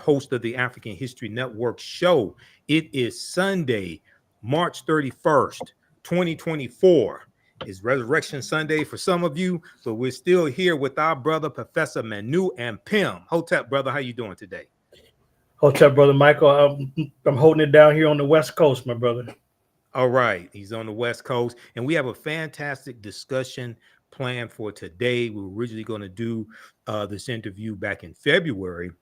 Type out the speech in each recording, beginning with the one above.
host of the African History Network show. It is Sunday, March 31st, 2024. It's Resurrection Sunday for some of you, but we're still here with our brother, Professor Manu Ampim. Hotep, brother, how you doing today? Hotep, brother Michael. I'm holding it down here on the West Coast, my brother. All right, he's on the West Coast, and we have a fantastic discussion planned for today. We were originally going to do this interview back in February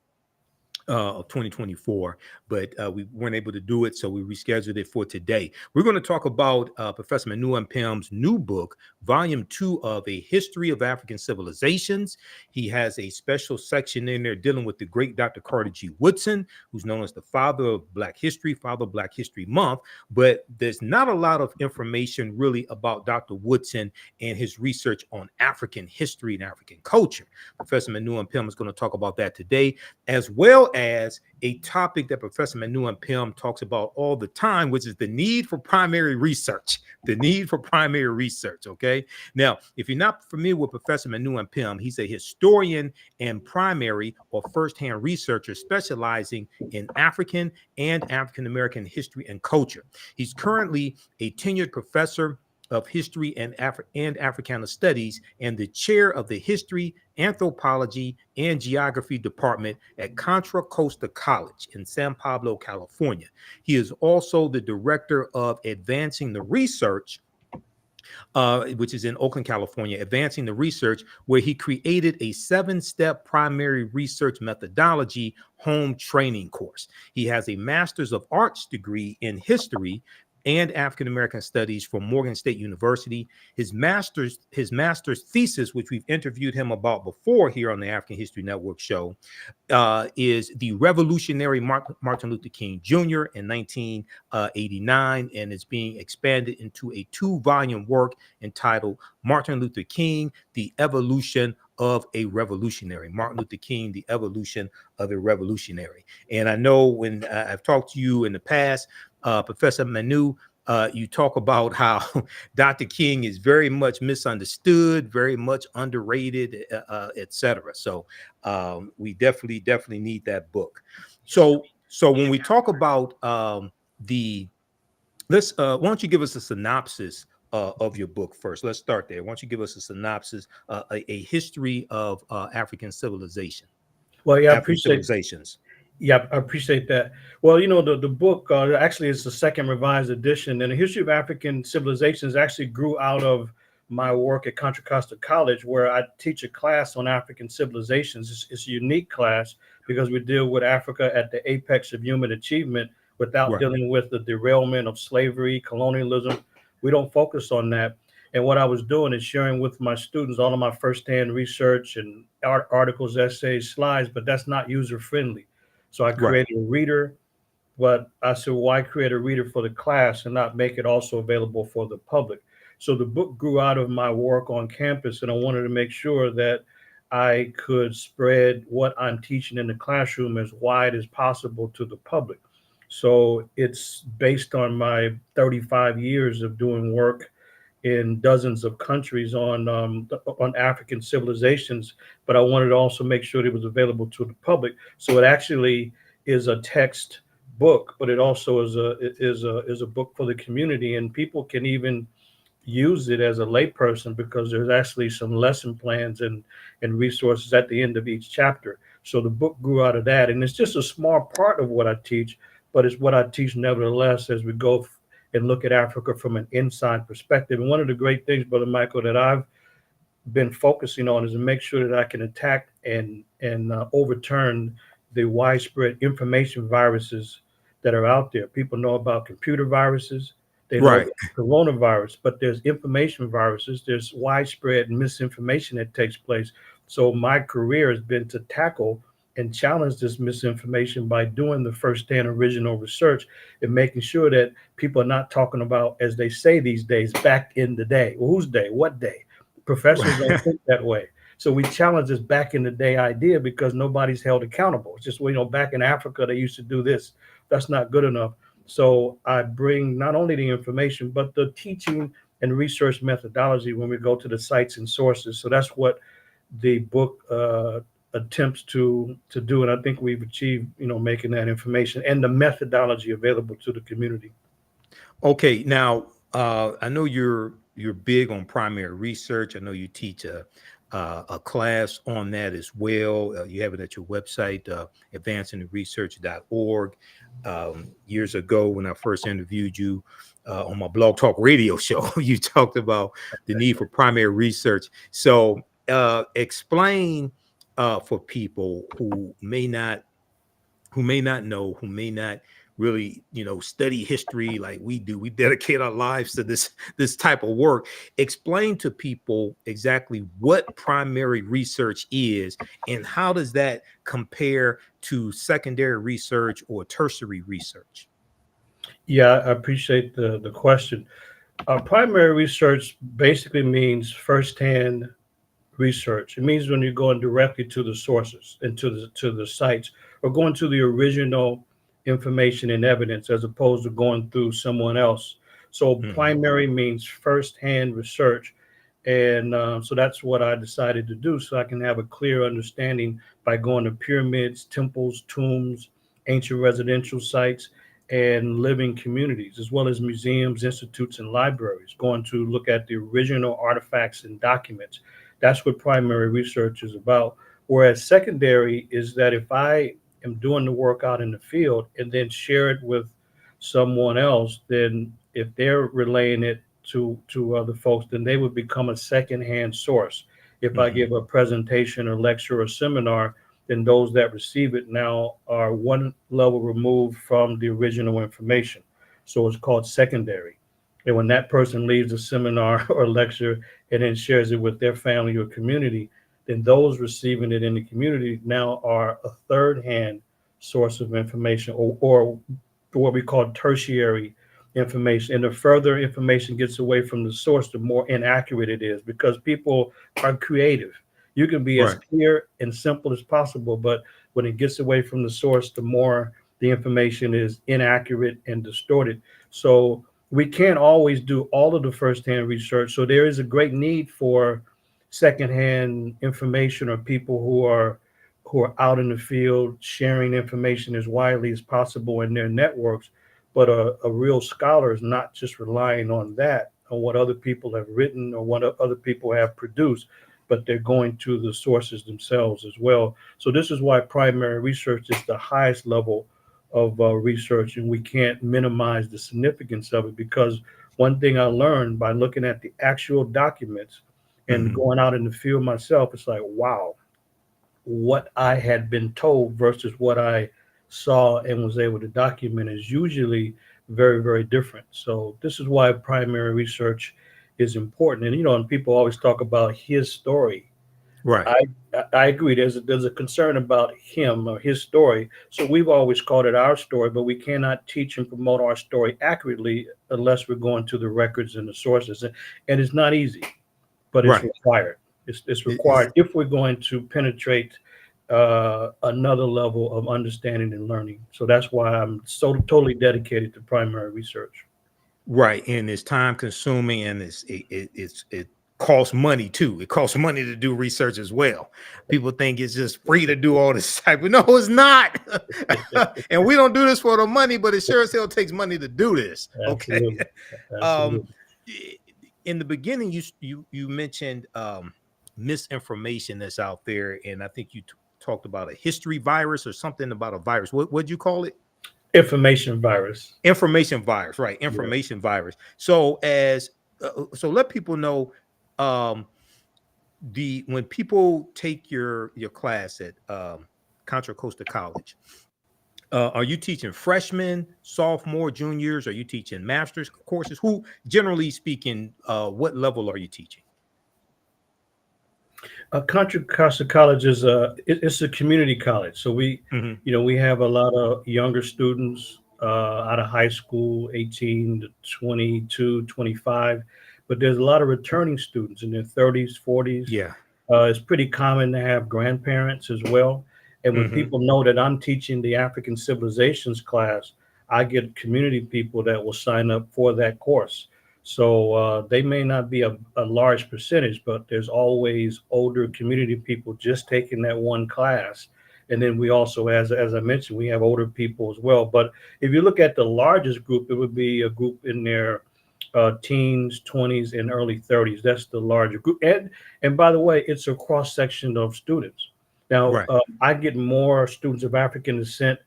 of 2024, but we weren't able to do it, so we rescheduled it for today. We're going to talk about Professor Manu Ampim's new book, Volume 2 of A History of African Civilizations. He has a special section in there dealing with the great Dr. Carter G. Woodson, who's known as the father of Black History, father of Black History Month, but there's not a lot of information really about Dr. Woodson and his research on African history and African culture. Professor Manu Ampim is going to talk about that today, as well as a topic that Professor Manu Ampim talks about all the time, which is the need for primary research. The need for primary research, okay? Now, if you're not familiar with Professor Manu Ampim, he's a historian and primary or first-hand researcher specializing in African and African-American history and culture. He's currently a tenured professor of History and Africana Studies and the chair of the History, Anthropology, and Geography Department at Contra Costa College in San Pablo, California. He is also the director of Advancing the Research, which is in Oakland, California, Advancing the Research, where he created a 7-step primary research methodology home training course. He has a Master's of Arts degree in history and African American Studies from Morgan State University. His master's thesis, which we've interviewed him about before here on the African History Network show, is The Revolutionary Martin Luther King Jr. in 1989, and it's being expanded into a 2-volume work entitled Martin Luther King, The Evolution of a Revolutionary. Martin Luther King, The Evolution of a Revolutionary. And I know when I've talked to you in the past, Professor Manu, you talk about how Dr. King is very much misunderstood, very much underrated, etc. So we definitely need that book. So when we talk about why don't you give us a synopsis of your book first? Let's start there. Why don't you give us a synopsis, a history of African civilization? Well, yeah, African civilizations. Yeah, I appreciate that. Well, the book actually is the second revised edition, and the History of African Civilizations actually grew out of my work at Contra Costa College, where I teach a class on African civilizations. It's a unique class because we deal with Africa at the apex of human achievement without dealing with the derailment of slavery, colonialism. We don't focus on that. And what I was doing is sharing with my students all of my firsthand research and articles, essays, slides, but that's not user-friendly. So I created a reader, but I said, why create a reader for the class and not make it also available for the public? So the book grew out of my work on campus, and I wanted to make sure that I could spread what I'm teaching in the classroom as wide as possible to the public. So it's based on my 35 years of doing work in dozens of countries on African civilizations, but I wanted to also make sure it was available to the public. So it actually is a text book, but it also is a book for the community, and people can even use it as a layperson because there's actually some lesson plans and resources at the end of each chapter. So the book grew out of that, and it's just a small part of what I teach, but it's what I teach nevertheless as we go and look at Africa from an inside perspective. And one of the great things, Brother Michael, that I've been focusing on is to make sure that I can attack and overturn the widespread information viruses that are out there. People know about computer viruses, they know about coronavirus, but there's information viruses, there's widespread misinformation that takes place. So my career has been to tackle and challenge this misinformation by doing the first-hand original research and making sure that people are not talking about, as they say these days, back in the day. Well, whose day? What day? Professors don't think that way. So we challenge this back in the day idea because nobody's held accountable. It's just, back in Africa, they used to do this. That's not good enough. So I bring not only the information, but the teaching and research methodology when we go to the sites and sources. So that's what the book attempts to do it. I think we've achieved, making that information and the methodology available to the community. Okay, now I know you're big on primary research. I know you teach a class on that as well. You have it at your website, advancingtheresearch.org. Years ago, when I first interviewed you on my Blog Talk Radio show, you talked about the need for primary research. So, explain for people who may not know, who may not really, study history like we do. We dedicate our lives to this type of work. Explain to people exactly what primary research is and how does that compare to secondary research or tertiary research. Yeah, I appreciate the question. Primary research basically means firsthand research. It means when you're going directly to the sources and to the sites, or going to the original information and evidence as opposed to going through someone else. So Mhm. primary means firsthand research. And so that's what I decided to do, so I can have a clear understanding by going to pyramids, temples, tombs, ancient residential sites, and living communities, as well as museums, institutes, and libraries, going to look at the original artifacts and documents. That's what primary research is about. Whereas secondary is that if I am doing the work out in the field and then share it with someone else, then if they're relaying it to other folks, then they would become a secondhand source. If I Mhm. give a presentation or lecture or seminar, then those that receive it now are one level removed from the original information. So it's called secondary. And when that person leaves a seminar or lecture and then shares it with their family or community, then those receiving it in the community now are a third hand source of information, or what we call tertiary information. And the further information gets away from the source, the more inaccurate it is, because people are creative. You can be as Right. clear and simple as possible, but when it gets away from the source, the more the information is inaccurate and distorted. So we can't always do all of the firsthand research. So there is a great need for secondhand information, or people who are out in the field sharing information as widely as possible in their networks. But a real scholar is not just relying on that, on what other people have written or what other people have produced, but they're going to the sources themselves as well. So this is why primary research is the highest level of research, and we can't minimize the significance of it, because one thing I learned by looking at the actual documents and Mhm. going out in the field myself, it's like, wow, what I had been told versus what I saw and was able to document is usually very, very different. So this is why primary research is important. And and people always talk about his story. Right. I I agree. There's a concern about him or his story. So we've always called it our story, but we cannot teach and promote our story accurately unless we're going to the records and the sources. And it's not easy, but it's Right. required. It's It's required if we're going to penetrate another level of understanding and learning. So that's why I'm so totally dedicated to primary research. right, and it's time consuming, and it costs money too. It costs money to do research as well. People think it's just free to do all this type, but no, it's not. And we don't do this for the money, but it sure as hell takes money to do this. Okay. Absolutely, Um, absolutely. in the beginning, you mentioned misinformation that's out there, and I think you talked about a history virus or something about a virus. What'd you call it? Information virus. Information virus, right? Yeah. Information virus. So so let people know, um the when people take your class at Contra Costa College, are you teaching freshmen, sophomore, juniors? Are you teaching master's courses? Who, generally speaking, what level are you teaching? Contra Costa College is it's a community college, so we, Hmm. we have a lot of younger students out of high school, 18 to 22, 25, but there's a lot of returning students in their 30s, 40s. Yeah. It's pretty common to have grandparents as well. And when Hmm. people know that I'm teaching the African civilizations class, I get community people that will sign up for that course. So they may not be a large percentage, but there's always older community people just taking that one class. And then we also, as I mentioned, we have older people as well. But if you look at the largest group, it would be a group in their teens, 20s, and early 30s. That's the larger group. And by the way, it's a cross section of students. Now, Right. I get more students of African descent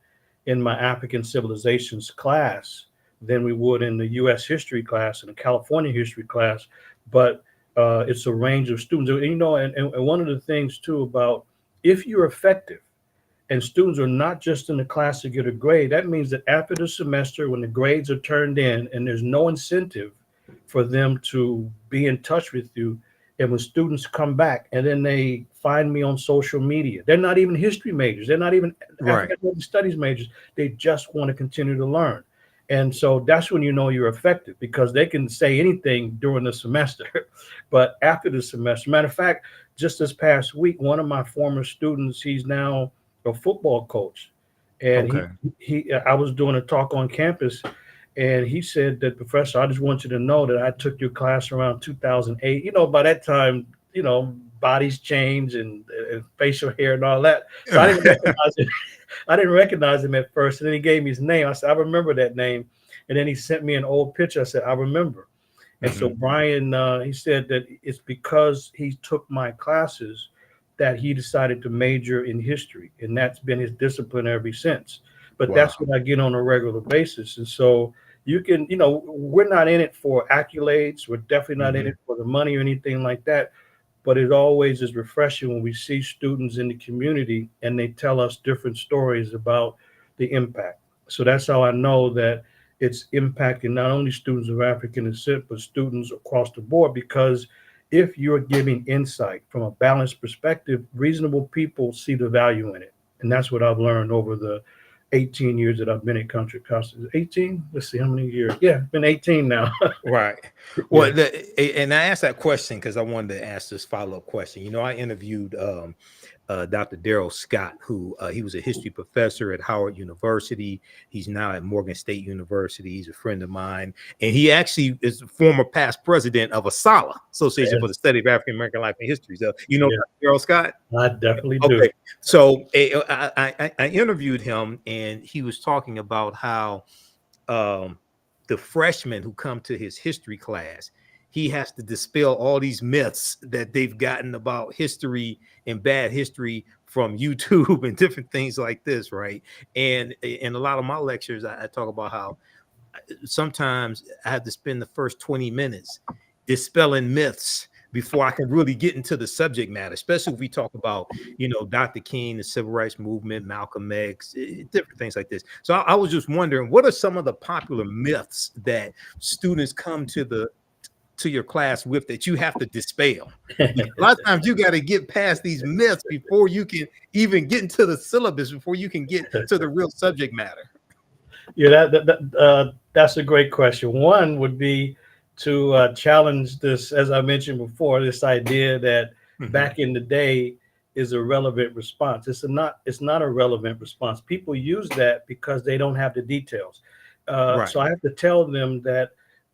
in my African civilizations class than we would in the U.S. history class and the California history class. But it's a range of students. And, and one of the things too about if you're effective and students are not just in the class to get a grade, that means that after the semester, when the grades are turned in and there's no incentive for them to be in touch with you, and when students come back and then they find me on social media, they're not even history majors, they're not even Right. African American studies majors, they just want to continue to learn. And so that's when you know you're effective, because they can say anything during the semester. But after the semester, matter of fact, just this past week, one of my former students, he's now a football coach. And Okay. I was doing a talk on campus, and he said that, Professor, I just want you to know that I took your class around 2008. By that time, bodies change and facial hair and all that. So I didn't recognize it. I didn't recognize him at first. And then he gave me his name. I said, I remember that name. And then he sent me an old picture. I said, I remember. And so Mhm. Brian, he said that it's because he took my classes that he decided to major in history, and that's been his discipline ever since. But Wow. that's what I get on a regular basis, and so you can, we're not in it for accolades. We're definitely not in Mhm. it for the money or anything like that. But it always is refreshing when we see students in the community and they tell us different stories about the impact. So that's how I know that it's impacting not only students of African descent, but students across the board. Because if you're giving insight from a balanced perspective, reasonable people see the value in it. And that's what I've learned over the 18 years that I've been at Contra Costa. 18? Let's see how many years. Yeah, it's been 18 now. Right. Well, Yeah. and I asked that question because I wanted to ask this follow-up question. I interviewed Dr. Daryl Scott, who he was a history professor at Howard University. He's now at Morgan State University. He's a friend of mine, and he actually is a former past president of ASALA, Association for the Study of African American Life and History. So, Yeah, Dr. Daryl Scott? I definitely do. Okay. So I interviewed him, and he was talking about how um, the freshmen who come to his history class, he has to dispel all these myths that they've gotten about history and bad history from YouTube and different things like this, right? And in a lot of my lectures, I talk about how sometimes I have to spend the first 20 minutes dispelling myths before I can really get into the subject matter, especially if we talk about, Dr. King, the civil rights movement, Malcolm X, different things like this. So I was just wondering, what are some of the popular myths that students come to your class with that you have to dispel? Because a lot of times you got to get past these myths before you can even get into the syllabus, before you can get to the real subject matter. Yeah, that's a great question. One would be to challenge this, as I mentioned before, this idea that Mhm. back in the day is a relevant response. It's not a relevant response. People use that because they don't have the details. Right. So I have to tell them that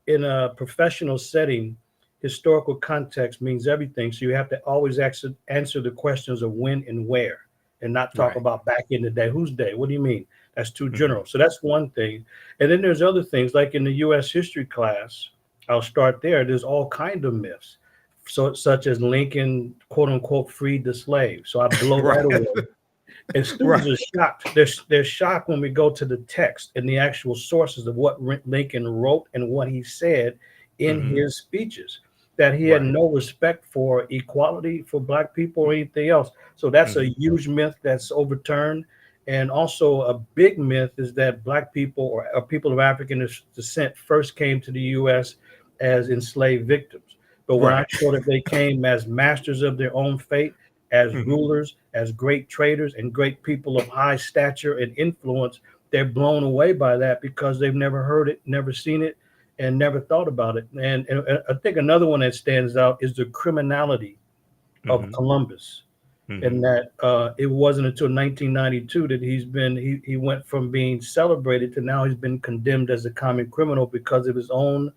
in a professional setting, historical context means everything. So you have to always answer the questions of when and where, and not talk Right. about back in the day. Whose day? What do you mean? That's too Mhm. general. So that's one thing. And then there's other things like in the U.S. history class. I'll start there. There's all kind of myths, so such as Lincoln, quote unquote, freed the slaves. So I blow Right. that away. And Right. students are shocked. They're shocked when we go to the text and the actual sources of what Lincoln wrote and what he said in Mhm. his speeches, that he had Right. no respect for equality for Black people or anything else. So that's a Mhm. huge myth that's overturned. And also a big myth is that Black people or people of African descent first came to the U.S. as enslaved victims. But when I Right. show that they came as masters of their own fate, as Mhm. rulers, as great traders, and great people of high stature and influence, they're blown away by that because they've never heard it, never seen it, and never thought about it. And I think another one that stands out is the criminality of Mhm. Columbus, Mhm. and that it wasn't until 1992 that he went from being celebrated to now he's been condemned as a common criminal because of his own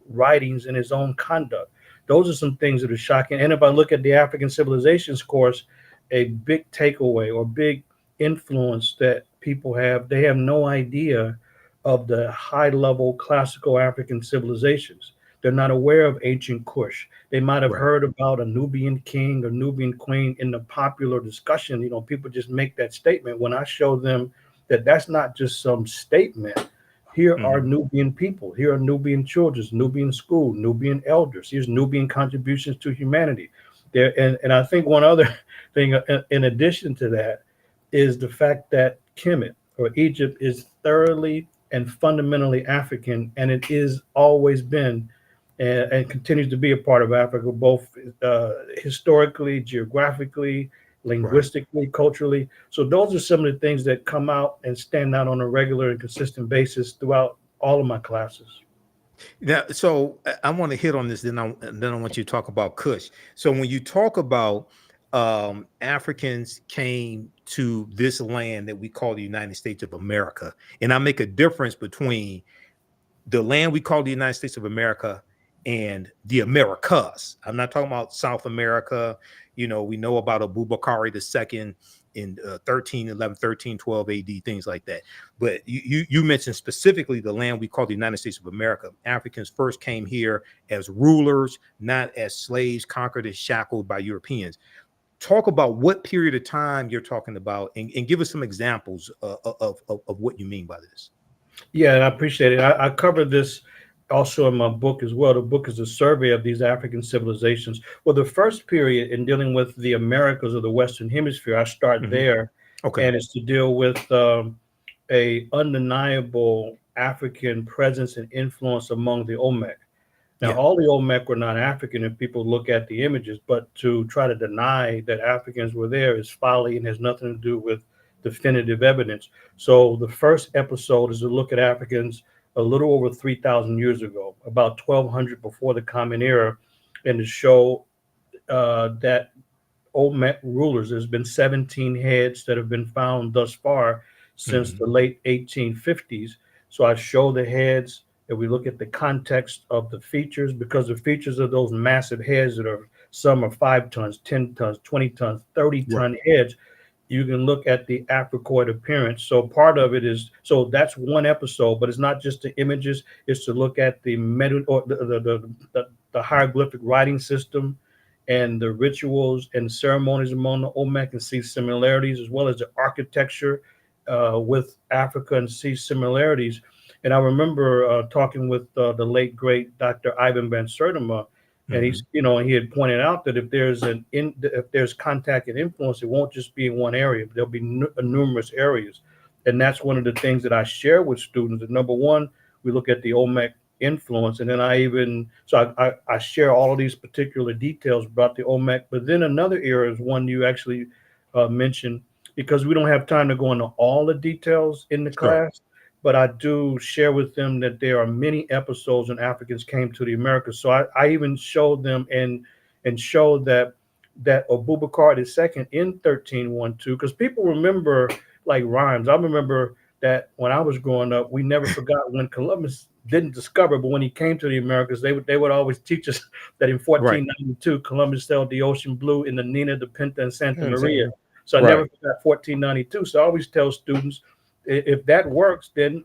writings and his own conduct. Those are some things that are shocking. And if I look at the African civilizations course, a big takeaway or big influence that people have, they have no idea of the high level classical African civilizations. They're not aware of ancient Kush. They might have Right. heard about a Nubian king or Nubian queen in the popular discussion. You know, people just make that statement. When I show them that that's not just some statement, here are Mhm. Nubian people, here are Nubian children, Nubian school, Nubian elders, here's Nubian contributions to humanity. There, and I think one other thing in addition to that is the fact that Kemet or Egypt is thoroughly and fundamentally African, and it is always been and continues to be a part of Africa, both historically, geographically, Right. linguistically, culturally. So those are some of the things that come out and stand out on a regular and consistent basis throughout all of my classes. Now, so I want to hit on this, then I want you to talk about Kush. So when you talk about Africans came to this land that we call the United States of America, and I make a difference between the land we call the United States of America and the Americas. I'm not talking about South America. You know, we know about Abubakar II in 1311, 1312 AD, things like that. But you mentioned specifically the land we call the United States of America. Africans first came here as rulers, not as slaves, conquered and shackled by Europeans. Talk about what period of time you're talking about, and give us some examples of what you mean by this. Yeah, and I appreciate it. I covered this also in my book as well. The book is a survey of these African civilizations. Well, the first period in dealing with the Americas of the Western Hemisphere, I start Mhm. there, Okay. and it's to deal with a undeniable African presence and influence among the Olmec. Now, Yeah. all the Olmec were not African if people look at the images, but to try to deny that Africans were there is folly and has nothing to do with definitive evidence. So, the first episode is to look at Africans a little over 3,000 years ago, about 1200 before the Common Era, and to show that Olmec rulers. There's been 17 heads that have been found thus far since Mhm. the late 1850s. So I show the heads, and we look at the context of the features, because the features of those massive heads that are some are 5 tons, 10 tons, 20 tons, 30 Right. ton heads. You can look at the Africoid appearance. So part of it is, so that's one episode, but it's not just the images. It's to look at the or the hieroglyphic writing system and the rituals and ceremonies among the Olmec and see similarities, as well as the architecture with Africa and see similarities. And I remember talking with the late great Dr. Ivan Van Sertima, and he's, Mhm. you know, he had pointed out that if there's contact and influence, it won't just be in one area. There'll be numerous areas, and that's one of the things that I share with students. That number one, we look at the Olmec influence, and then I share all of these particular details about the Olmec. But then another area is one you actually mentioned, because we don't have time to go into all the details in the Sure. class, but I do share with them that there are many episodes when Africans came to the Americas. So I even showed them and showed that Abubakar II in 1312, because people remember like rhymes. I remember that when I was growing up, we never forgot when Columbus didn't discover, but when he came to the Americas, they would always teach us that in Right. 1492 Columbus sailed the ocean blue in the Nina, the Pinta, and Santa And Maria. so- So I never Right. forgot 1492. So I always tell students, if that works, then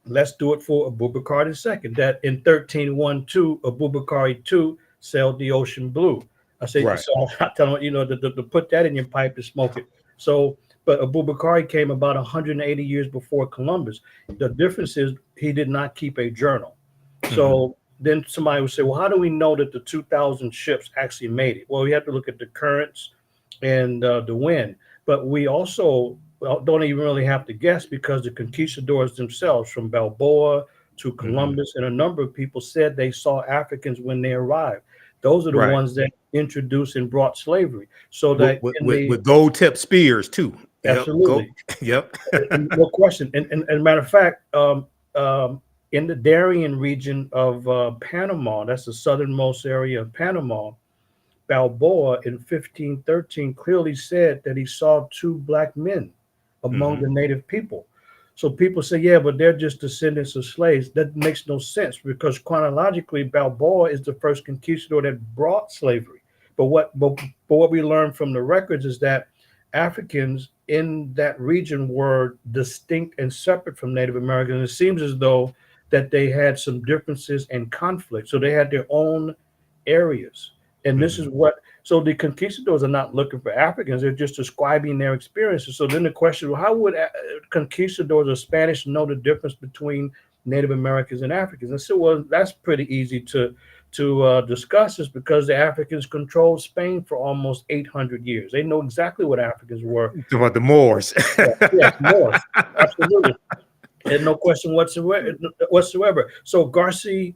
let's do it for Abubakar II. That in 1312, Abubakar II sailed the ocean blue. I say, Right. so I tell them, you know, to put that in your pipe to smoke it. So, but Abubakar came about 180 years before Columbus. The difference is he did not keep a journal. Mhm. So then somebody would say, well, how do we know that the 2,000 ships actually made it? Well, we have to look at the currents and the wind. But we also don't even really have to guess, because the conquistadors themselves, from Balboa to Mhm. Columbus, and a number of people said they saw Africans when they arrived. Those are the Right. ones that introduced and brought slavery. So With, that with, in with, the with gold tip spears too. Yep. Go. absolutely, Yep. and no question. And matter of fact, in the Darien region of Panama, that's the southernmost area of Panama, Balboa in 1513 clearly said that he saw two black men among Mhm. the native people. So people say, yeah, but they're just descendants of slaves. That makes no sense because chronologically, Balboa is the first conquistador that brought slavery. But what we learned from the records is that Africans in that region were distinct and separate from Native Americans. It seems as though that they had some differences and conflict. So they had their own areas. And this is Mhm. what, so the conquistadors are not looking for Africans, they're just describing their experiences. So then the question, well, how would conquistadors or Spanish know the difference between Native Americans and Africans? And so, well, that's pretty easy to discuss is because the Africans controlled Spain for almost 800 years. They know exactly what Africans were. About the Moors. Yes, Moors, absolutely. And no question whatsoever. So Garcia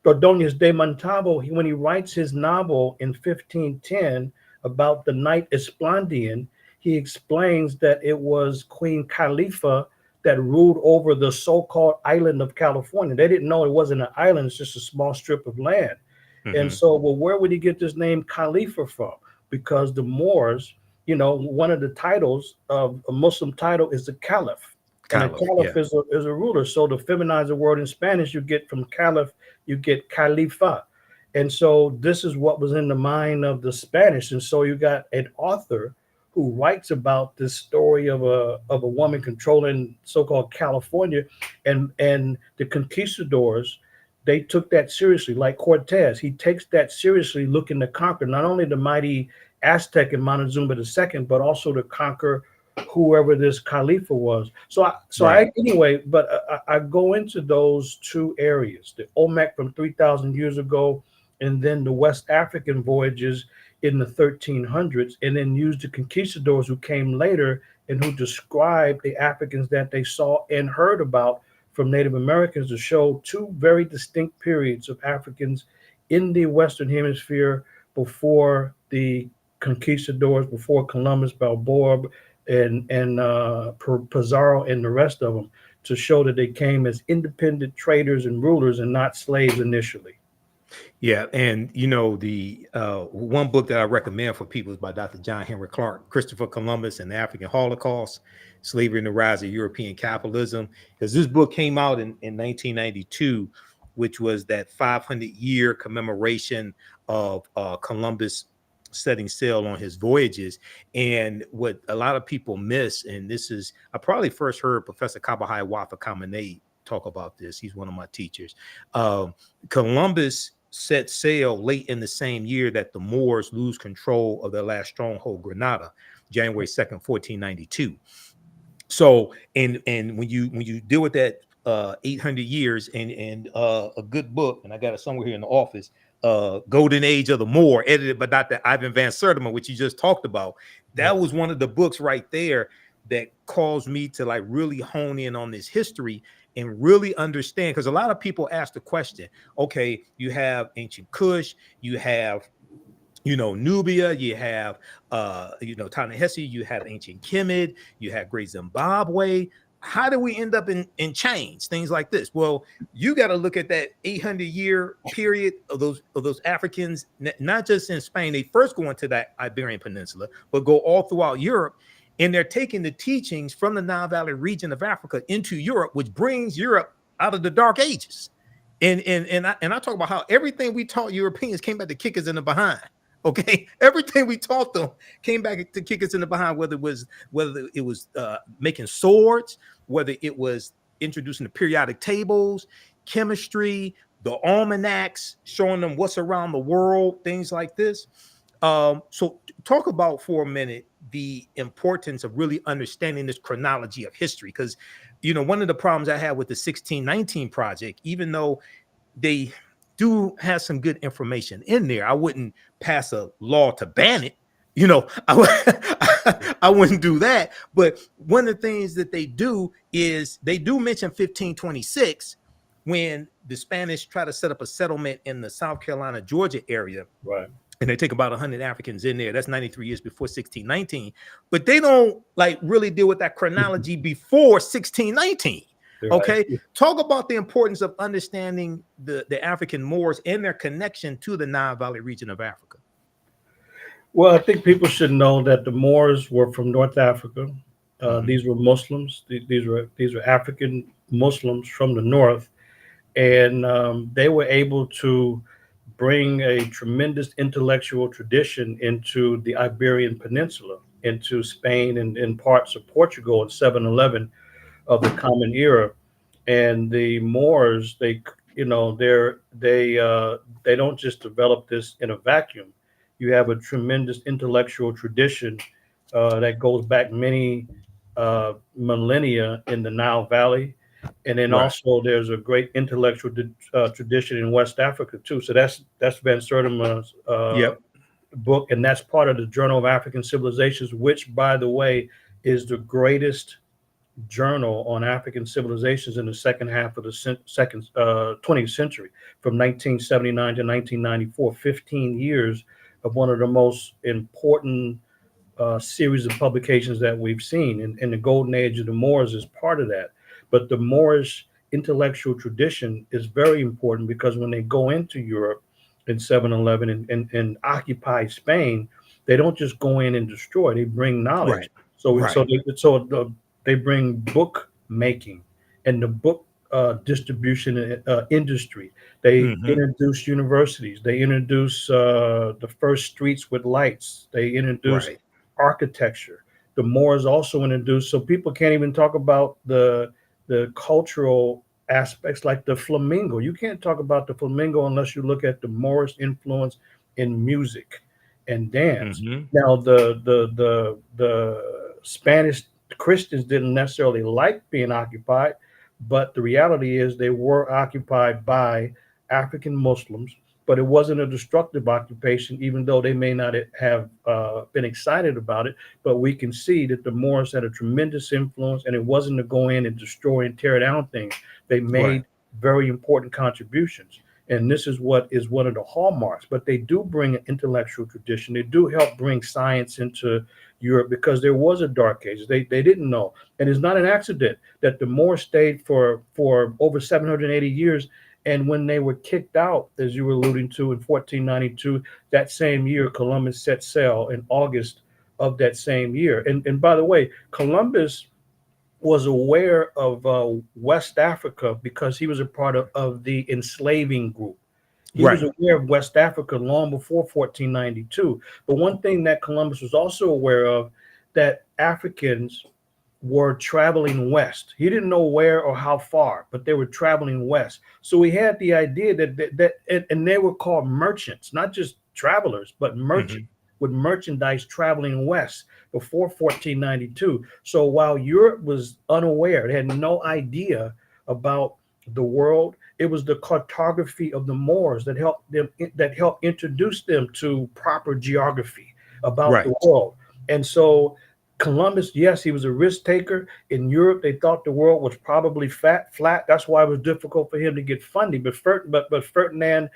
Ordonez de Montalvo, when he writes his novel in 1510 about the Night Esplandian, he explains that it was Queen Khalifa that ruled over the so-called island of California. They didn't know it wasn't an island, it's just a small strip of land. And Mhm. so, well, where would he get this name Khalifa from? Because the Moors, one of the titles of a Muslim title is the Caliph. And a Caliph, caliph yeah. is a ruler. So to feminize the word in Spanish, you get from caliph, you get califa. And so this is what was in the mind of the Spanish. And so you got an author who writes about this story of a woman controlling so-called California, and the conquistadors, they took that seriously, like Cortez. He takes that seriously, looking to conquer not only the mighty Aztec and Montezuma II, but also to conquer whoever this Khalifa was. Right. Anyway, but I go into those two areas, the Olmec from 3,000 years ago, and then the West African voyages in the 1300s, and then use the conquistadors who came later and who described the Africans that they saw and heard about from Native Americans to show two very distinct periods of Africans in the Western Hemisphere before the conquistadors, before Columbus, Balboa, and Pizarro and the rest of them, to show that they came as independent traders and rulers and not slaves initially. Yeah, and the one book that I recommend for people is by Dr. John Henry Clark, Christopher Columbus and the African Holocaust, Slavery and the Rise of European Capitalism. Because this book came out in 1992, which was that 500-year commemoration of Columbus setting sail on his voyages. And what a lot of people miss, and this is, I probably first heard Professor Kabahai Wafa Kamenei talk about this. He's one of my teachers. Columbus set sail late in the same year that the Moors lose control of their last stronghold, Granada, January 2nd, 1492. So, and when you deal with that 800 years and a good book, and I got it somewhere here in the office, Golden Age of the Moor, edited by Dr. Ivan Van Sertima, which you just talked about. Yeah. That was one of the books right there that caused me to like really hone in on this history and really understand, because a lot of people ask the question, okay, you have ancient Kush, you have Nubia, you have Ta-Nehisi, you have ancient Kemet, you have Great Zimbabwe. How do we end up in chains, things like this? Well, you got to look at that 800-year period of those Africans, not just in Spain. They first go into that Iberian Peninsula, but go all throughout Europe. And they're taking the teachings from the Nile Valley region of Africa into Europe, which brings Europe out of the Dark Ages. And I talk about how everything we taught Europeans came back to kick us in the behind. Okay, everything we taught them came back to kick us in the behind. Whether it was making swords, whether it was introducing the periodic tables, chemistry, the almanacs, showing them what's around the world, things like this. So talk about for a minute the importance of really understanding this chronology of history, because one of the problems I had with the 1619 project, even though they do have some good information in there, I wouldn't pass a law to ban it. I wouldn't do that. But one of the things that they do is they do mention 1526 when the Spanish try to set up a settlement in the South Carolina, Georgia area. Right. And they take about 100 Africans in there. That's 93 years before 1619. But they don't like really deal with that chronology before 1619. Okay. Right. Talk about the importance of understanding the African Moors and their connection to the Nile Valley region of Africa. Well, I think people should know that the Moors were from North Africa. These were Muslims. These were African Muslims from the north, and they were able to bring a tremendous intellectual tradition into the Iberian Peninsula, into Spain and in parts of Portugal in 711 of the Common Era. And the Moors, they don't just develop this in a vacuum. You have a tremendous intellectual tradition that goes back many millennia in the Nile Valley, and then Right. also there's a great intellectual tradition in West Africa too. So that's Van Sertima's Yep. book, and that's part of the Journal of African Civilizations, which, by the way, is the greatest journal on African civilizations in the second half of the second 20th century, from 1979 to 1994, 15 years of one of the most important series of publications that we've seen. And the golden age of the Moors is part of that. But the Moorish intellectual tradition is very important because when they go into Europe in 711 and occupy Spain, they don't just go in and destroy, they bring knowledge. Right. So, Right. they bring book making and the book distribution industry. They Hmm. introduce universities. They introduce the first streets with lights. They introduce Right. architecture. The Moors also introduced, so people can't even talk about the cultural aspects like the flamingo. You can't talk about the flamingo unless you look at the Moorish influence in music and dance. Hmm. Now, the Spanish Christians didn't necessarily like being occupied, but the reality is they were occupied by African Muslims, but it wasn't a destructive occupation, even though they may not have been excited about it. But we can see that the Moors had a tremendous influence, and it wasn't to go in and destroy and tear down things. They Right. made very important contributions. And this is what is one of the hallmarks. But they do bring an intellectual tradition. They do help bring science into Europe because there was a dark age. They didn't know. And it's not an accident that the Moors stayed for over 780 years. And when they were kicked out, as you were alluding to, in 1492, that same year, Columbus set sail in August of that same year. And by the way, Columbus was aware of West Africa because he was a part of the enslaving group. He was Right. aware of West Africa long before 1492. But one thing that Columbus was also aware of, that Africans were traveling west. He didn't know where or how far, but they were traveling west. So he had the idea and they were called merchants, not just travelers, but merchants Hmm. with merchandise traveling west before 1492. So while Europe was unaware, they had no idea about the world, it was the cartography of the Moors that helped introduce them to proper geography about Right. the world. And so Columbus, yes, he was a risk taker. In Europe, they thought the world was probably flat. That's why it was difficult for him to get funding. But Ferdinand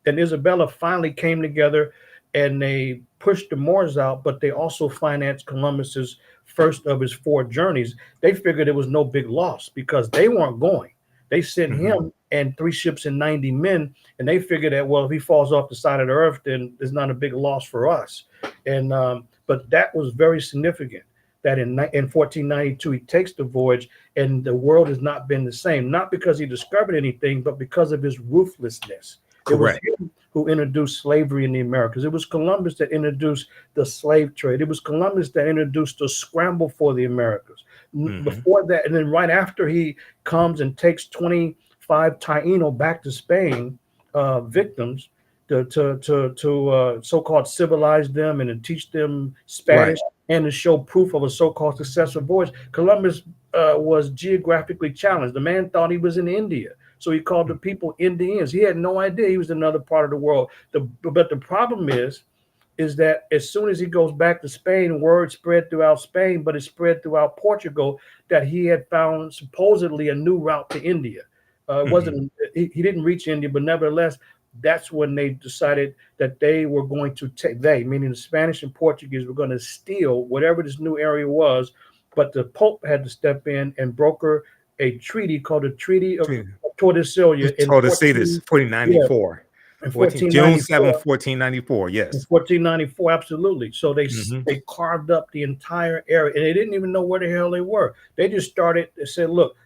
and Isabella finally came together and they pushed the Moors out, but they also financed Columbus's first of his four journeys. They figured it was no big loss because they weren't going. They sent Hmm. him and three ships and 90 men, and they figured that, well, if he falls off the side of the earth, then there's not a big loss for us. And but that was very significant that in 1492 he takes the voyage and the world has not been the same, not because he discovered anything, but because of his ruthlessness. It was Correct. him who introduced slavery in the Americas. It was Columbus that introduced the slave trade. It was Columbus that introduced the scramble for the Americas. Hmm. Before that, and then right after he comes and takes 25 Taino back to Spain, victims, to so-called civilize them and to teach them Right. Spanish and to show proof of a so-called successful voyage. Columbus was geographically challenged. The man thought he was in India, so he called the people Indians. He had no idea he was in another part of the world. But the problem is that as soon as he goes back to Spain, word spread throughout Spain, but it spread throughout Portugal that he had found supposedly a new route to India. It Hmm. wasn't he didn't reach India, but nevertheless, that's when they decided that they were going to take, they, meaning the Spanish and Portuguese, were going to steal whatever this new area was. But the Pope had to step in and broker a treaty called the Treaty of Tordesillas It's in told to see this 14, yeah, 1494. in June 7th, 1494. 1494. In Yes. 1494, absolutely. So Hmm. they carved up the entire area, and they didn't even know where the hell they were. They just started. They said, "Look,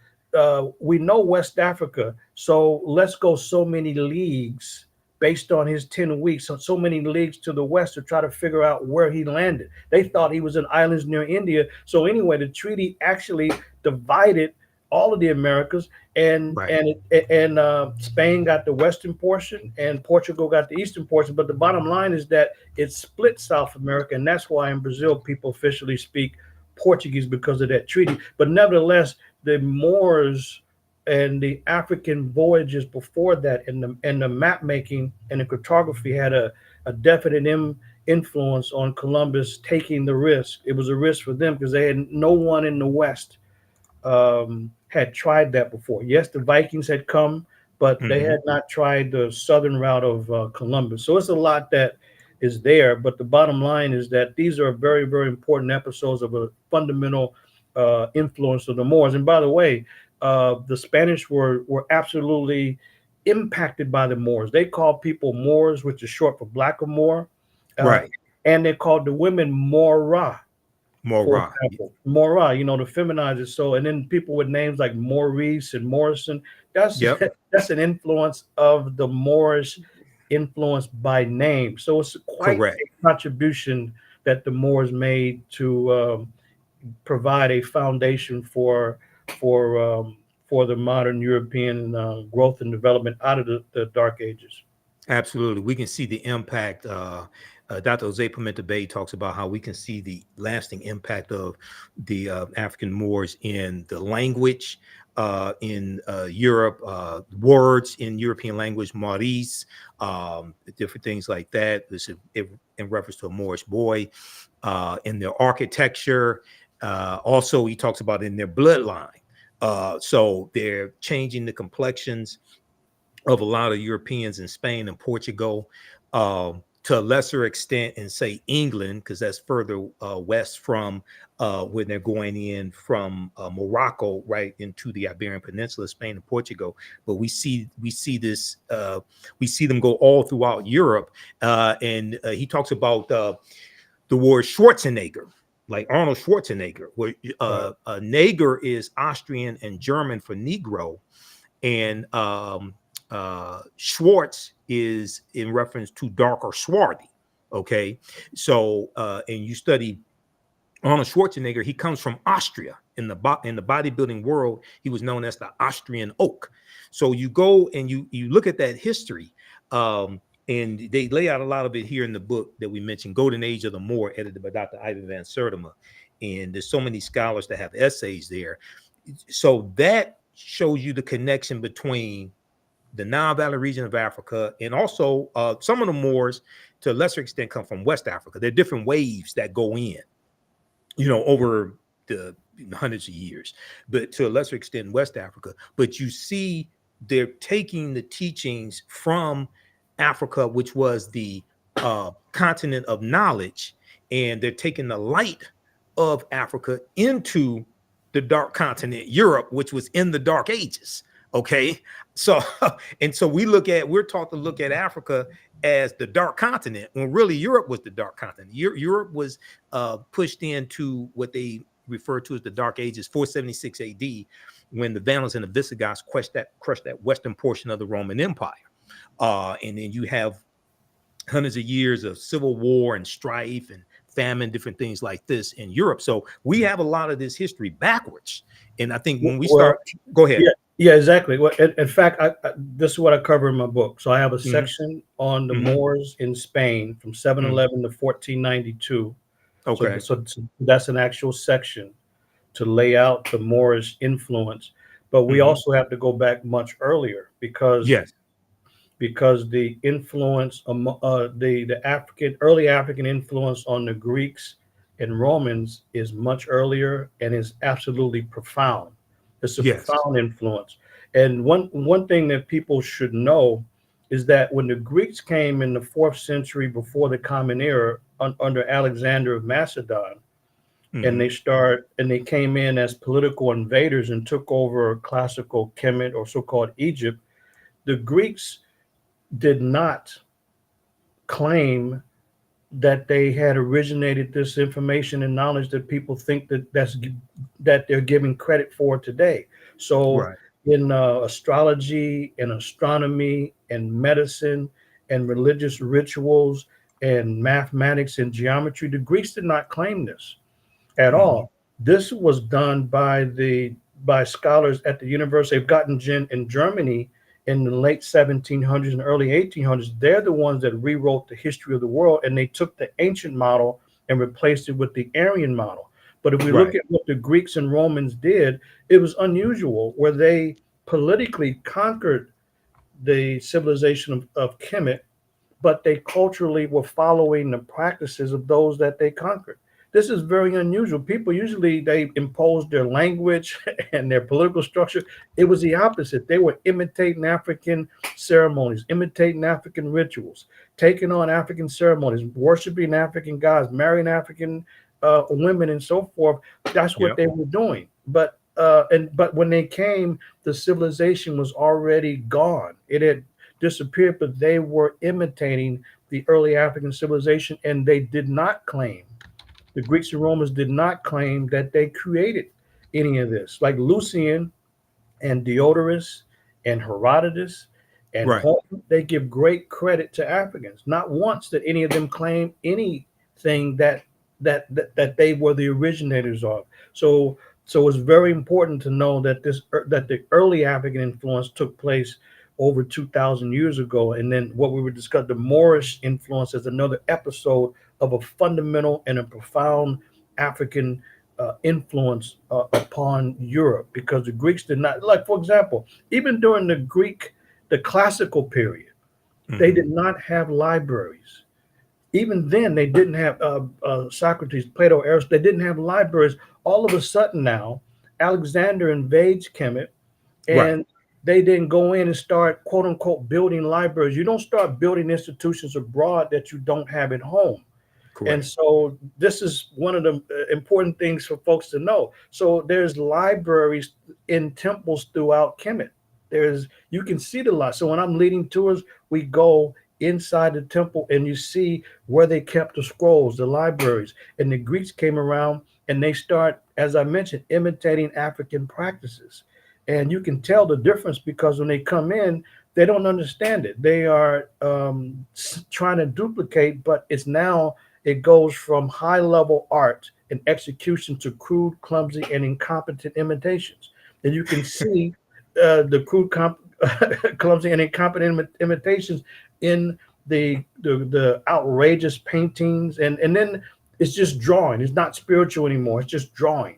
we know West Africa, so let's go so many leagues based on his 10 weeks, so many leagues to the west to try to figure out where he landed." They thought he was in islands near India. So anyway, the treaty actually divided all of the Americas, Right. Spain got the western portion, and Portugal got the eastern portion. But the bottom line is that it split South America, and that's why in Brazil people officially speak Portuguese because of that treaty. But nevertheless, the Moors and the African voyages before that, and the map making and the cartography had a definite influence on Columbus taking the risk. It was a risk for them because they had no one in the West had tried that before. Yes, the Vikings had come, but they Hmm. had not tried the southern route of Columbus. So it's a lot that is there. But the bottom line is that these are very, very important episodes of a fundamental influence of the Moors. And by the way, the Spanish were absolutely impacted by the Moors. They called people Moors, which is short for Black or Moor, uh, Right. and they called the women Mora, More for raw. example. Mora, to feminize it. So, and then people with names like Maurice and Morrison, that's Yep. that's an influence of the Moorish influence by name. So it's quite Correct. a contribution that the Moors made to provide a foundation for for the modern European growth and development out of the Dark Ages. Absolutely. We can see the impact. Dr. Jose Pimenta Bay talks about how we can see the lasting impact of the African Moors in the language in Europe, words in European language, Maurice, different things like that. This is in reference to a Moorish boy, in their architecture. Also, he talks about in their bloodline. So they're changing the complexions of a lot of Europeans in Spain and Portugal, to a lesser extent in, say, England, because that's further west from when they're going in from Morocco right into the Iberian Peninsula, Spain and Portugal. But we see this, we see them go all throughout Europe, and he talks about the word Schwarzenegger, like Arnold Schwarzenegger, where Right. Neger is Austrian and German for Negro, and Schwartz is in reference to dark or swarthy. Okay, so and you study Arnold Schwarzenegger, he comes from Austria. In the bodybuilding world, he was known as the Austrian Oak. So you go and you look at that history, and they lay out a lot of it here in the book that we mentioned, Golden Age of the Moor, edited by Dr. Ivan Van Sertima. And there's so many scholars that have essays there. So that shows you the connection between the Nile Valley region of Africa, and also some of the Moors, to a lesser extent, come from West Africa. There are different waves that go in, over the hundreds of years, but to a lesser extent, West Africa. But you see, they're taking the teachings from Africa, which was the continent of knowledge, and they're taking the light of Africa into the dark continent, Europe, which was in the Dark Ages. Okay, so and so we're taught to look at Africa as the dark continent, when really Europe was the dark continent. Europe was pushed into what they refer to as the Dark Ages, 476 AD, when the Vandals and the Visigoths crushed that western portion of the Roman Empire. And then you have hundreds of years of civil war and strife and famine, different things like this in Europe. So we have a lot of this history backwards. And I think when we Well, start, go ahead. yeah, yeah, exactly. Well, in fact, this is what I cover in my book. So I have a Hmm. section on the Hmm. Moors in Spain from Hmm. 711 to 1492. So, Okay. so that's an actual section to lay out the Moorish influence. But we Hmm. also have to go back much earlier Yes. because the influence, the African early African influence on the Greeks and Romans is much earlier and is absolutely profound. It's a Yes. profound influence. And one thing that people should know is that when the Greeks came in the fourth century before the Common Era under Alexander of Macedon, and Hmm. they came in as political invaders and took over classical Kemet or so-called Egypt, the Greeks did not claim that they had originated this information and knowledge that people think that they're giving credit for today. So Right. in astrology and astronomy and medicine and religious rituals and mathematics and geometry, the Greeks did not claim this at Hmm. all. This was done by scholars at the University of Göttingen in Germany in the late 1700s and early 1800s. They're the ones that rewrote the history of the world, and they took the ancient model and replaced it with the Aryan model. But if we look Right. at what the Greeks and Romans did, it was unusual, where they politically conquered the civilization of Kemet, but they culturally were following the practices of those that they conquered. This is very unusual. People usually they imposed their language and their political structure. It was the opposite. They were imitating African ceremonies, imitating African rituals, taking on African ceremonies, worshiping African gods, marrying African women, and so forth. That's what Yep. they were doing. But when they came, the civilization was already gone. It had disappeared, but they were imitating the early African civilization, and they did not claim, the Greeks and Romans did not claim that they created any of this. Like Lucian and Diodorus and Herodotus and Right. Homer, they give great credit to Africans. Not once did any of them claim anything that they were the originators of. So so it's very important to know that that the early African influence took place over 2,000 years ago, and then what we were discussing, the Moorish influence, is another episode of a fundamental and a profound African influence upon Europe, because the Greeks did not, like, for example, even during the classical period, they Hmm. did not have libraries. Even then, they didn't have Socrates, Plato, Aristotle, they didn't have libraries. All of a sudden now, Alexander invades Kemet, Right. and they didn't go in and start, quote unquote, building libraries. You don't start building institutions abroad that you don't have at home. And Correct. so this is one of the important things for folks to know. So there's libraries in temples throughout Kemet. There's, you can see the lot. So when I'm leading tours, we go inside the temple and you see where they kept the scrolls, the libraries. And the Greeks came around and they start, as I mentioned, imitating African practices. And you can tell the difference because when they come in, they don't understand it. They are trying to duplicate, but it's now, it goes from high level art and execution to crude, clumsy, and incompetent imitations. And you can see clumsy, and incompetent imitations in the outrageous paintings, and then it's just drawing. It's not spiritual anymore. It's just drawing.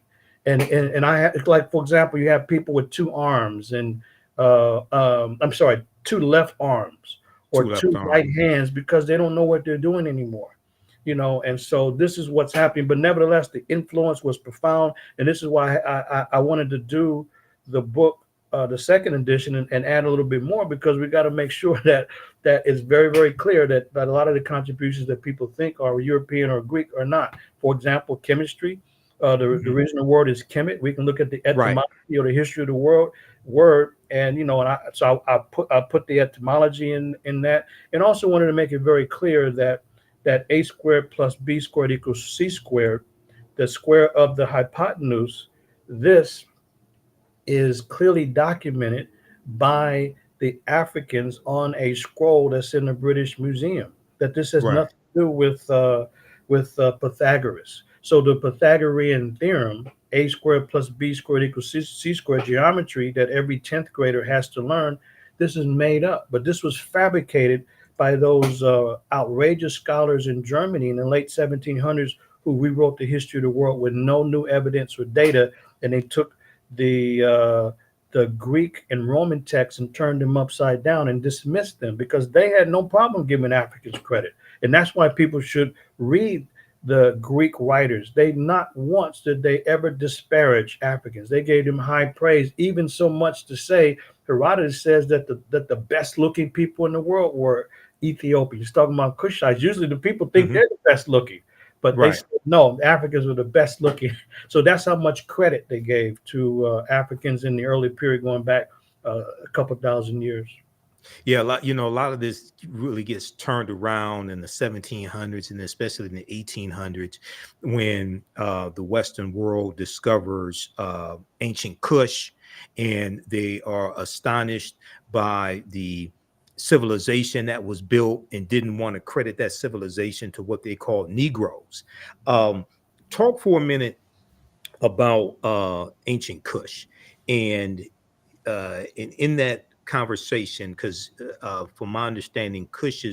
And I have, like, for example, you have people with two arms and I'm sorry, two left arms or Two left two right arms. hands because they don't know what they're doing anymore. And so this is what's happening. But nevertheless, the influence was profound, and this is why I wanted to do the book, the second edition, and add a little bit more, because we got to make sure that it's very, very clear that a lot of the contributions that people think are European or Greek are not. For example, chemistry. The Hmm. original word is chemet. We can look at the Right. etymology or the history of the world word, and I put the etymology in that, and also wanted to make it very clear that a squared plus b squared equals c squared, the square of the hypotenuse. This is clearly documented by the Africans on a scroll that's in the British Museum. That this has Right. nothing to do with Pythagoras. So the Pythagorean theorem, a squared plus b squared equals c squared, geometry that every 10th grader has to learn, this is made up. But this was fabricated by those outrageous scholars in Germany in the late 1700s, who rewrote the history of the world with no new evidence or data, and they took the uh, the Greek and Roman texts and turned them upside down and dismissed them because they had no problem giving Africans credit, and that's why people should read the Greek writers. They not once did they ever disparage Africans. They gave them high praise, even so much to say Herodotus says that the best looking people in the world were Ethiopians. He's talking about Kushites. Usually the people think Hmm. they're the best looking, but they Right. said no, the Africans were the best looking. So that's how much credit they gave to Africans in the early period, going back a couple thousand years. Yeah, a lot of this really gets turned around in the 1700s and especially in the 1800s when the Western world discovers ancient Kush, and they are astonished by the civilization that was built and didn't want to credit that civilization to what they call Negroes. Um, Talk for a minute about ancient Kush and in that conversation, because from my understanding, Kush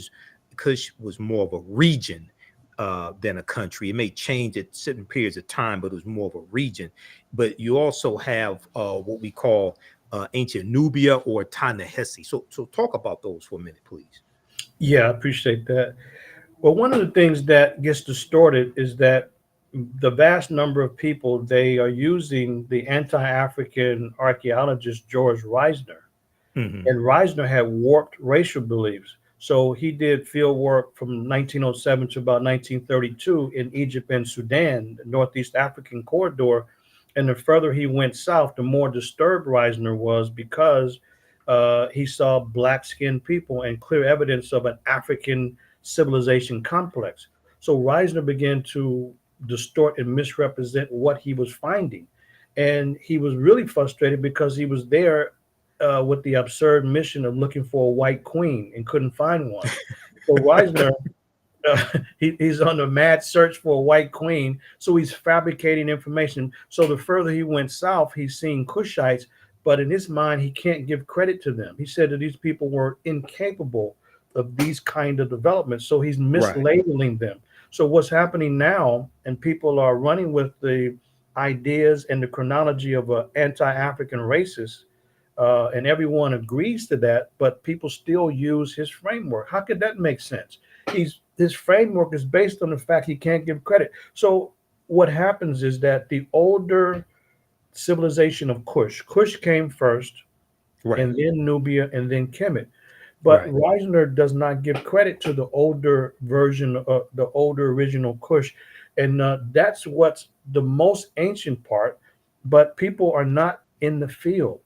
was more of a region than a country. It may change at certain periods of time, but it was more of a region. But you also have what we call ancient Nubia or Ta-Nehisi. So talk about those for a minute, please. Yeah, I appreciate that. Well, one of the things that gets distorted is that the vast number of people, they are using the anti-African archaeologist George Reisner. Hmm. And Reisner had warped racial beliefs. So he did field work from 1907 to about 1932 in Egypt and Sudan, the Northeast African corridor. And the further he went south, the more disturbed Reisner was because he saw black skinned people and clear evidence of an African civilization complex. So Reisner began to distort and misrepresent what he was finding. And he was really frustrated because he was there with the absurd mission of looking for a white queen and couldn't find one. So Reisner, he's on a mad search for a white queen. So he's fabricating information. So the further he went south, he's seeing Kushites, but in his mind, he can't give credit to them. He said that these people were incapable of these kind of developments. So he's Right. mislabeling them. So what's happening now, and people are running with the ideas and the chronology of an anti-African racist, and everyone agrees to that, but people still use his framework. How could that make sense? His framework is based on the fact he can't give credit. So what happens is that the older civilization of Kush came first, Right. and then Nubia, and then Kemet. But Right. Reisner does not give credit to the older version of the older original Kush, and that's what's the most ancient part. But people are not in the field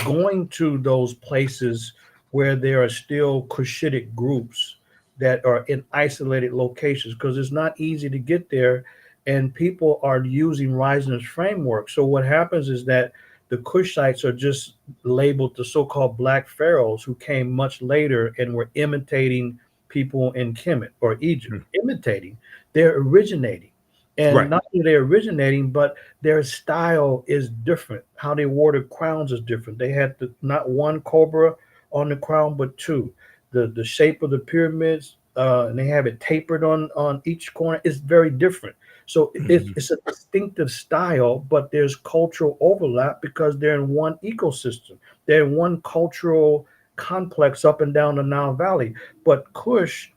going to those places where there are still Cushitic groups that are in isolated locations because it's not easy to get there, and people are using Reisner's framework. So what happens is that the Kushites are just labeled the so-called black pharaohs who came much later and were imitating people in Kemet or Egypt. Mhm. Imitating, they're originating. And Right. not only they're originating, but their style is different. How they wore the crowns is different. They had not one cobra on the crown, but two. The shape of the pyramids, and they have it tapered on each corner. Is very different. So Mhm. it's a distinctive style, but there's cultural overlap because they're in one ecosystem. They're in one cultural complex up and down the Nile Valley. But Kush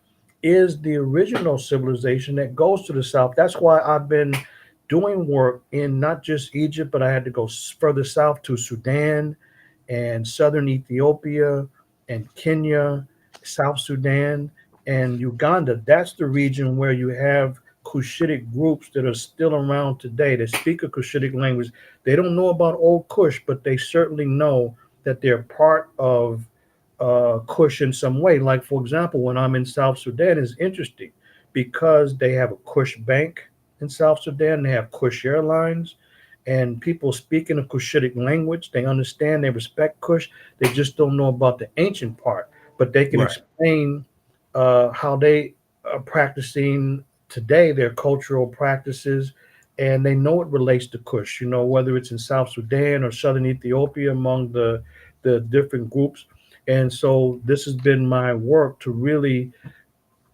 is the original civilization that goes to the south. That's why I've been doing work in not just Egypt, but I had to go further south to Sudan and southern Ethiopia and Kenya, South Sudan, and Uganda. That's the region where you have Cushitic groups that are still around today that speak a Cushitic language. They don't know about Old Kush, but they certainly know that they're part of Kush in some way. Like, for example, when I'm in South Sudan, is interesting because they have a Kush bank in South Sudan, they have Kush Airlines, and people speaking a Cushitic language. They understand, they respect Kush. They just don't know about the ancient part, but they can Right. explain how they are practicing today, their cultural practices, and they know it relates to Kush. You know, whether it's in South Sudan or Southern Ethiopia, among the different groups. And so this has been my work to really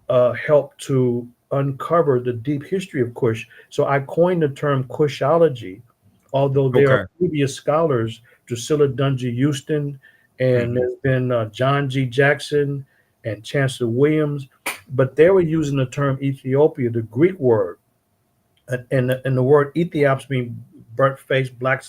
help to uncover the deep history of Kush. So I coined the term Kushology, although there are Okay. previous scholars, Drusilla Dungy Houston, and Hmm. there's been John G. Jackson and Chancellor Williams, but they were using the term Ethiopia, the Greek word, and the word Ethiops mean burnt face, black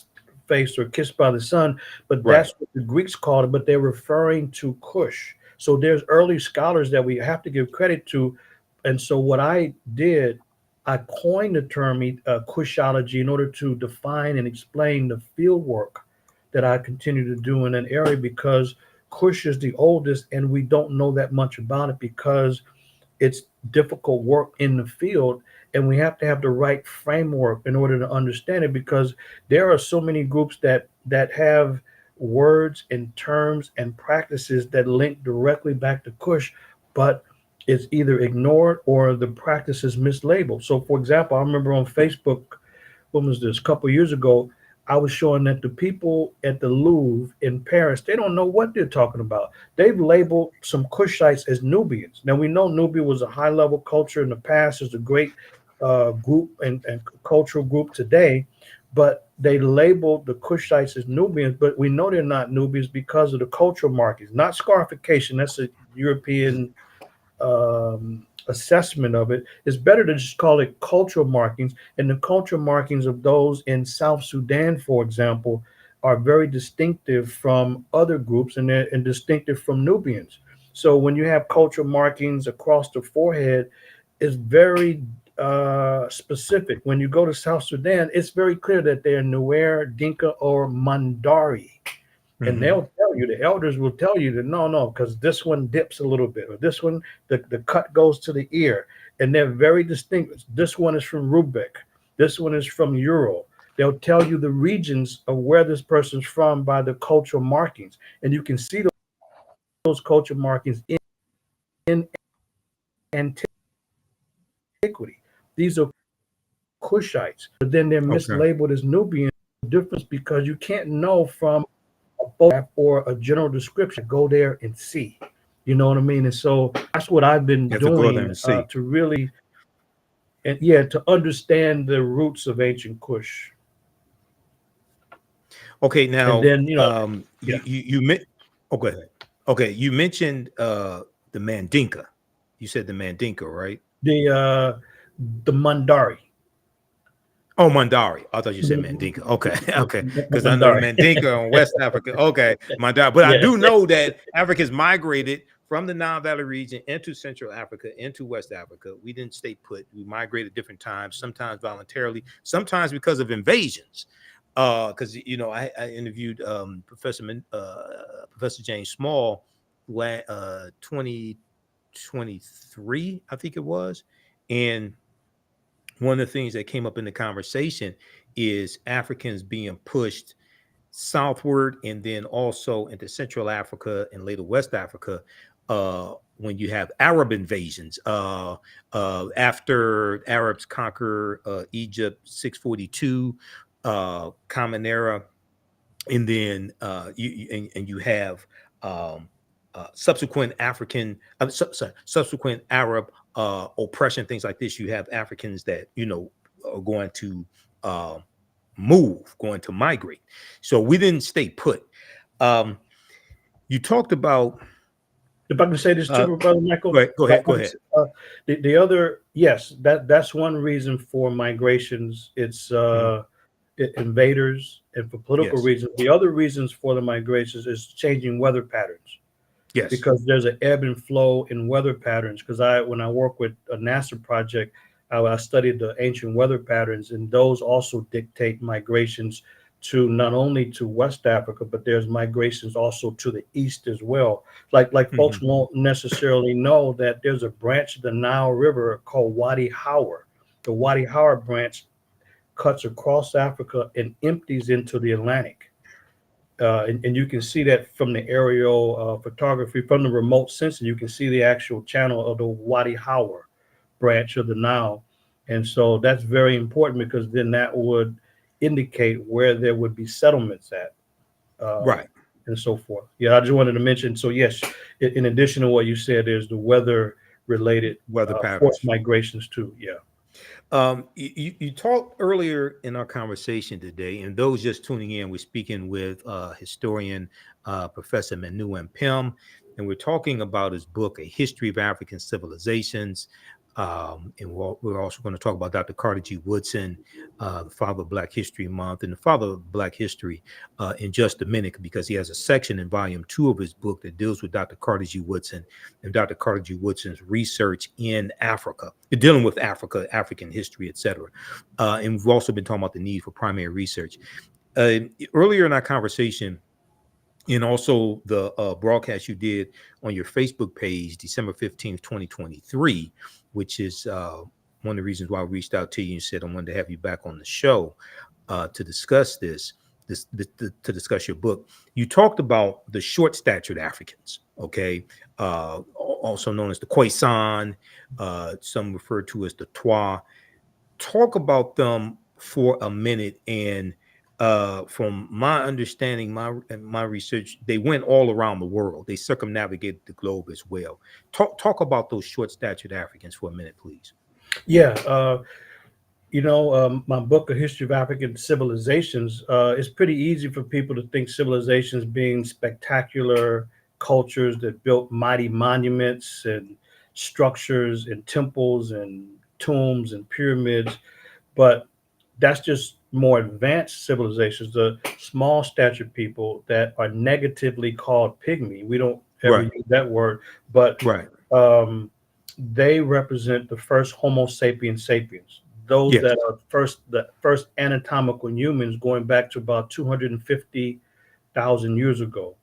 face, or kissed by the sun. But Right. that's what the Greeks called it. But they're referring to Kush. So there's early scholars that we have to give credit to. And so what I did, I coined the term Kushology in order to define and explain the field work that I continue to do in an area because Kush is the oldest, and we don't know that much about it because it's difficult work in the field, and we have to have the right framework in order to understand it, because there are so many groups that have words and terms and practices that link directly back to Kush, but it's either ignored or the practice is mislabeled. So for example, I remember on Facebook, when was this, a couple of years ago, I was showing that the people at the Louvre in Paris, they don't know what they're talking about. They've labeled some Kushites as Nubians. Now we know Nubia was a high level culture in the past, is a great group and cultural group today, but they labeled the Kushites as Nubians, but we know they're not Nubians because of the cultural markings, not scarification. That's a European assessment of it. It's better to just call it cultural markings. And the cultural markings of those in South Sudan, for example, are very distinctive from other groups, and distinctive from Nubians. So when you have cultural markings across the forehead, it's very specific. When you go to South Sudan, it's very clear that they're Nuer, Dinka, or Mandari. And they'll tell you, the elders will tell you that no, because this one dips a little bit, or this one, the cut goes to the ear, and they're very distinct. This one is from Rubik, this one is from Ural. They'll tell you the regions of where this person's from by the cultural markings, and you can see those cultural markings in antiquity. These are Kushites, but then they're Okay. mislabeled as Nubian. Difference because you can't know from a photograph or a general description. Go there and see. You know what I mean? And so that's what I've been You have to go there doing and see. to really, and yeah, to understand the roots of ancient Kush. Okay, And now then, yeah, oh, go ahead. Okay, you mentioned the Mandinka. You said the Mandinka, right? the uh, the Mandari, Oh, Mandari. I thought you said Mandinka. Okay, okay. Because I know the Mandari. Mandinka in West Africa. Okay, Mandari. But I Yeah, do know that Africans migrated from the Nile Valley region into Central Africa, into West Africa. We didn't stay put. We migrated different times, sometimes voluntarily, sometimes because of invasions. Because I interviewed Professor James Small 2023, I think it was, and one of the things that came up in the conversation is Africans being pushed southward and then also into Central Africa and later West Africa when you have Arab invasions. After Arabs conquer Egypt 642, Common Era, and then you have subsequent African, subsequent Arab oppression, things like this. You have Africans that are going to uh, going to migrate. So we didn't stay put. Um, you talked about. if I can say this Uh, too, Brother Michael, go ahead. Go ahead. the other, yes, that's one reason for migrations. It's Mhm. invaders, and for political Yes. reasons. The other reasons for the migrations is changing weather patterns, Yes. because there's an ebb and flow in weather patterns. Because when I work with a NASA project, I studied the ancient weather patterns, and those also dictate migrations to not only to West Africa, but there's migrations also to the east as well. Like folks Mhm. won't necessarily know that there's a branch of the Nile River called Wadi Howard. The Wadi Howard branch cuts across Africa and empties into the Atlantic. And you can see that from the aerial photography, from the remote sensing. You can see the actual channel of the Wadi Howard branch of the Nile. And so that's very important, because then that would indicate where there would be settlements at, Right. and so forth. Yeah, I just wanted to mention. So, yes, in addition to what you said, there's the weather related Weather forced patterns. migrations too. Yeah. You talked earlier in our conversation today, and those just tuning in, we're speaking with historian Professor Manu Ampim, and we're talking about his book, A History of African Civilizations. And we're also going to talk about Dr. Carter G. Woodson, the father of Black History Month, and the father of Black history in just a minute, because he has a section in volume 2 of his book that deals with Dr. Carter G. Woodson and Dr. Carter G. Woodson's research in Africa, dealing with Africa, African history, etc. And we've also been talking about the need for primary research. Earlier in our conversation, and also the broadcast you did on your Facebook page, December 15th, 2023, which is one of the reasons why I reached out to you and said I wanted to have you back on the show to discuss to discuss your book. You talked about the short-statured Africans, okay, also known as the Khoisan, some refer to as the Twa. Talk about them for a minute. And from my understanding, my research, they went all around the world. They circumnavigated the globe as well. Talk about those short-statured Africans for a minute, please. Yeah, my book, A History of African Civilizations, it's pretty easy for people to think civilizations being spectacular cultures that built mighty monuments and structures and temples and tombs and pyramids, but that's just more advanced civilizations. The small stature people that are negatively called pygmy, we don't ever Right, use that word, but right. um, they represent the first Homo sapiens sapiens. Those Yes. that are the first anatomical humans, going back to about 250,000 years ago.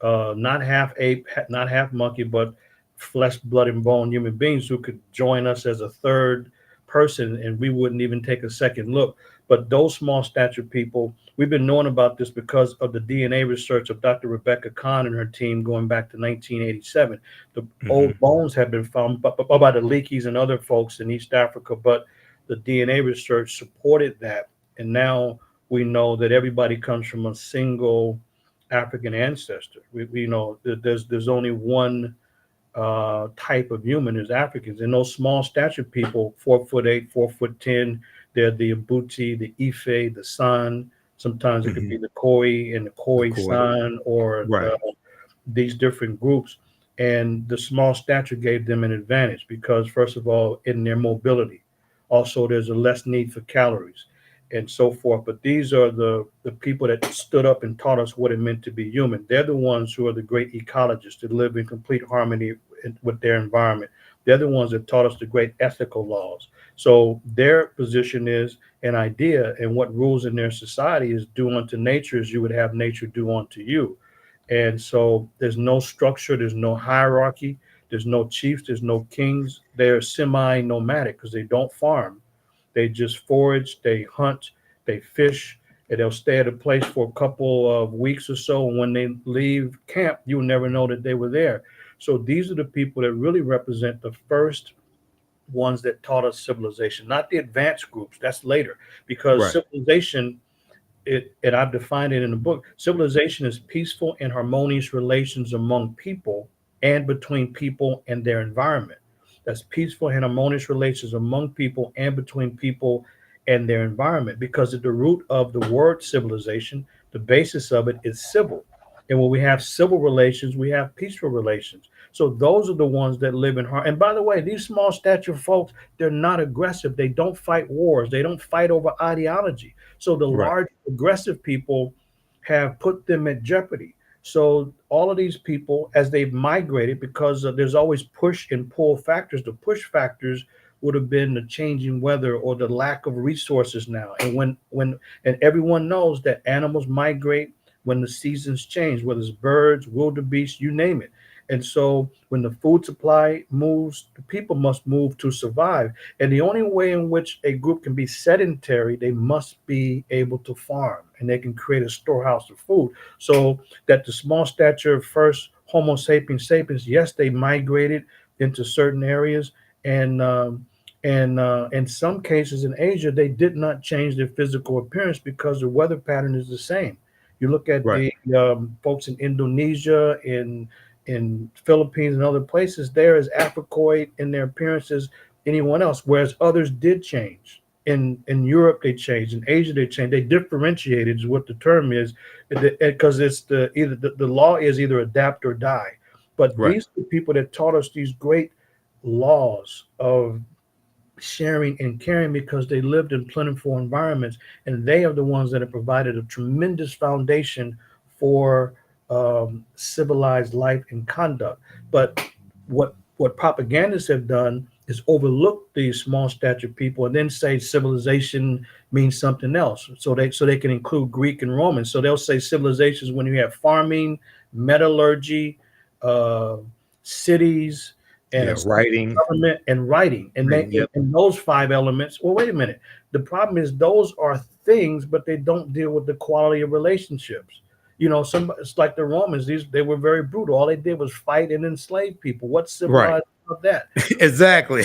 Not half ape, not half monkey, but flesh, blood, and bone human beings who could join us as a third person, and we wouldn't even take a second look. But those small stature people, we've been knowing about this because of the DNA research of Dr. Rebecca Kahn and her team going back to 1987. The Hmm. old bones have been found by the Leakeys and other folks in East Africa, but the DNA research supported that. And now we know that everybody comes from a single African ancestor. We know that there's only one type of human is Africans, and those small stature people, 4'8", 4'10", they're the Mbuti, the Ife, the San. Sometimes it could Hmm. be the Khoi and the The Khoi Koi. San, or Right. these different groups. And the small stature gave them an advantage because, first of all, in their mobility, also there's a less need for calories and so forth. But these are the people that stood up and taught us what it meant to be human. They're the ones who are the great ecologists that live in complete harmony with their environment. They're the ones that taught us the great ethical laws. So their position is an idea, and what rules in their society is do unto nature as you would have nature do unto you. And so there's no structure, there's no hierarchy, there's no chiefs, there's no kings. They're semi nomadic because they don't farm. They just forage, they hunt, they fish, and they'll stay at a place for a couple of weeks or so. And when they leave camp, you'll never know that they were there. So these are the people that really represent the first ones that taught us civilization, not the advanced groups. That's later because Right. civilization, and I've defined it in the book. Civilization is peaceful and harmonious relations among people and between people and their environment. That's peaceful and harmonious relations among people and between people and their environment. Because at the root of the word civilization, the basis of it is civil. And when we have civil relations, we have peaceful relations. So those are the ones that live in harmony. And by the way, these small stature folks, they're not aggressive. They don't fight wars. They don't fight over ideology. So the Right. large aggressive people have put them at jeopardy. So all of these people, as they've migrated, because there's always push and pull factors. The push factors would have been the changing weather or the lack of resources now. And and everyone knows that animals migrate when the seasons change, whether it's birds, wildebeest, you name it. And so when the food supply moves, the people must move to survive. And the only way in which a group can be sedentary, they must be able to farm and they can create a storehouse of food. So that the small stature first Homo sapiens sapiens, yes, they migrated into certain areas, and in some cases in Asia, they did not change their physical appearance because the weather pattern is the same. You look at Right. the folks in Indonesia, in Philippines, and other places, they're as Africoid in their appearance as anyone else, whereas others did change. In Europe, they changed. In Asia, they changed. They differentiated, is what the term is, because it's the law is either adapt or die. But Right. these are the people that taught us these great laws of sharing and caring because they lived in plentiful environments, and they are the ones that have provided a tremendous foundation for civilized life and conduct. But what propagandists have done is overlook these small stature people and then say civilization means something else. So they can include Greek and Roman. So they'll say civilizations when you have farming, metallurgy, uh, cities, and Yeah, a writing. government and writing. And they Writing, yep. and those five elements. Well, wait a minute. The problem is those are things, but they don't deal with the quality of relationships. It's like the Romans. They were very brutal. All they did was fight and enslave people. What's Right. civilized about that? Exactly.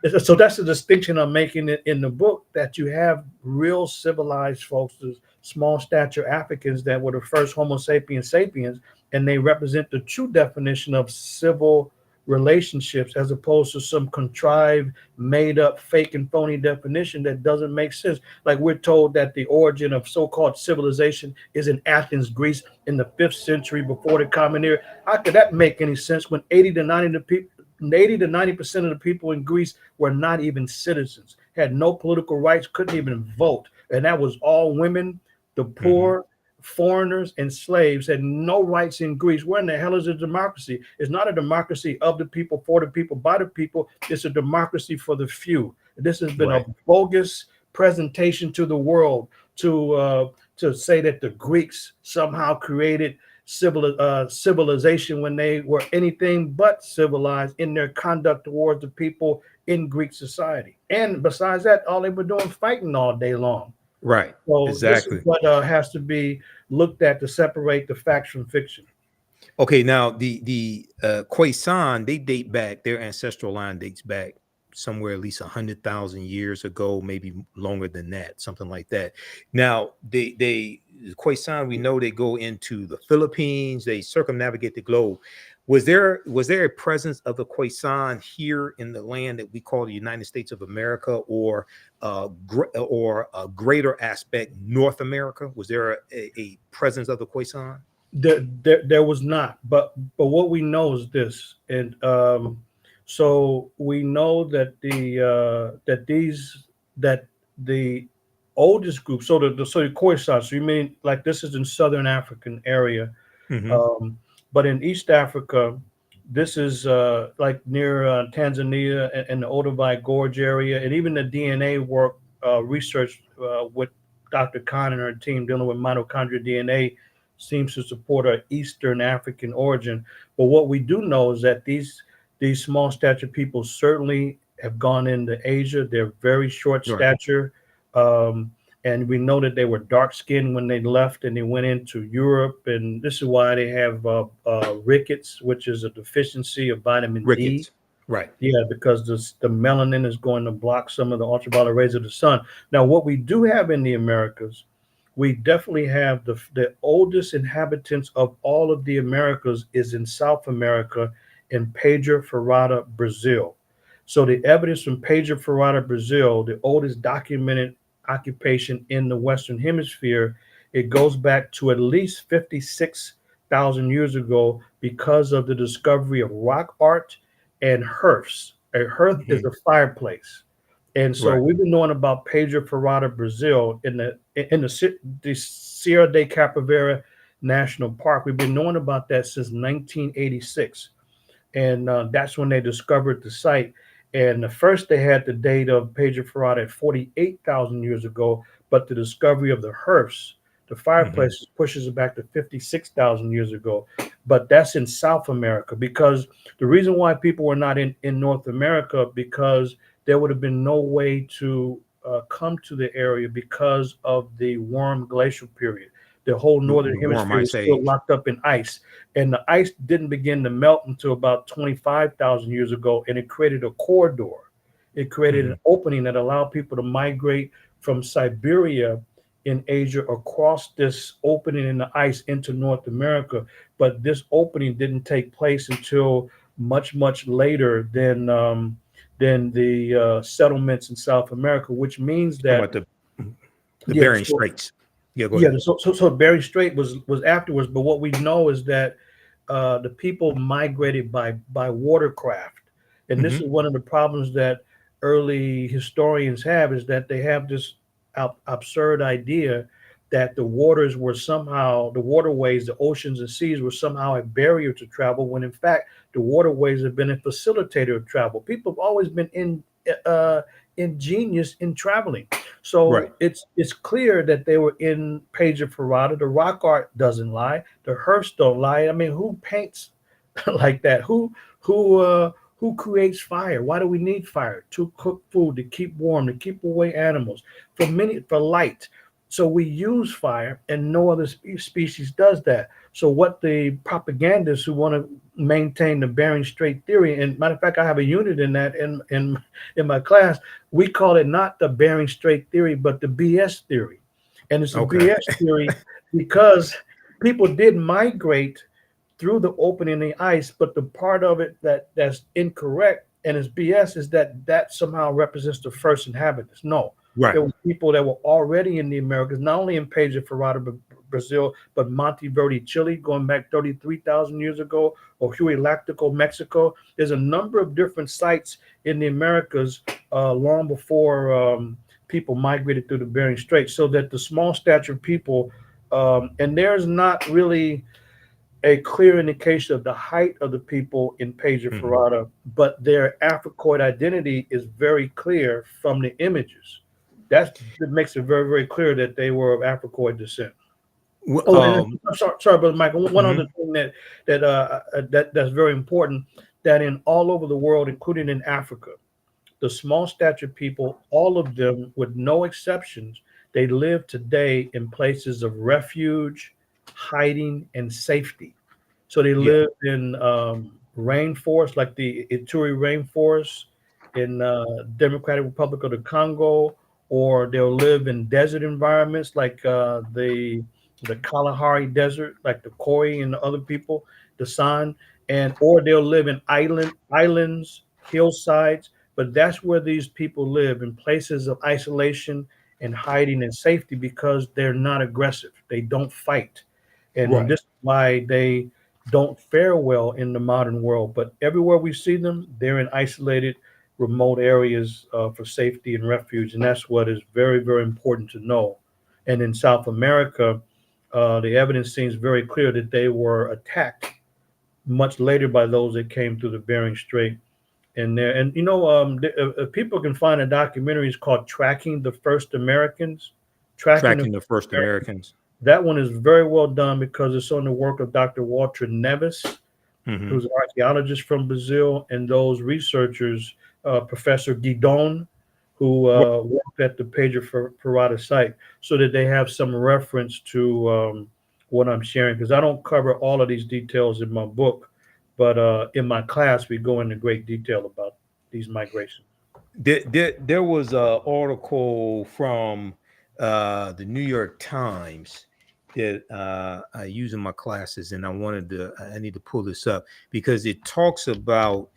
And so that's the distinction I'm making in the book, that you have real civilized folks, the small stature Africans that were the first Homo sapiens sapiens, and they represent the true definition of civil relationships as opposed to some contrived, made up, fake and phony definition that doesn't make sense. Like we're told that the origin of so-called civilization is in Athens, Greece, in the 5th century before the Common Era. How could that make any sense when 80 to 90% of the people in Greece were not even citizens, had no political rights, couldn't even vote. And that was all women, the Mhm. poor, foreigners, and slaves had no rights in Greece. Where in the hell is a democracy? It's not a democracy of the people, for the people, by the people. It's a democracy for the few. This has been a Right. bogus presentation to the world to say that the Greeks somehow created civilization when they were anything but civilized in their conduct towards the people in Greek society. And besides that, all they were doing fighting all day long. Right. So this is Exactly. what has to be looked at to separate the facts from fiction. Okay, now the Khoisan, they date back, their ancestral line dates back somewhere at least 100,000 years ago, maybe longer than that, something like that. Now, the Khoisan, we know they go into the Philippines, they circumnavigate the globe. Was there a presence of the Khoisan here in the land that we call the United States of America, or or a greater aspect, North America? Was there a presence of the Khoisan? There was not, but what we know is this, and so we know that that the oldest group, so the Khoisan, so you mean like this is in southern African area. Hmm. Um, but in East Africa, this is like near Tanzania and the Olduvai Gorge area, and even the DNA work research with Dr. Khan and her team dealing with mitochondrial DNA seems to support an Eastern African origin. But what we do know is that these small stature people certainly have gone into Asia. They're very short Right. stature. Um, and we know that they were dark skinned when they left and they went into Europe. And this is why they have rickets, which is a deficiency of vitamin D. Ricketts. Right. Yeah, because the melanin is going to block some of the ultraviolet rays of the sun. Now, what we do have in the Americas, we definitely have the oldest inhabitants of all of the Americas is in South America, in Pedro Ferrada, Brazil. So the evidence from Pedro Ferrada, Brazil, the oldest documented occupation in the Western Hemisphere, it goes back to at least 56,000 years ago because of the discovery of rock art and hearths. A hearth is Mhm. a fireplace. And so Right. we've been knowing about Pedro Ferrada, Brazil, in the Sierra de Capovera National Park. We've been knowing about that since 1986, and that's when they discovered the site. And first, they had the date of Pedro Ferrada at 48,000 years ago, but the discovery of the hearths, the Mhm. fireplaces, pushes it back to 56,000 years ago. But that's in South America, because the reason why people were not in North America, because there would have been no way to come to the area because of the warm glacial period. The whole northern The warm hemisphere was ice still age. locked up in ice, and the ice didn't begin to melt until about 25,000 years ago, and it created a corridor. It created an Mhm. opening that allowed people to migrate from Siberia in Asia across this opening in the ice into North America. But this opening didn't take place until much later than the settlements in South America, which means Talking that about the yeah, Bering Straits. Yeah, go yeah, ahead. so Bering Strait was afterwards, but what we know is that the people migrated by watercraft, and this is Mhm. one of the problems that early historians have, is that they have this absurd idea that the waters were somehow, the waterways, the oceans and seas were somehow a barrier to travel, when in fact the waterways have been a facilitator of travel. People have always been ingenious in traveling. Right. So it's clear that they were in Page of Ferrata. The rock art doesn't lie. The Hearths don't lie. I mean, who paints like that? Who creates fire? Why do we need fire? To cook food, to keep warm, to keep away animals, for light. So we use fire, and no other species does that. So what the propagandists who want to maintain the Bering Strait theory, and matter of fact, I have a unit in that in my class. We call it not the Bering Strait theory, but the BS theory, and it's a Okay. BS theory because people did migrate through the opening in the ice, but the part of it that's incorrect and is BS is that somehow represents the first inhabitants. No, Right. there were people that were already in the Americas, not only in Pedro Ferrata, Brazil, but Monte Verde, Chile, going back 33,000 years ago, or Huey Lactico, Mexico. There's a number of different sites in the Americas long before people migrated through the Bering Strait, so that the small stature people, and there's not really a clear indication of the height of the people in Pedro Mhm. Ferrata, but their Africoid identity is very clear from the images. That makes it very, very clear that they were of Africoid descent. Wh- Oh, and Um, I'm sorry, Brother Michael. One other mhm. thing that's very important, that in all over the world, including in Africa, the small stature people, all of them, with no exceptions, they live today in places of refuge, hiding, and safety. So they Yeah. live in rainforest, like the Ituri rainforest in Democratic Republic of the Congo, or they'll live in desert environments like the Kalahari Desert, like the Khoi and the other people, the San, and or they'll live in islands, hillsides. But that's where these people live, in places of isolation and hiding and safety, because they're not aggressive. They don't fight, and Right. this is why they don't fare well in the modern world. But everywhere we see them, they're in isolated, remote areas for safety and refuge, and that's what is very, very important to know. And in South America, the evidence seems very clear that they were attacked much later by those that came through the Bering Strait. And there, and people can find a documentary. It's called "Tracking the First Americans." Tracking the Tracking the first Americans. Americans. That one is very well done because it's on the work of Dr. Walter Neves, Hmm. who's an archaeologist from Brazil, and those researchers, Professor Guidon, who worked at the Pedro Ferrata site, so that they have some reference to what I'm sharing. Because I don't cover all of these details in my book, but in my class, we go into great detail about these migrations. There was an article from the New York Times that I use in my classes, and I need to pull this up because it talks about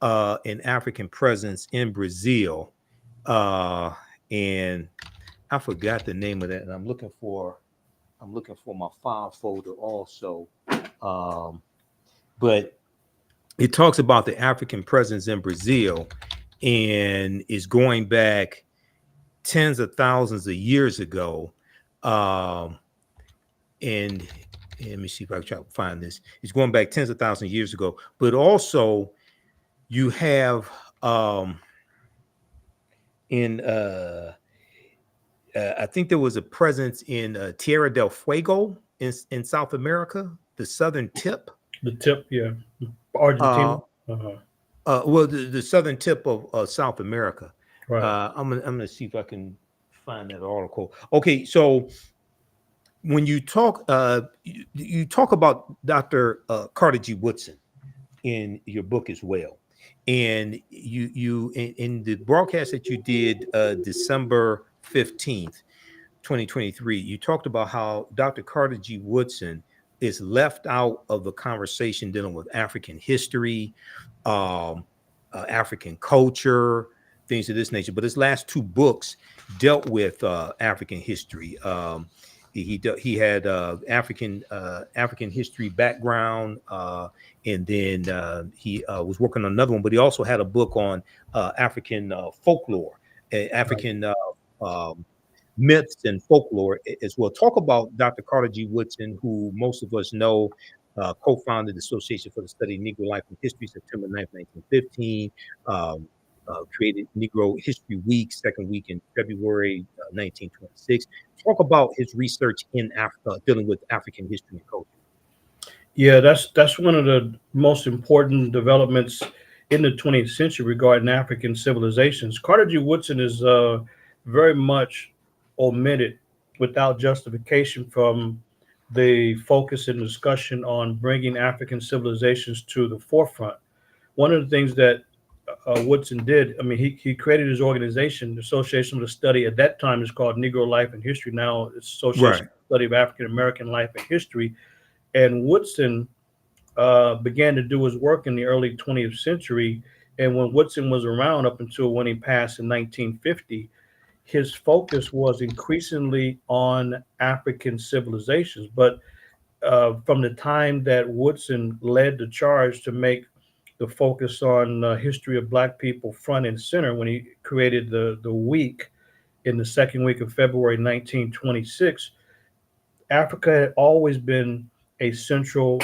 an African presence in Brazil, uh, and I forgot the name of that, and I'm looking for my file folder also, um, but it talks about the African presence in Brazil and is going back tens of thousands of years ago. Um, and, let me see if I can try to find this. It's going back tens of thousands of years ago, but also you have in I think there was a presence in Tierra del Fuego in South America, the southern tip. The tip, yeah, Uh, Argentina. Uh-huh. well, the southern tip of South America. Right. I'm gonna see if I can find that article. Okay, so when you talk about Dr. Carter G. Woodson in your book as well, and you in the broadcast that you did December 15th, 2023, you talked about how Dr. Carter G. Woodson is left out of the conversation dealing with African history, um, African culture, things of this nature. But his last two books dealt with African history. He had African history background, and then he was working on another one. But he also had a book on African folklore, Right. African. Um, myths and folklore as well. Talk about Dr. Carter G. Woodson, who most of us know, co-founded the Association for the Study of Negro Life and History, September 9th, 1915. Um, Created Negro History Week, second week in February 1926. Talk about his research in Africa, dealing with African history and culture. Yeah, that's one of the most important developments in the 20th century regarding African civilizations. Carter G. Woodson is very much omitted without justification from the focus and discussion on bringing African civilizations to the forefront. One of the things that Woodson did, I mean, he created his organization, the Association for the Study. At that time, it's called Negro Life and History. Now it's Association Right, for the Study of African American Life and History. And Woodson began to do his work in the early 20th century. And when Woodson was around up until when he passed in 1950, his focus was increasingly on African civilizations. But from the time that Woodson led the charge to make the focus on history of Black people front and center, when he created the week in the second week of February 1926, Africa had always been a central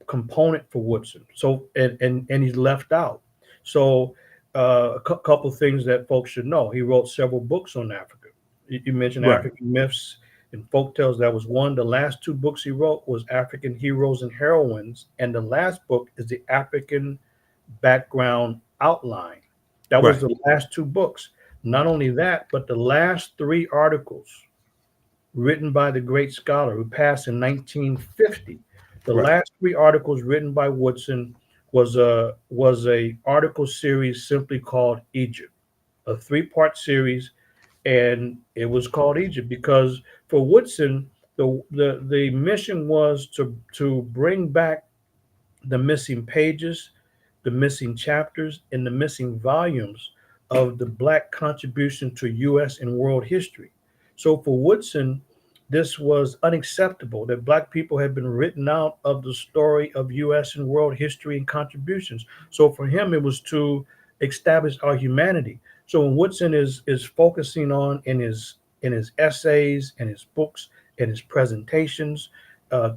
component for Woodson. So and he's left out. So a couple of things that folks should know. He wrote several books on Africa. You mentioned right, African myths and folk tales. That was one. The last two books he wrote was African Heroes and Heroines, and the last book is the African Background Outline. That was right, the last two books. Not only that, but the last three articles written by the great scholar who passed in 1950. The right, last three articles written by Woodson was a article series simply called Egypt, a three-part series, and it was called Egypt because for Woodson, the mission was to bring back the missing pages, the missing chapters, and the missing volumes of the Black contribution to U.S. and world history. So for Woodson, this was unacceptable that Black people had been written out of the story of U.S. and world history and contributions. So for him, it was to establish our humanity. So when Woodson is focusing on in his essays and his books and his presentations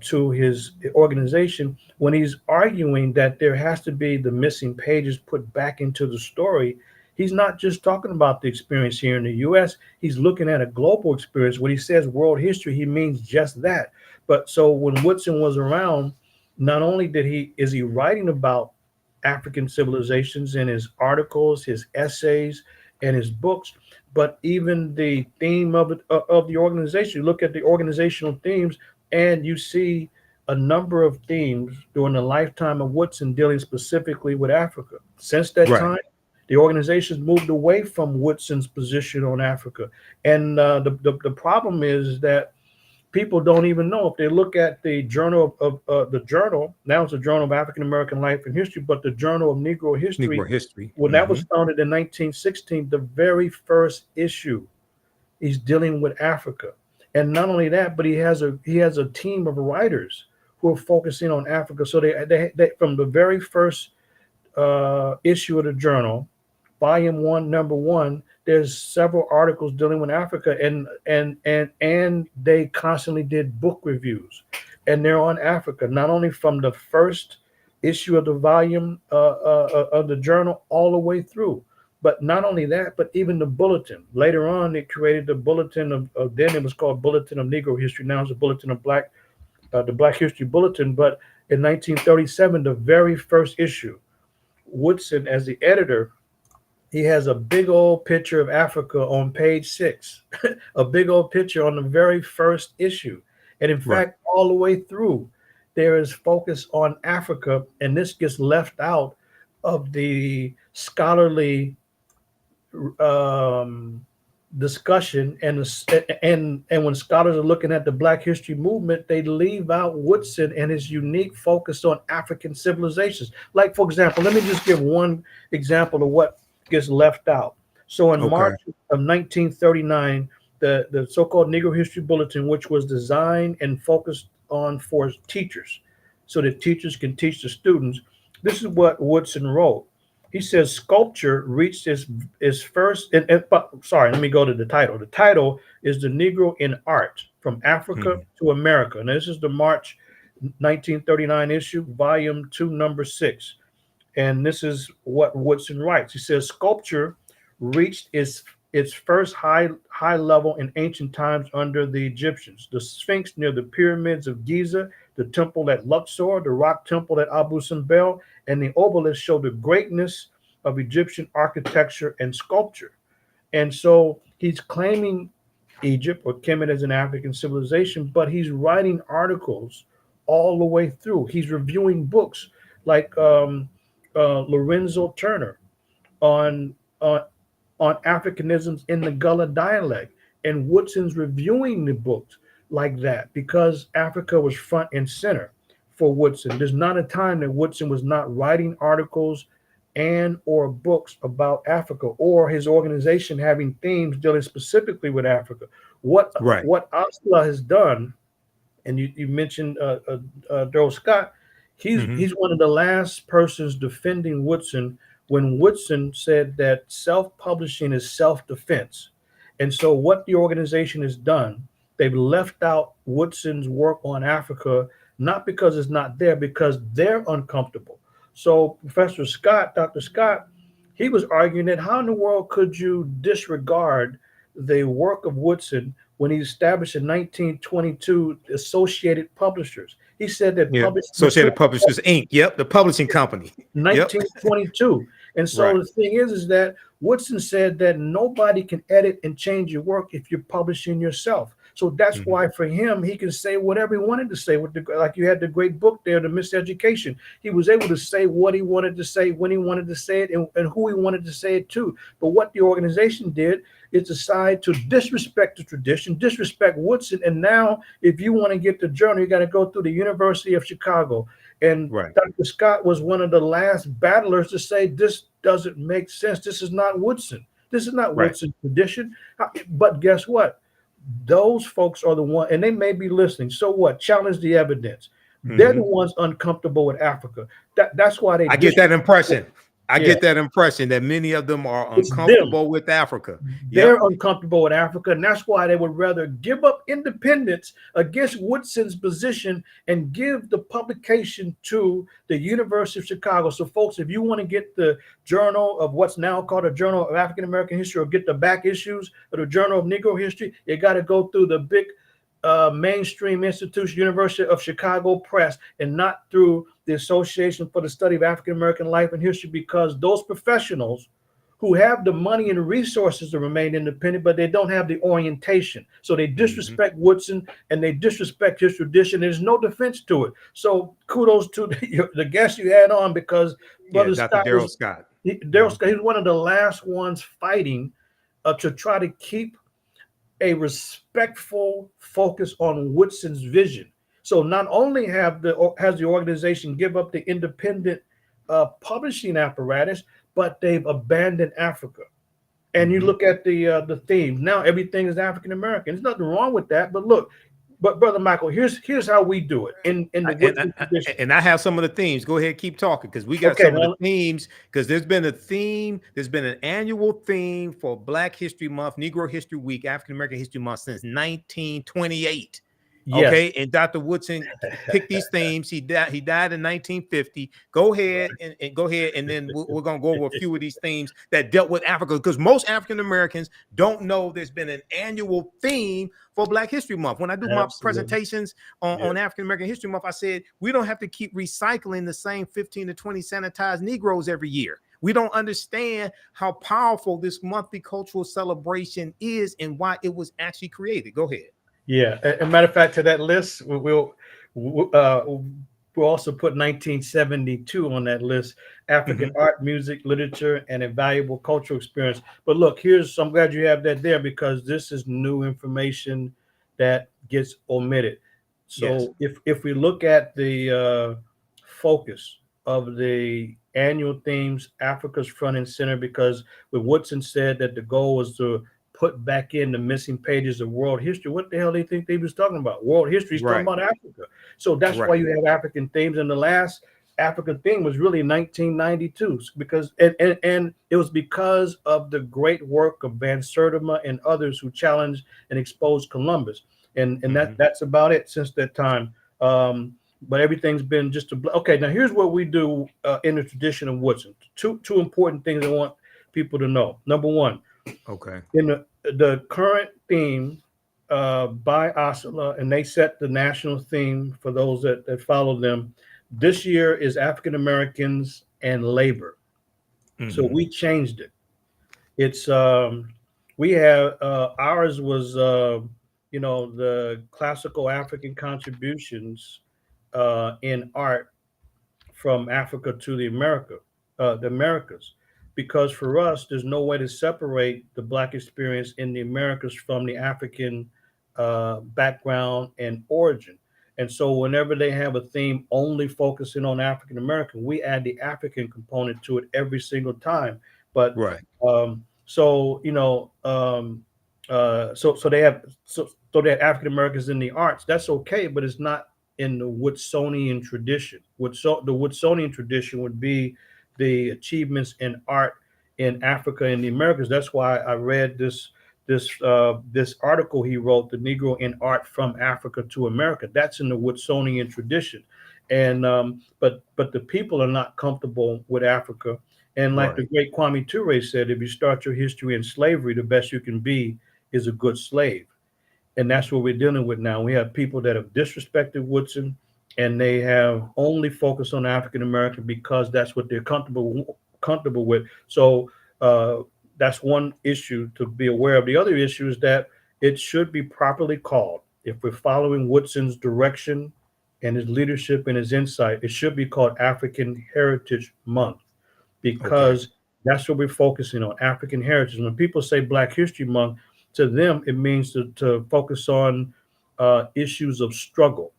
to his organization, when he's arguing that there has to be the missing pages put back into the story, he's not just talking about the experience here in the US, he's looking at a global experience. When he says world history, he means just that. But so when Woodson was around, not only did he is he writing about African civilizations in his articles, his essays, and his books, but even the theme of the organization. You look at the organizational themes, and you see a number of themes during the lifetime of Woodson dealing specifically with Africa. Since that right, time, the organization's moved away from Woodson's position on Africa, and the problem is that people don't even know. If they look at the journal of the journal, now it's a Journal of African American Life and History, but the Journal of Negro History, Negro history. when that was founded in 1916, the very first issue is dealing with Africa. And not only that, but he has a team of writers who are focusing on Africa. So they from the very first issue of the journal, volume one, number one, there's several articles dealing with Africa, and they constantly did book reviews, and they're on Africa, not only from the first issue of the volume of the journal all the way through. But not only that, but even the bulletin. Later on, they created the bulletin of then it was called Bulletin of Negro History. Now it's a Bulletin of the Black History Bulletin. But in 1937, the very first issue, Woodson, as the editor, he has a big old picture of Africa on page 6, a big old picture on the very first issue. And in Right, fact, all the way through, there is focus on Africa, and this gets left out of the scholarly um, discussion, and when scholars are looking at the Black history movement, they leave out Woodson and his unique focus on African civilizations. Like, for example, let me just give one example of what gets left out. So in okay, March of 1939, the so-called Negro History Bulletin, which was designed and focused on for teachers, so that teachers can teach the students, this is what Woodson wrote. He says sculpture reached its first. Sorry, let me go to the title. The title is "The Negro in Art from Africa Mhm. to America," and this is the March 1939 issue, Volume 2, Number 6. And this is what Woodson writes. He says sculpture reached its first high level in ancient times under the Egyptians. The Sphinx near the pyramids of Giza, the temple at Luxor, the rock temple at Abu Simbel, and the obelisk show the greatness of Egyptian architecture and sculpture. And so he's claiming Egypt or Kemet as an African civilization, but he's writing articles all the way through. He's reviewing books like Lorenzo Turner on on on Africanisms in the Gullah dialect, and Woodson's reviewing the books like that because Africa was front and center for Woodson. There's not a time that Woodson was not writing articles and or books about Africa or his organization having themes dealing specifically with Africa. What Right. what Osla has done, and you mentioned Daryl Scott, Mhm. he's one of the last persons defending Woodson when Woodson said that self-publishing is self-defense. And so what the organization has done, they've left out Woodson's work on Africa, not because it's not there, because they're uncomfortable. So Professor Scott, Dr. Scott, he was arguing that how in the world could you disregard the work of Woodson when he established in 1922 Associated Publishers? He said that Yeah. published Associated Publishers Inc. Yep, the publishing company. Yep. 1922. And so Right. the thing is that Woodson said that nobody can edit and change your work if you're publishing yourself. So that's Mhm. why for him, he can say whatever he wanted to say. With the, like you had the great book there, The Miseducation. He was able to say what he wanted to say, when he wanted to say it, and who he wanted to say it to. But what the organization did is decide to disrespect the tradition, disrespect Woodson. And now, if you want to get the journal, you got to go through the University of Chicago. And Right. Dr. Scott was one of the last battlers to say this doesn't make sense. This is not Woodson. This is not Right. Woodson's tradition. But guess what? Those folks are the one, and they may be listening. So what? Challenge the evidence. They're the Mhm. ones uncomfortable with Africa. That's why they I get that disrespect. impression. I Yeah, get that impression that many of them are it's them. uncomfortable with Africa. They're Yep. uncomfortable with Africa, and that's why they would rather give up independence against Woodson's position and give the publication to the University of Chicago. So, folks, if you want to get the Journal of what's now called a Journal of African American History, or get the back issues of the Journal of Negro History, you got to go through the big mainstream institution, University of Chicago Press, and not through the Association for the Study of African American Life and History, because those professionals who have the money and resources to remain independent, but they don't have the orientation. So they Mhm. disrespect Woodson and they disrespect his tradition. There's no defense to it. So kudos to the guest you had on, because Yeah, Brother Dr. Scott Daryl Scott. Daryl Mhm. Scott, he's one of the last ones fighting to try to keep a respectful focus on Woodson's vision. So not only has the organization give up the independent publishing apparatus, but they've abandoned Africa. And you Mhm. look at the themes now, everything is African American. There's nothing wrong with that. But look, but Brother Michael, here's how we do it in the And Woodson tradition. and I have some of the themes. Go ahead, keep talking, because we got Okay, some of the now themes. Because there's been a theme. There's been an annual theme for Black History Month, Negro History Week, African American History Month since 1928. yes, Okay, and Dr. Woodson picked these themes. He died. He died in 1950. Go ahead and go ahead, and then we're gonna go over a few of these themes that dealt with Africa, because most African Americans don't know there's been an annual theme for Black History Month. When I do my absolutely. presentations Yeah. on African American History Month, I said we don't have to keep recycling the same 15 to 20 sanitized Negroes every year. We don't understand how powerful this monthly cultural celebration is and why it was actually created. Go ahead. Yeah, a matter of fact, to that list, we'll also put 1972 on that list: African Mhm. art, music, literature, and a valuable cultural experience. But look, I'm glad you have that there, because this is new information that gets omitted. Yes. So if we look at the focus of the annual themes, Africa's front and center, because when Woodson said that the goal was to put back in the missing pages of world history, what the hell do they think they was talking about? World history is talking Right. about Africa. So that's why Right. you have African themes. And the last Africa theme was really 1992, because and it was because of the great work of Van Sertima and others who challenged and exposed Columbus, and that's about it since that time. But everything's been just okay. Now here's what we do in the tradition of Woodson. Two important things I want people to know. Number one, Okay. in the current theme by Osala, and they set the national theme for those that follow them. This year is African Americans and labor. So we changed it. It's we have ours was the classical African contributions in art from Africa to the Americas, because for us, there's no way to separate the Black experience in the Americas from the African background and origin. And so, whenever they have a theme only focusing on African American, we add the African component to it every single time. But Right. so so they have they have African Americans in the arts. That's okay, but it's not in the Woodsonian tradition. The Woodsonian tradition would be the achievements in art in Africa and the Americas. That's why I read this article he wrote, "The Negro in Art from Africa to America." That's in the Woodsonian tradition, and but the people are not comfortable with Africa. And like the Right. great Kwame Ture said, if you start your history in slavery, the best you can be is a good slave. And that's what we're dealing with now. We have people that have disrespected Woodson, and they have only focused on African American because that's what they're comfortable with. So that's one issue to be aware of. The other issue is that it should be properly called. If we're following Woodson's direction and his leadership and his insight, it should be called African Heritage Month, Okay. because that's what we're focusing on, African heritage. When people say Black History Month, to them, it means to focus on issues of struggle,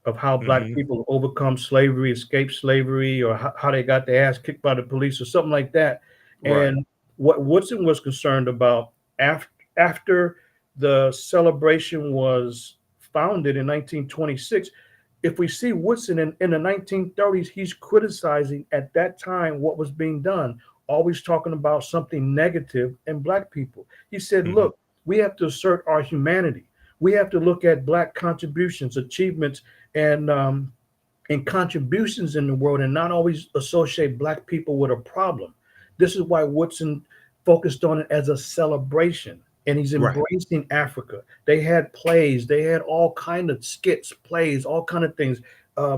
of how Black people overcome slavery, escape slavery, or how they got their ass kicked by the police or something like that. Right. And what Woodson was concerned about after the celebration was founded in 1926, if we see Woodson in the 1930s, he's criticizing at that time what was being done, always talking about something negative in Black people. He said, look, we have to assert our humanity. We have to look at Black contributions, achievements, and contributions in the world, and not always associate Black people with a problem. This is why Woodson focused on it as a celebration, and he's Right. embracing Africa. They had plays, they had all kind of skits, plays, all kind of things,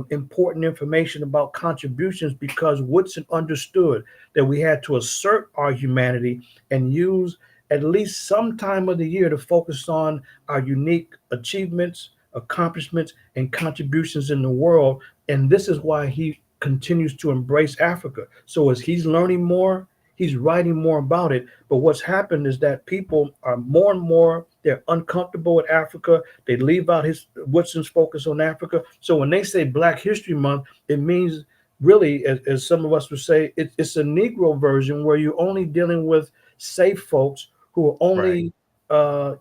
important information about contributions, because Woodson understood that we had to assert our humanity and use at least some time of the year to focus on our unique achievements, accomplishments, and contributions in the world. And this is why he continues to embrace Africa. So as he's learning more, he's writing more about it. But what's happened is that people are more and more, they're uncomfortable with Africa. They leave out Woodson's focus on Africa. So when they say Black History Month, it means really, as some of us would say, it's a Negro version where you're only dealing with safe folks who are only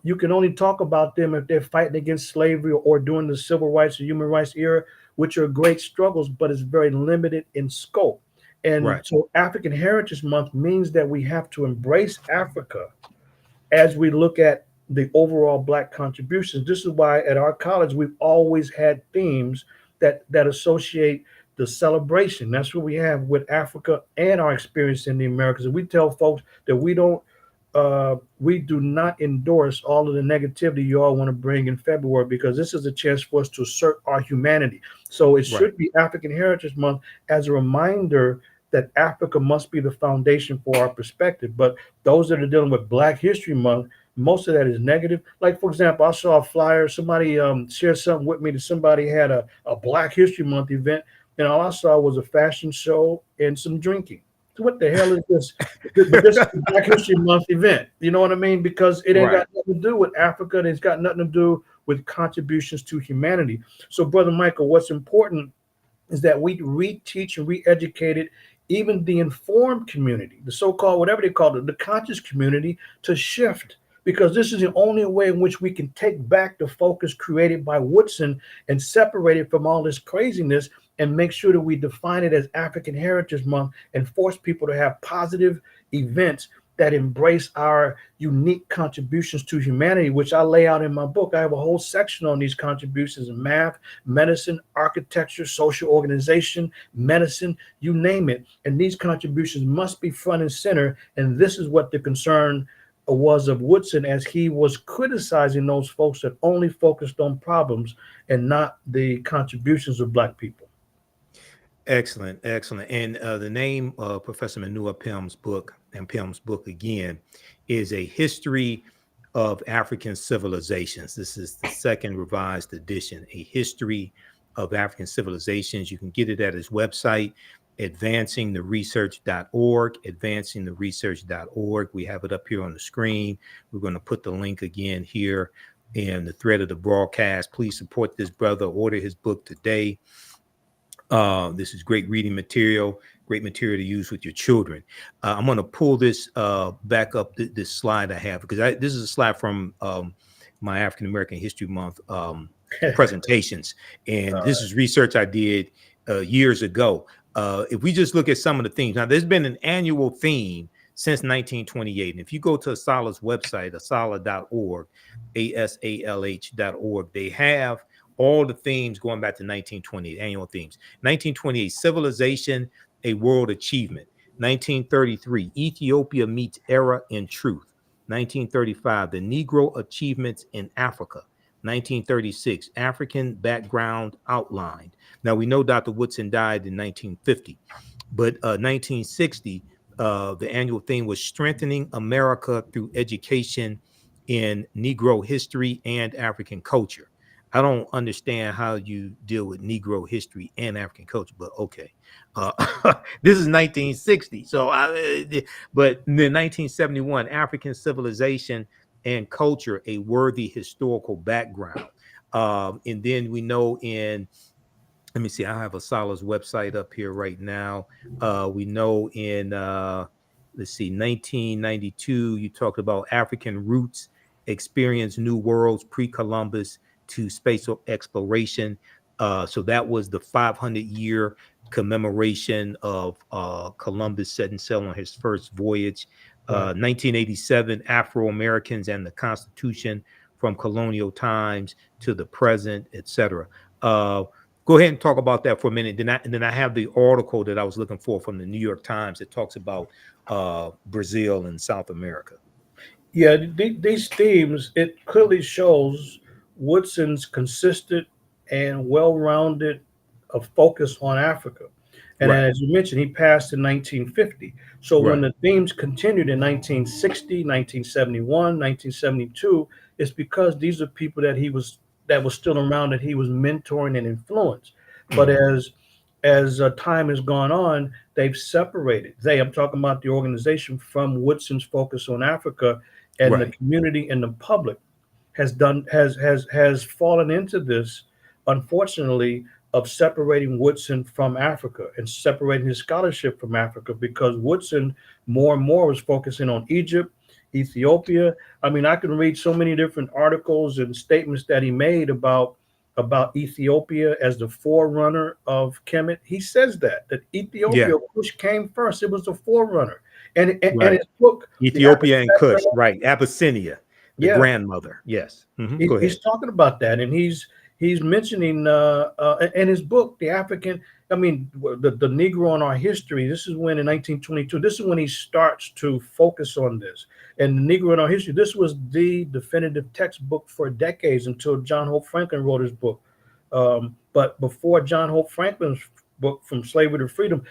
you can only talk about them if they're fighting against slavery or during the civil rights or human rights era, which are great struggles, but it's very limited in scope. And Right. so African Heritage Month means that we have to embrace Africa as we look at the overall Black contributions. This is why at our college, we've always had themes that associate the celebration. That's what we have with Africa and our experience in the Americas. And we tell folks that we do not endorse all of the negativity you all want to bring in February, because this is a chance for us to assert our humanity. So it Right. should be African Heritage Month as a reminder that Africa must be the foundation for our perspective. But those that are dealing with Black History Month, most of that is negative. Like, for example, I saw a flyer, somebody shared something with me that somebody had a Black History Month event, and all I saw was a fashion show and some drinking. So what the hell is this? But this is a Black History Month event. You know what I mean? Because it ain't got nothing to do with Africa, and it's got nothing to do with contributions to humanity. So, Brother Michael, what's important is that we reteach and re-educate even the informed community, the so-called, whatever they call it, the conscious community, to shift, because this is the only way in which we can take back the focus created by Woodson and separate it from all this craziness and make sure that we define it as African Heritage Month and force people to have positive events that embrace our unique contributions to humanity, which I lay out in my book. I have a whole section on these contributions in math, medicine, architecture, social organization, medicine, you name it. And these contributions must be front and center. And this is what the concern was of Woodson, as he was criticizing those folks that only focused on problems and not the contributions of Black people. Excellent, excellent. And the name of Professor Manu Ampim's book again, is A History of African Civilizations. This is the second revised edition, A History of African Civilizations. You can get it at his website, advancingtheresearch.org, advancingtheresearch.org. We have it up here on the screen. We're going to put the link again here in the thread of the broadcast. Please support this brother. Order his book today. This is great reading material, great material to use with your children. I'm going to pull this back up, this slide I have, because this is a slide from my African American History Month presentations. And this is research I did years ago. If we just look at some of the themes, now there's been an annual theme since 1928. And if you go to ASALH's website, asala.org, asalh.org, they have all the themes going back to 1928, annual themes. 1928, Civilization, a World Achievement. 1933, Ethiopia meets Era in Truth. 1935, the Negro Achievements in Africa. 1936, African Background Outlined. Now, we know Dr. Woodson died in 1950, but 1960, the annual theme was Strengthening America Through Education in Negro History and African Culture. I don't understand how you deal with Negro history and African culture, but okay. This is 1960. But in 1971, African Civilization and Culture, a Worthy Historical Background. And then we know let me see, I have ASALH's website up here right now. We know in, let's see, 1992, you talked about African Roots, Experience New Worlds, Pre-Columbus to Spatial Exploration. So that was the 500-year commemoration of Columbus setting sail on his first voyage. 1987, Afro-Americans and the Constitution, from colonial times to the present, etc. Go ahead and talk about that for a minute. Then I have the article that I was looking for from the New York Times that talks about Brazil and South America. Yeah, these themes, it clearly shows Woodson's consistent and well-rounded focus on Africa. And as you mentioned, he passed in 1950. So when the themes continued in 1960, 1971, 1972, it's because these are people that was still around, that he was mentoring and influenced. But as time has gone on, they've separated. I'm talking about the organization, from Woodson's focus on Africa, and the community and the public has fallen into this, unfortunately, of separating Woodson from Africa and separating his scholarship from Africa, because Woodson more and more was focusing on Egypt, Ethiopia. I mean, I can read so many different articles and statements that he made about Ethiopia as the forerunner of Kemet. He says that Ethiopia, Kush, came first. It was the forerunner. And his book, Ethiopia and Kush, Abyssinia, the grandmother. Yes. Mm-hmm. Go ahead. He's talking about that, and he's mentioning in his book, the African, the Negro in Our History. This is when, in 1922, this is when he starts to focus on this. And the Negro in Our History, this was the definitive textbook for decades until John Hope Franklin wrote his book. But before John Hope Franklin's book, From Slavery to Freedom,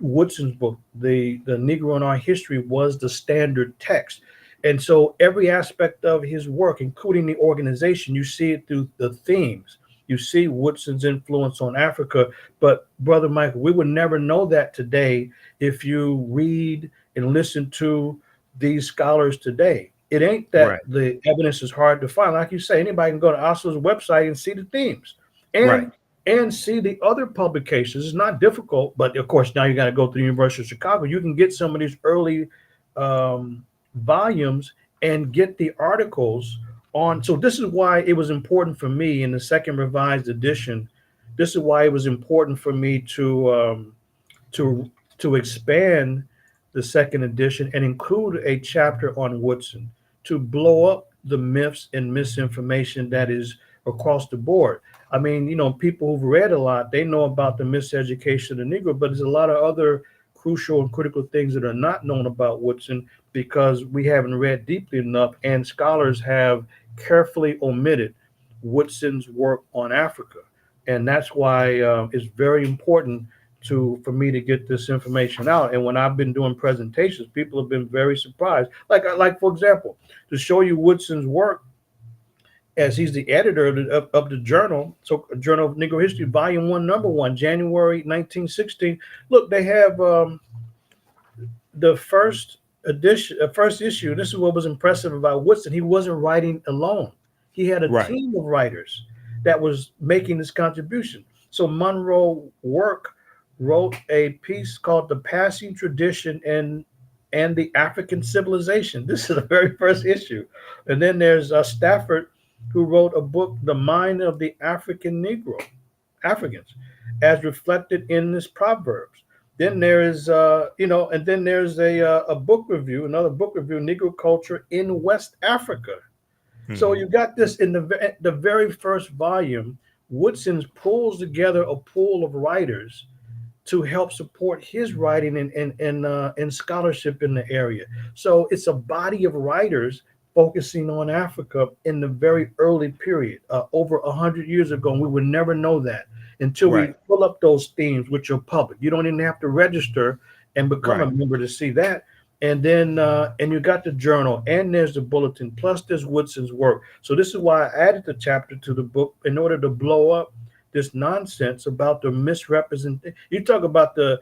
Woodson's book, the Negro in Our History, was the standard text. And so every aspect of his work, including the organization, you see it through the themes. You see Woodson's influence on Africa. But Brother Michael, we would never know that today if you read and listen to these scholars today. It ain't that the evidence is hard to find. Like you say, anybody can go to ASALH's website and see the themes and see the other publications. It's not difficult, but of course, now you got to go to the University of Chicago. You can get some of these early volumes and get the articles on. So this is why it was important for me in the second revised edition This is why it was important for me to expand the second edition and include a chapter on Woodson to blow up the myths and misinformation that is across the board. I mean, people who've read a lot, they know about the miseducation of the Negro, but there's a lot of other crucial and critical things that are not known about Woodson because we haven't read deeply enough, and scholars have carefully omitted Woodson's work on Africa. And that's why it's very important for me to get this information out. And when I've been doing presentations, people have been very surprised. Like for example, to show you Woodson's work, as he's the editor of the journal, so Journal of Negro History, Volume 1, Number 1, January 1916. Look, they have the first edition, first issue. This is what was impressive about Woodson. He wasn't writing alone. He had a Right. team of writers that was making this contribution. So Monroe wrote a piece called "The Passing Tradition and the African Civilization." This is the very first issue. And then there's Stafford, who wrote a book, "The Mind of the African Negro, Africans, as reflected in this Proverbs." Then there is, and then there's a book review, another book review, "Negro Culture in West Africa." So Mhm. you got this in the very first volume. Woodson pulls together a pool of writers to help support his writing and scholarship in the area. So it's a body of writers focusing on Africa in the very early period, over 100 years ago. And we would never know that until we Right. pull up those themes, which are public. You don't even have to register and become a Right. member to see that. And then and you got the journal, and there's the bulletin, plus there's Woodson's work. So this is why I added the chapter to the book in order to blow up this nonsense about the misrepresentation. You talk about the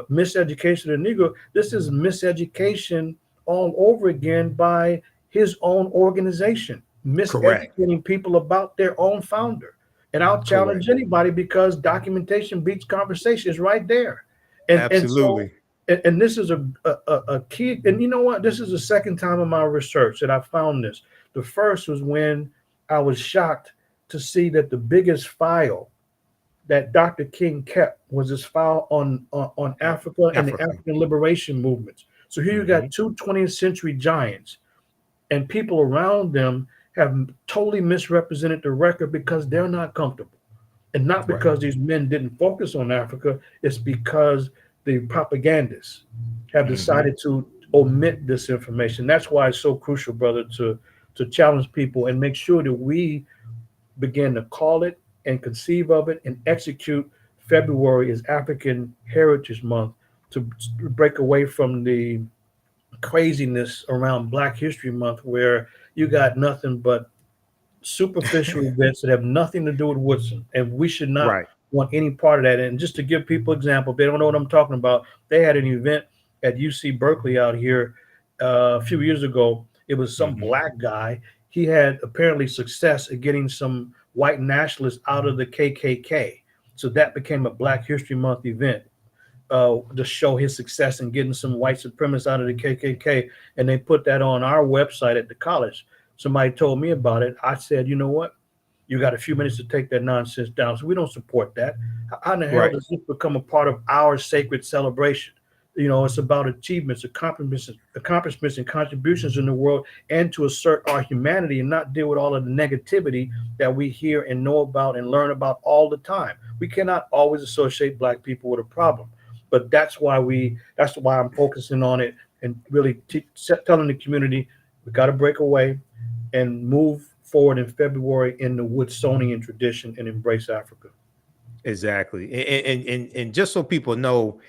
miseducation of the Negro. This is miseducation all over again by his own organization, Correct. miseducating people about their own founder. And I'll Correct. challenge anybody because documentation beats conversation. Is right there. And so Absolutely. and this is a key. And you know what? This is the second time in my research that I found this. The first was when I was shocked to see that the biggest file that Dr. King kept was his file on Africa and the Africa. African liberation movements. So here you got Mhm. two 20th century giants, and people around them have totally misrepresented the record because they're not comfortable. And not Right. because these men didn't focus on Africa, it's because the propagandists have Mhm. decided to omit this information. That's why it's so crucial, brother, to challenge people and make sure that we begin to call it and conceive of it and execute February as African Heritage Month to break away from the craziness around Black History Month, where you got nothing but superficial events that have nothing to do with Woodson, and we should not Right. want any part of that. And just to give people example, if they don't know what I'm talking about, they had an event at UC Berkeley out here a few years ago. It was some Mhm. black guy. He had apparently success at getting some white nationalists out of the KKK. So that became a Black History Month event to show his success in getting some white supremacists out of the KKK. And they put that on our website at the college. Somebody told me about it. I said, you know what? You got a few minutes to take that nonsense down. So we don't support that. How in the hell Right. does this become a part of our sacred celebration? It's about achievements, accomplishments, and contributions in the world, and to assert our humanity and not deal with all of the negativity that we hear and know about and learn about all the time. We cannot always associate Black people with a problem, but that's why I'm focusing on it and really telling the community we got to break away and move forward in February in the Woodsonian tradition and embrace Africa. Exactly. And just so people know,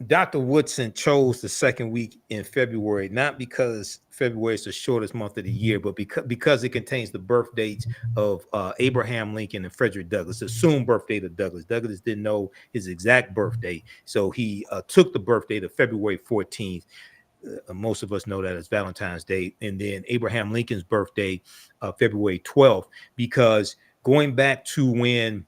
Dr. Woodson chose the second week in February, not because February is the shortest month of the year, but because it contains the birth dates of Abraham Lincoln and Frederick Douglass, the assumed birth date of Douglass. Douglass didn't know his exact birth date, so he took the birth date of February 14th. Most of us know that as Valentine's Day. And then Abraham Lincoln's birthday, February 12th, because going back to when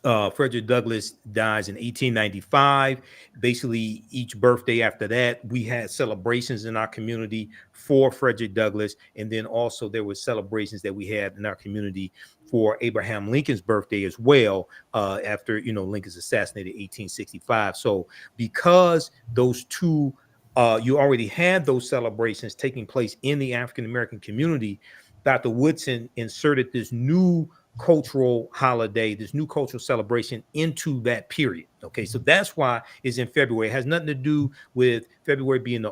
Frederick Douglass dies in 1895. Basically, each birthday after that, we had celebrations in our community for Frederick Douglass, and then also there were celebrations that we had in our community for Abraham Lincoln's birthday as well. After Lincoln's assassinated in 1865. So because those two, you already had those celebrations taking place in the African American community, Dr. Woodson inserted this new cultural holiday, this new cultural celebration into that period. Okay, so that's why it's in February. It has nothing to do with February being the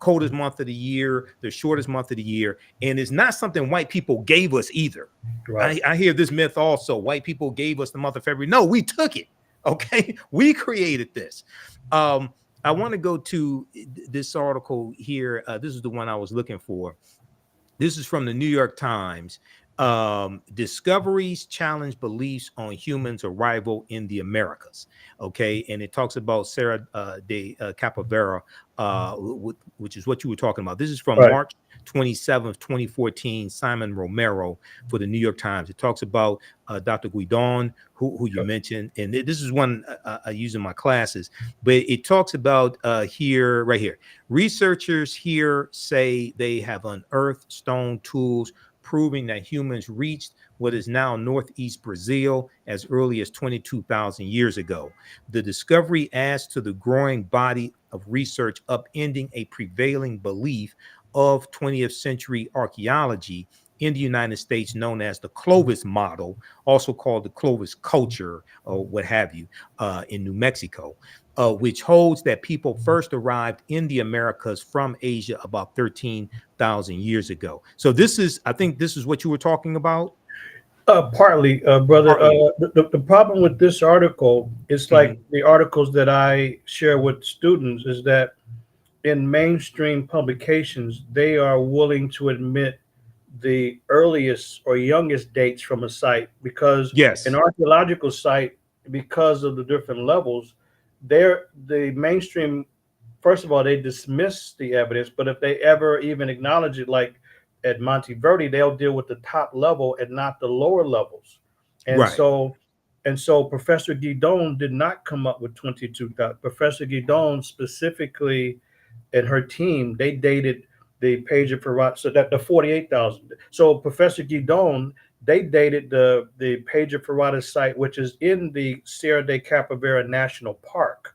coldest month of the year, the shortest month of the year, and it's not something white people gave us either. Right. I hear this myth also. White people gave us the month of February. No, we took it. Okay, we created this. I want to go to this article here. This is the one I was looking for. This is from the New York Times. Discoveries challenge beliefs on humans' arrival in the Americas. Okay, and it talks about Sarah de Capavera, which is what you were talking about. This is from Right. March 27th, 2014. Simon Romero for the New York Times. It talks about Dr. Guidon, who you mentioned, and this is one I use in my classes. But it talks about right here. Researchers here say they have unearthed stone tools proving that humans reached what is now northeast Brazil as early as 22,000 years ago. The discovery adds to the growing body of research upending a prevailing belief of 20th century archaeology in the United States known as the Clovis model, also called the Clovis culture or what have you, in New Mexico. Which holds that people first arrived in the Americas from Asia about 13,000 years ago. So I think this is what you were talking about. Partly, brother. Partly. The problem with this article is like the articles that I share with students is that in mainstream publications, they are willing to admit the earliest or youngest dates from a site because an Yes. archaeological site, because of the different levels, the mainstream, first of all, they dismiss the evidence, but if they ever even acknowledge it, like at Monteverde, they'll deal with the top level and not the lower levels. And Right. so Professor Guidon did not come up with 22,000. Professor Guidon specifically and her team, they dated the page of Ferrat, so that the 48,000. So Professor Guidon, they dated the page of Ferrata site, which is in the Sierra de Capavera National Park.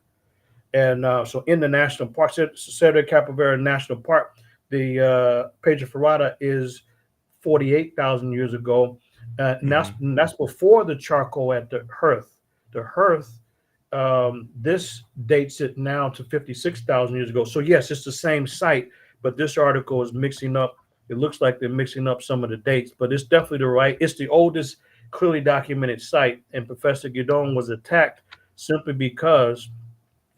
And so in the national park, Sierra de Capavera National Park, the page of Ferrata is 48,000 years ago. And that's before the charcoal at the hearth. The hearth, this dates it now to 56,000 years ago. So yes, it's the same site, but this article is mixing up. It looks like they're mixing up some of the dates, but it's definitely it's the oldest clearly documented site. And Professor Guidon was attacked simply because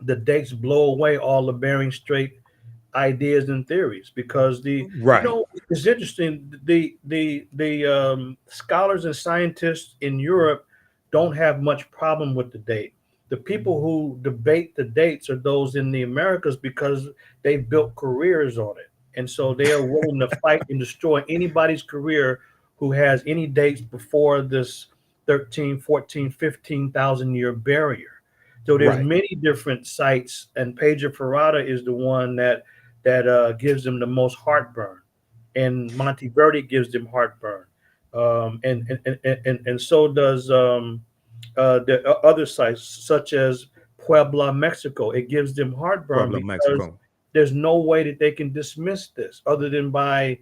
the dates blow away all the Bering Strait ideas and theories because Right. it's interesting, the scholars and scientists in Europe don't have much problem with the date. The people who debate the dates are those in the Americas because they've built careers on it, and so they are willing to fight and destroy anybody's career who has any dates before this 13, 14, 15,000 year barrier. So there's Right. many different sites, and Page of Ferrata is the one that gives them the most heartburn, and Monteverde gives them heartburn, and so does the other sites such as Puebla, Mexico. It gives them heartburn Puebla, because Mexico. there's no way that they can dismiss this other than by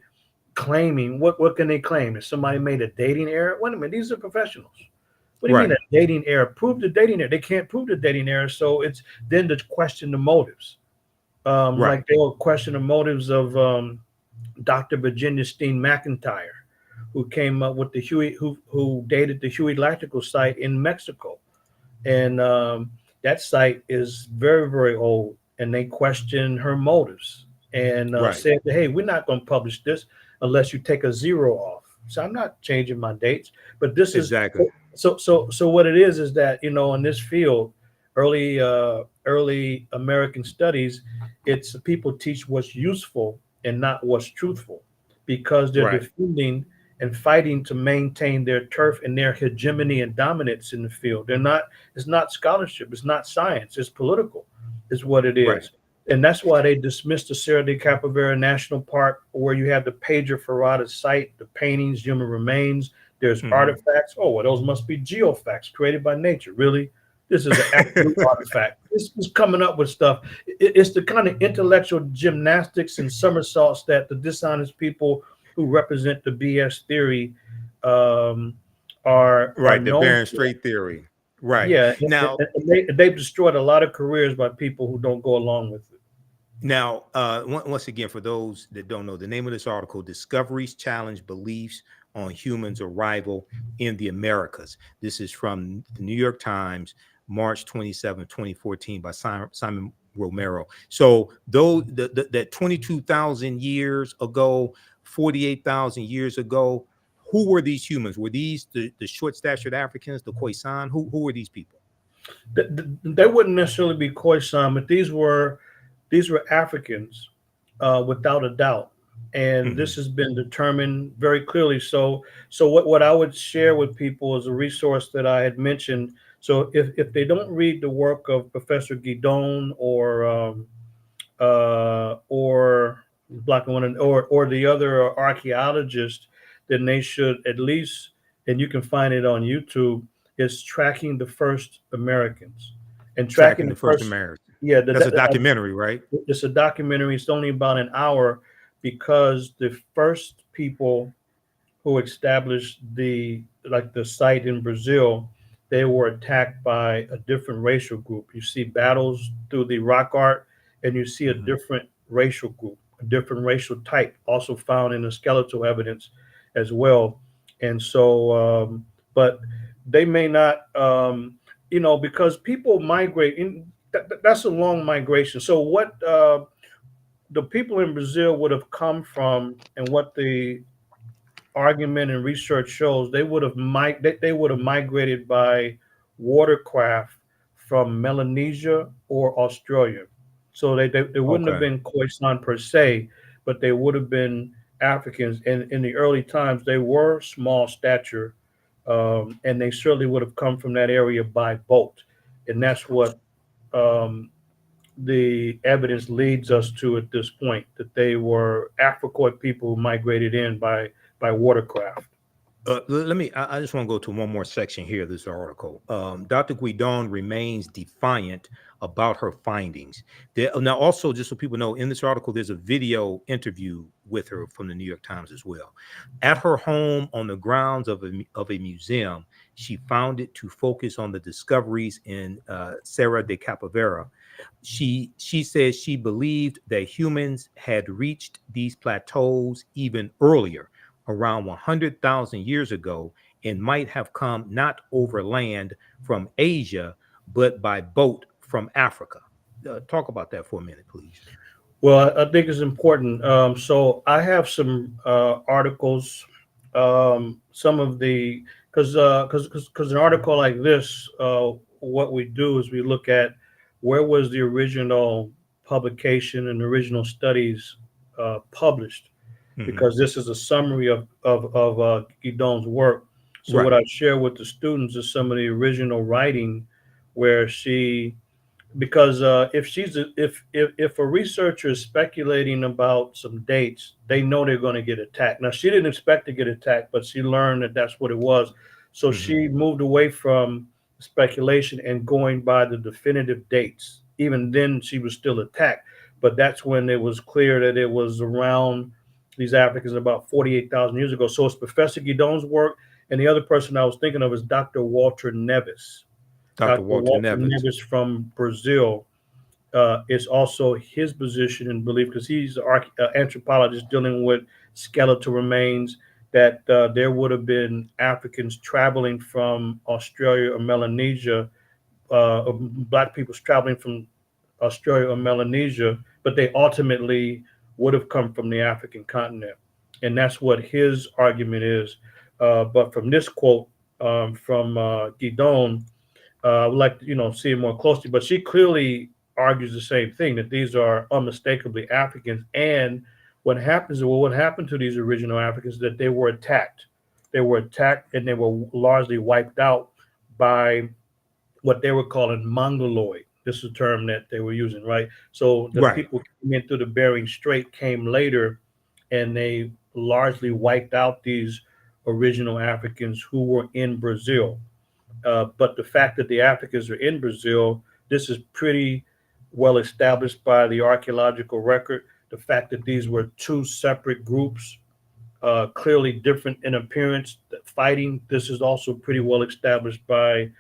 claiming what can they claim? If somebody made a dating error? Wait a minute, these are professionals. What do you mean Right. a dating error? Prove the dating error. They can't prove the dating error, so it's then to question the motives. Right. Like they'll question the motives of Dr. Virginia Steen McIntyre, who came up with the Huey, who dated the Huey Lactical site in Mexico, and that site is very very old, and they question her motives and Right. said, "Hey, we're not going to publish this unless you take a zero off." So I'm not changing my dates, but this is Exactly. so. What it is that in this field, early American studies, it's people teach what's useful and not what's truthful, because they're Right. defending and fighting to maintain their turf and their hegemony and dominance in the field. They're not, it's not scholarship, it's not science, it's political, is what it Right. is. And that's why they dismissed the Serra de Capivara National Park, where you have the Pedro Ferrada site, the paintings, human remains, there's artifacts. Oh, well, those must be geofacts created by nature. Really? This is an absolute artifact. This is coming up with stuff. It's the kind of intellectual gymnastics and somersaults that the dishonest people who represent the BS theory are Right. The known Bering for. Strait theory. Right. Yeah, Now, they've destroyed a lot of careers by people who don't go along with it. Now, once again, for those that don't know, the name of this article, Discoveries Challenge Beliefs on Humans' Arrival in the Americas. This is from the New York Times, March 27, 2014, by Simon Romero. So though that 22,000 years ago, 48,000 years ago, who were these humans? Were these the short-statured Africans, the Khoisan? Who were these people? They wouldn't necessarily be Khoisan, but these were Africans, without a doubt, and this has been determined very clearly. So what I would share with people is a resource that I had mentioned. So if they don't read the work of Professor Guidon or Black Woman or the other archaeologists, then they should at least, and you can find it on YouTube, is Tracking the First Americans. And Tracking the First Americans. Yeah, That's a documentary, right? it's a documentary. It's only about an hour, because the first people who established the site in Brazil, they were attacked by a different racial group. You see battles through the rock art, and you see a different racial group, a different racial type, also found in the skeletal evidence as well. And so, but they may not, because people migrate in. That's a long migration. So what the people in Brazil would have come from, and what the argument and research shows, they would have migrated by watercraft from Melanesia or Australia. So they wouldn't have Okay. been Khoisan per se, but they would have been Africans. And in the early times, they were small stature, and they certainly would have come from that area by boat. And that's what the evidence leads us to at this point, that they were Africoid people who migrated in by watercraft. Let me. I just want to go to one more section here of this article. Dr. Guidon remains defiant about her findings. Now, also, just so people know, in this article, there's a video interview with her from the New York Times as well. At her home on the grounds of a museum, she found it to focus on the discoveries in Serra de Capivara. She says she believed that humans had reached these plateaus even earlier, around 100,000 years ago, and might have come not overland from Asia, but by boat from Africa. Talk about that for a minute, please. Well, I think it's important. So I have some articles. Some of the because an article like this, what we do is we look at where was the original publication and original studies published, because this is a summary of Guidon's work. So Right. what I share with the students is some of the original writing, where she, because if a researcher is speculating about some dates, they know they're going to get attacked. Now, she didn't expect to get attacked, but she learned that that's what it was. So she moved away from speculation and going by the definitive dates. Even then, she was still attacked, but that's when it was clear that it was around these Africans about 48,000 years ago. So it's Professor Guidon's work, and the other person I was thinking of is Dr. Walter Neves. Dr. Walter Neves. Neves from Brazil. Is also his position and belief, because he's an anthropologist dealing with skeletal remains, that there would have been Africans traveling from Australia or Melanesia, Black peoples traveling from Australia or Melanesia, but they ultimately would have come from the African continent. And that's what his argument is. But from this quote from Guidon, I would like to, see it more closely, but she clearly argues the same thing, that these are unmistakably Africans. And what happened to these original Africans, that they were attacked. they were attacked and they were largely wiped out by what they were calling Mongoloid. This is a term that they were using, right? So the Right. people came in through the Bering Strait came later, and they largely wiped out these original Africans who were in Brazil. But the fact that the Africans are in Brazil, this is pretty well established by the archaeological record. The fact that these were two separate groups, clearly different in appearance, fighting. This is also pretty well established by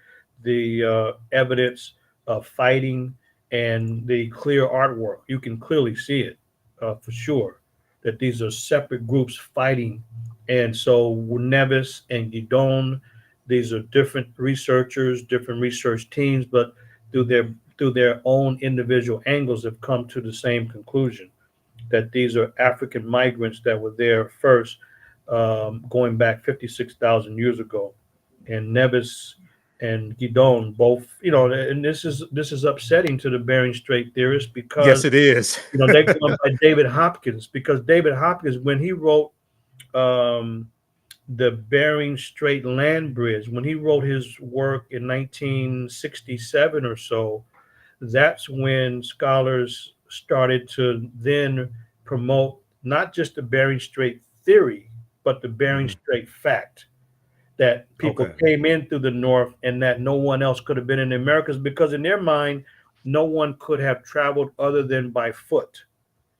the evidence of fighting and the clear artwork. You can clearly see it for sure that these are separate groups fighting. And so Nevis and Gidon, these are different researchers, different research teams, but through their own individual angles have come to the same conclusion that these are African migrants that were there first, going back 56,000 years ago. And Nevis and Gidon both, and this is upsetting to the Bering Strait theorists Yes, because it is. they're going by David Hopkins, because David Hopkins, when he wrote um, the Bering Strait Land Bridge, when he wrote his work in 1967 or so, that's when scholars started to then promote not just the Bering Strait theory, but the Bering Mhm. Strait fact that people Okay. came in through the north and that no one else could have been in the Americas, because in their mind, no one could have traveled other than by foot.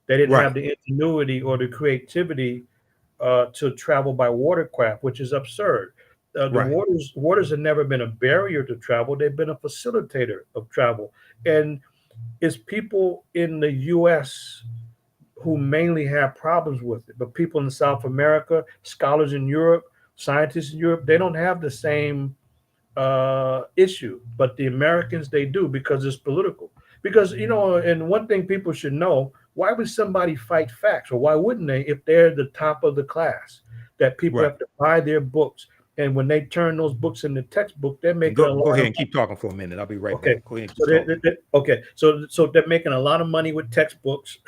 They didn't have Right. the ingenuity or the creativity to travel by watercraft, which is absurd. The Right. waters have never been a barrier to travel; they've been a facilitator of travel. And it's people in the U.S. who mainly have problems with it, but people in South America, scholars in Europe, scientists in Europe, they don't have the same issue, but the Americans they do, because it's political. Because and one thing people should know: why would somebody fight facts, or why wouldn't they if they're the top of the class? That people Right. have to buy their books, and when they turn those books into textbook, they're And making a go lot ahead of and keep talking for a minute. I'll be right okay. back. Go ahead and So keep talking. okay, so they're making a lot of money with textbooks.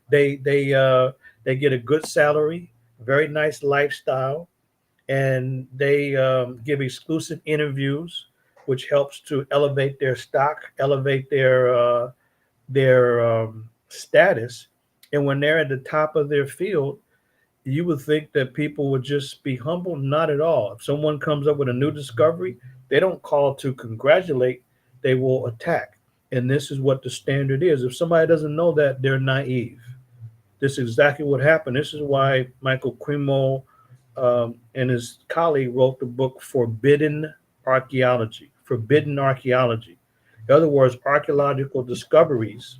They get a good salary, very nice lifestyle, and they give exclusive interviews, which helps to elevate their stock, elevate their status. And when they're at the top of their field, you would think that people would just be humble. Not at all. If someone comes up with a new discovery, they don't call to congratulate, they will attack. And this is what the standard is. If somebody doesn't know that, they're naive. This is exactly what happened. This is why Michael Cremo and his colleague wrote the book Forbidden Archaeology. Forbidden Archaeology. In other words, archaeological discoveries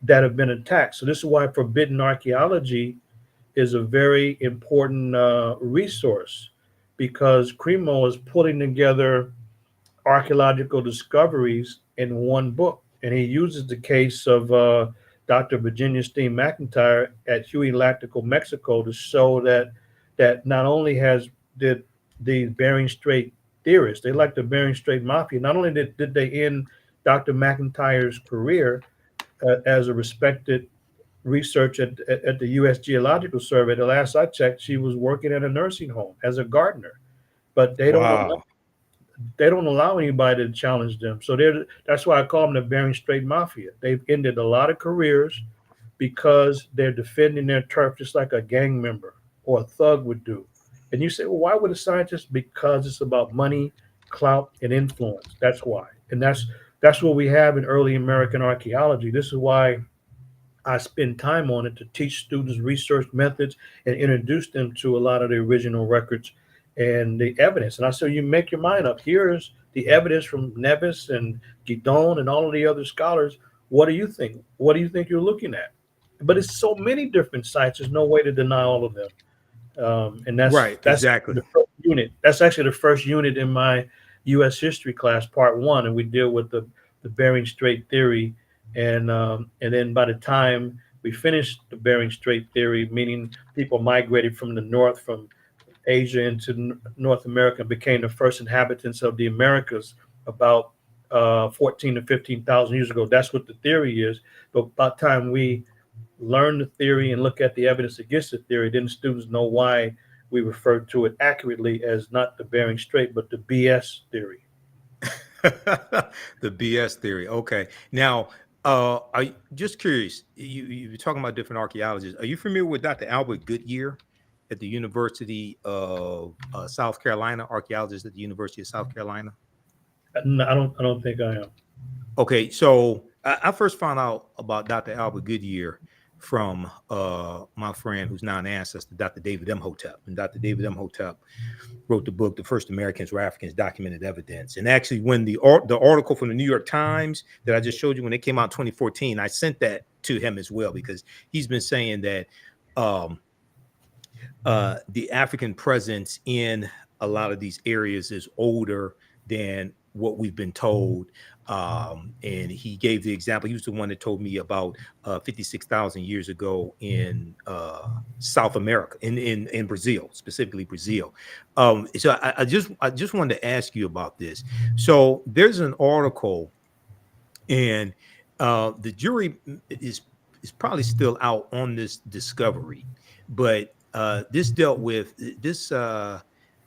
that have been attacked. So this is why Forbidden Archaeology is a very important resource, because Cremo is putting together archaeological discoveries in one book. And he uses the case of Dr. Virginia Steen McIntyre at Huey Lactical, Mexico, to show that not only has did the Bering Strait theorists, they like the Bering Strait Mafia, not only did they end Dr. McIntyre's career as a respected research at the U.S. Geological Survey. The last I checked, she was working at a nursing home as a gardener, but Wow. they don't allow anybody to challenge them. So that's why I call them the Bering Strait Mafia. They've ended a lot of careers because they're defending their turf just like a gang member or a thug would do. And you say, well, why would a scientist? Because it's about money, clout, and influence. That's why. And that's what we have in early American archaeology. This is why I spend time on it, to teach students research methods and introduce them to a lot of the original records and the evidence. And I say, you make your mind up. Here's the evidence from Nevis and Guidon and all of the other scholars. What do you think? What do you think you're looking at? But it's so many different sites. There's no way to deny all of them. And Right. that's Exactly. the first unit. That's actually the first unit in my U.S. history class, part one, and we deal with the Bering Strait theory. And then by the time we finished the Bering Strait theory, meaning people migrated from the north, from Asia into North America, and became the first inhabitants of the Americas about 14 to 15,000 years ago. That's what the theory is. But by the time we learn the theory and look at the evidence against the theory, then students know why we refer to it accurately as not the Bering Strait, but the BS theory. The BS theory. Okay. Now, just curious. You're talking about different archaeologists. Are you familiar with Dr. Albert Goodyear at the University of South Carolina? Archaeologist at the University of South Carolina. No, I don't think I am. Okay, so I first found out about Dr. Albert Goodyear from my friend who's now an ancestor, Dr. David Imhotep. And Dr. David Imhotep wrote the book, The First Americans Were Africans, Documented Evidence. And actually, when the article from the New York Times that I just showed you, when it came out in 2014, I sent that to him as well, because he's been saying that the African presence in a lot of these areas is older than what we've been told. And he gave the example. He was the one that told me about 56,000 years ago in South America, in Brazil, specifically Brazil. So I just wanted to ask you about this. So there's an article, and the jury is probably still out on this discovery, but this dealt with this.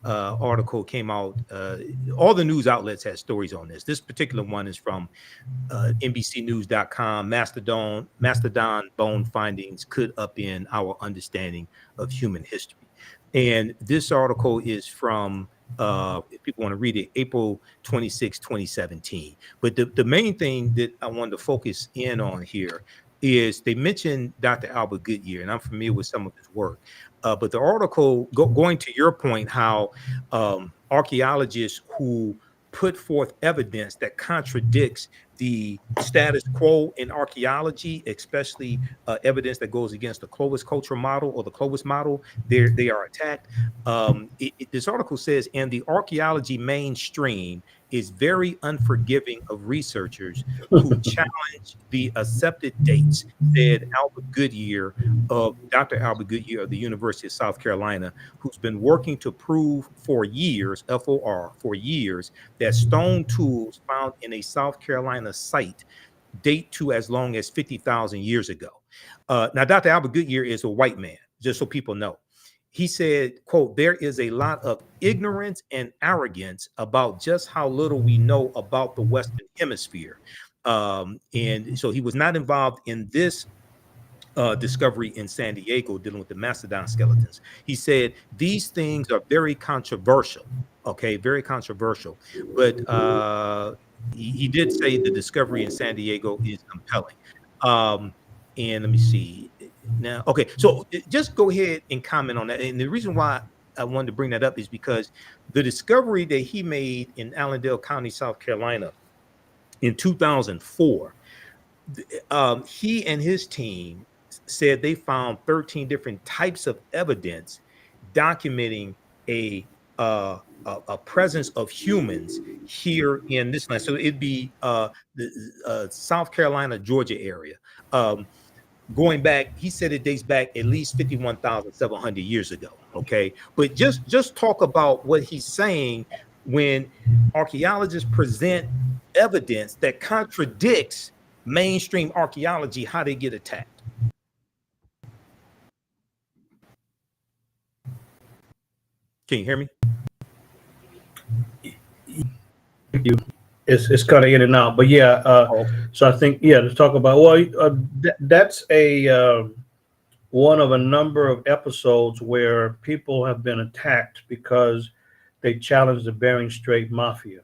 Article came out. All the news outlets had stories on this. This particular one is from NBCnews.com. Mastodon bone findings could upend our understanding of human history. And this article is from, if people want to read it, April 26, 2017. But the main thing that I wanted to focus in on here is they mentioned Dr. Albert Goodyear, and I'm familiar with some of his work. But the article, going to your point, how archaeologists who put forth evidence that contradicts the status quo in archaeology, especially evidence that goes against the Clovis culture model or the Clovis model, they are attacked. This article says, and the archaeology mainstream is very unforgiving of researchers who challenge the accepted dates, said Albert Goodyear of Dr. Albert Goodyear of the University of South Carolina, who's been working to prove for years, FOR, for years, that stone tools found in a South Carolina site date to as long as 50,000 years ago. Now, Dr. Albert Goodyear is a white man, just so people know. He said, quote, there is a lot of ignorance and arrogance about just how little we know about the Western Hemisphere. And so he was not involved in this discovery in San Diego dealing with the mastodon skeletons. He said, these things are very controversial. Okay, very controversial. But he did say the discovery in San Diego is compelling. And let me see now. Okay, so just go ahead and comment on that. And the reason why I wanted to bring that up is because the discovery that he made in Allendale County, South Carolina in 2004, he and his team said they found 13 different types of evidence documenting a presence of humans here in this land. So it'd be the South Carolina, Georgia area. Going back, he said it dates back at least 51,700 years ago. Okay, but just talk about what he's saying when archaeologists present evidence that contradicts mainstream archaeology, how they get attacked. Can you hear me? Thank you. It's kind of in and out, but yeah. So I think to talk about that's a one of a number of episodes where people have been attacked because they challenged the Bering Strait Mafia.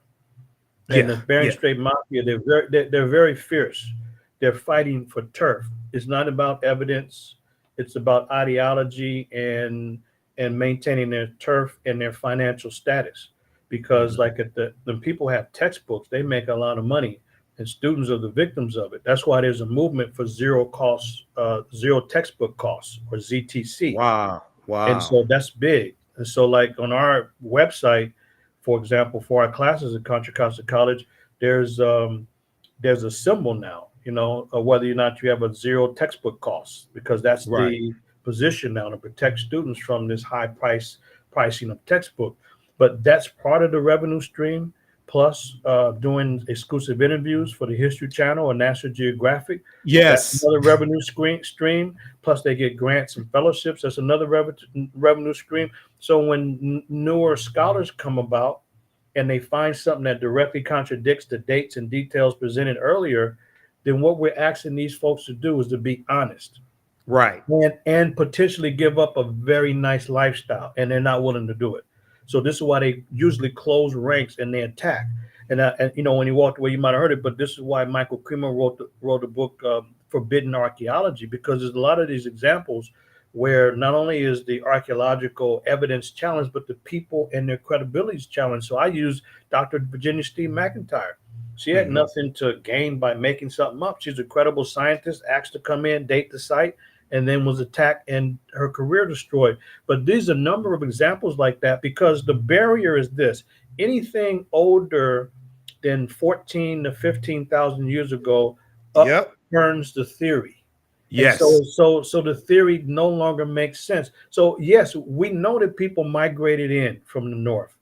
And the Bering Strait Mafia, they're very fierce. They're fighting for turf. It's not about evidence. It's about ideology and maintaining their turf and their financial status. Because like when people have textbooks, they make a lot of money, and students are the victims of it. That's why there's a movement for zero textbook costs, or ZTC. Wow. And so that's big. And so like on our website, for example, for our classes at Contra Costa College, there's a symbol now, whether or not you have a zero textbook costs, because that's the position now, to protect students from this high pricing of textbook. But that's part of the revenue stream. plus doing exclusive interviews for the History Channel or National Geographic. That's Yes. another revenue stream. Plus, they get grants and fellowships. That's another revenue stream. So when newer scholars come about and they find something that directly contradicts the dates and details presented earlier, then what we're asking these folks to do is to be honest Right. and potentially give up a very nice lifestyle, and they're not willing to do it. So this is why they usually close ranks and they attack. And you know, when he walked away, you might have heard it, but this is why Michael Kremer wrote the book Forbidden Archaeology, because there's a lot of these examples where not only is the archaeological evidence challenged, but the people and their credibility is challenged. So I use Dr. Virginia Steve McIntyre. She had nothing to gain by making something up. She's a credible scientist, asked to come in, date the site, and then was attacked and her career destroyed. But there's a number of examples like that, because the barrier is this: anything older than 14 to 15,000 years ago Yep. upturns the theory. And Yes. so the theory no longer makes sense. So yes, we know that people migrated in from the north.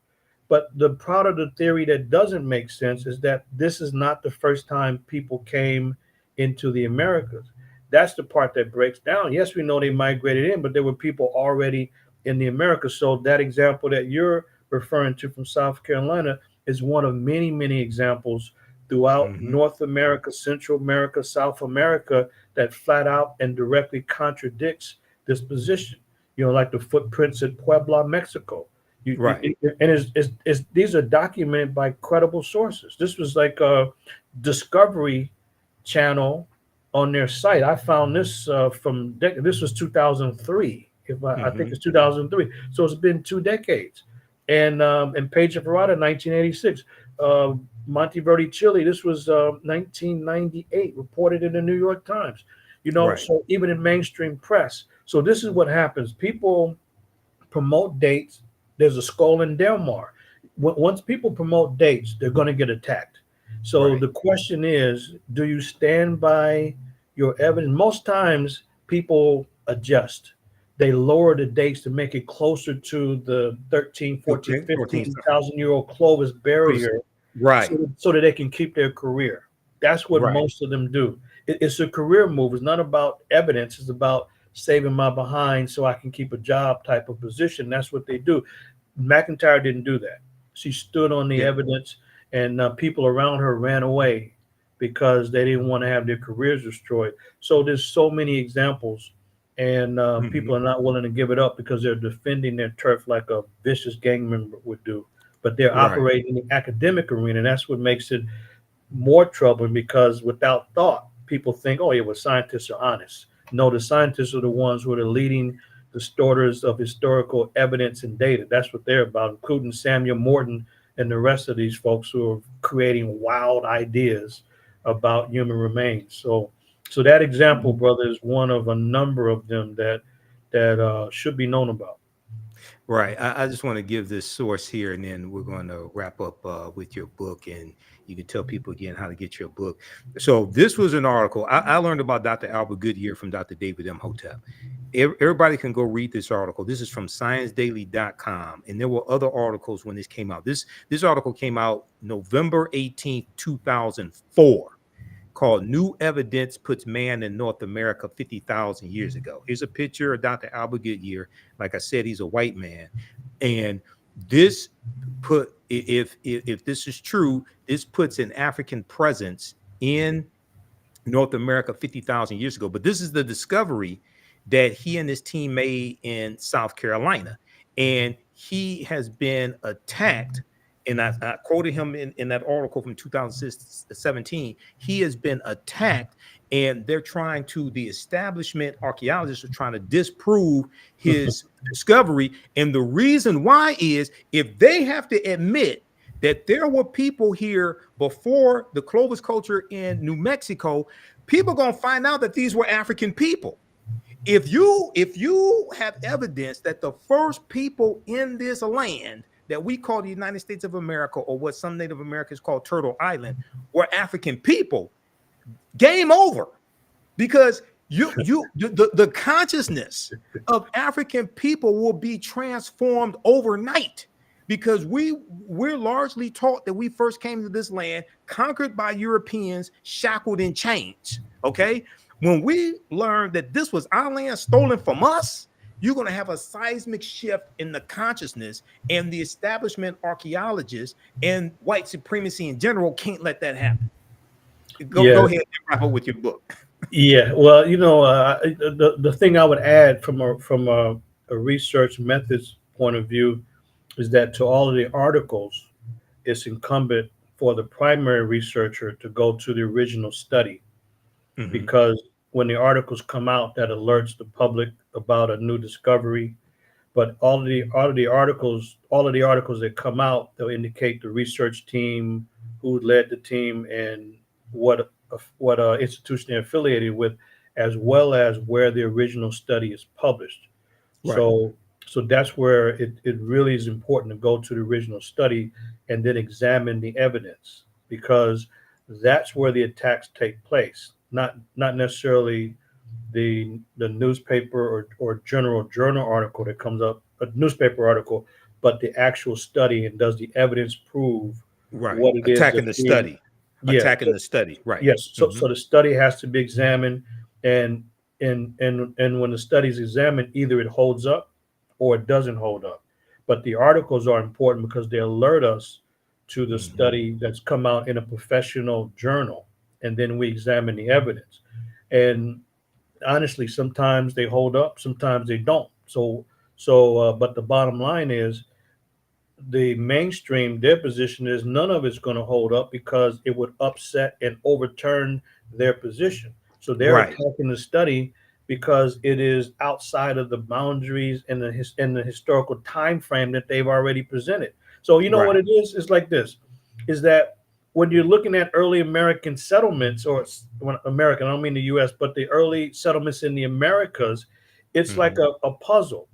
But the part of the theory that doesn't make sense is that this is not the first time people came into the Americas. That's the part that breaks down. Yes, we know they migrated in, but there were people already in the Americas. So that example that you're referring to from South Carolina is one of many, many examples throughout North America, Central America, South America, that flat out and directly contradicts this position. You know, like the footprints at Puebla, Mexico. Right. These are documented by credible sources. This was like a Discovery Channel on their site. I found this this was 2003. I think it's 2003. So it's been 2 decades. And Page and Ferrata, 1986. Monteverde, Chile. This was 1998. Reported in the New York Times. You know, Right. so even in mainstream press. So this is what happens. People promote dates. There's a skull in Delmar. Once people promote dates, they're going to get attacked. So Right. the question is, do you stand by your evidence? Most times people adjust. They lower the dates to make it closer to the 13, 14, Okay. 14. 15,000-year-old Clovis barrier, Right. so that they can keep their career. That's what Right. most of them do. It's a career move. It's not about evidence. It's about saving my behind so I can keep a job type of position. That's what they do. McIntyre didn't do that. She stood on the Yeah. evidence, and people around her ran away because they didn't want to have their careers destroyed. So there's so many examples, and people are not willing to give it up because they're defending their turf like a vicious gang member would do. But they're Right. operating in the academic arena, and that's what makes it more troubling, because without thought, people think, oh, yeah, well, scientists are honest. No, the scientists are the ones who are the leading distorters of historical evidence and data. That's what they're about, including Samuel Morton and the rest of these folks who are creating wild ideas about human remains. So that example, brother, is one of a number of them that should be known about. Right. I just want to give this source here, and then we're going to wrap up with your book, and you can tell people again how to get your book. So this was an article I learned about Dr. Albert Goodyear from Dr. David Imhotep. Everybody can go read this article. This is from ScienceDaily.com, and there were other articles when this came out. This article came out November 18th, 2004. Called New Evidence Puts Man in North America 50,000 Years Ago. Here's a picture of Dr. Albert Goodyear. Like I said, he's a white man. And this put, if this is true, this puts an African presence in North America 50,000 years ago. But this is the discovery that he and his team made in South Carolina. And he has been attacked. And I quoted him in that article from 2017. He has been attacked, and they're trying to, the establishment archaeologists are trying to disprove his discovery. And the reason why is, if they have to admit that there were people here before the Clovis culture in New Mexico, people are going to find out that these were African people. If you have evidence that the first people in this land that we call the United States of America, or what some Native Americans call Turtle Island, were African people, game over. Because the consciousness of African people will be transformed overnight. because we're largely taught that we first came to this land conquered by Europeans, shackled in chains. Okay, when we learn that this was our land stolen from us, you're going to have a seismic shift in the consciousness, and the establishment archaeologists and white supremacy in general can't let that happen. Yeah, Go ahead and wrap up with your book. yeah. Well, the thing I would add from a research methods point of view is that to all of the articles, it's incumbent for the primary researcher to go to the original study, Mhm. because when the articles come out, that alerts the public about a new discovery. But all of the articles that come out, they'll indicate the research team, who led the team, and what institution they're affiliated with, as well as where the original study is published. Right, So that's where it really is important to go to the original study and then examine the evidence, because that's where the attacks take place, not necessarily the newspaper or general journal article that comes up, a newspaper article, but the actual study, and does the evidence prove right. what it is Attacking that's the being. study. Yeah. Attacking the study. Right. Yes, so Mhm. the study has to be examined, and and when the study is examined, either it holds up or it doesn't hold up. But the articles are important because they alert us to the Mhm. study that's come out in a professional journal, and then we examine the evidence. And honestly, sometimes they hold up, sometimes they don't. But the bottom line is, the mainstream, their position is none of it's going to hold up because it would upset and overturn their position. So they're Right. attacking the study because it is outside of the boundaries and the historical time frame that they've already presented. So you know what Right. it is? It's like this: is that when you're looking at early American settlements, or when American, I don't mean the U.S., but the early settlements in the Americas, it's like Mhm. a puzzle.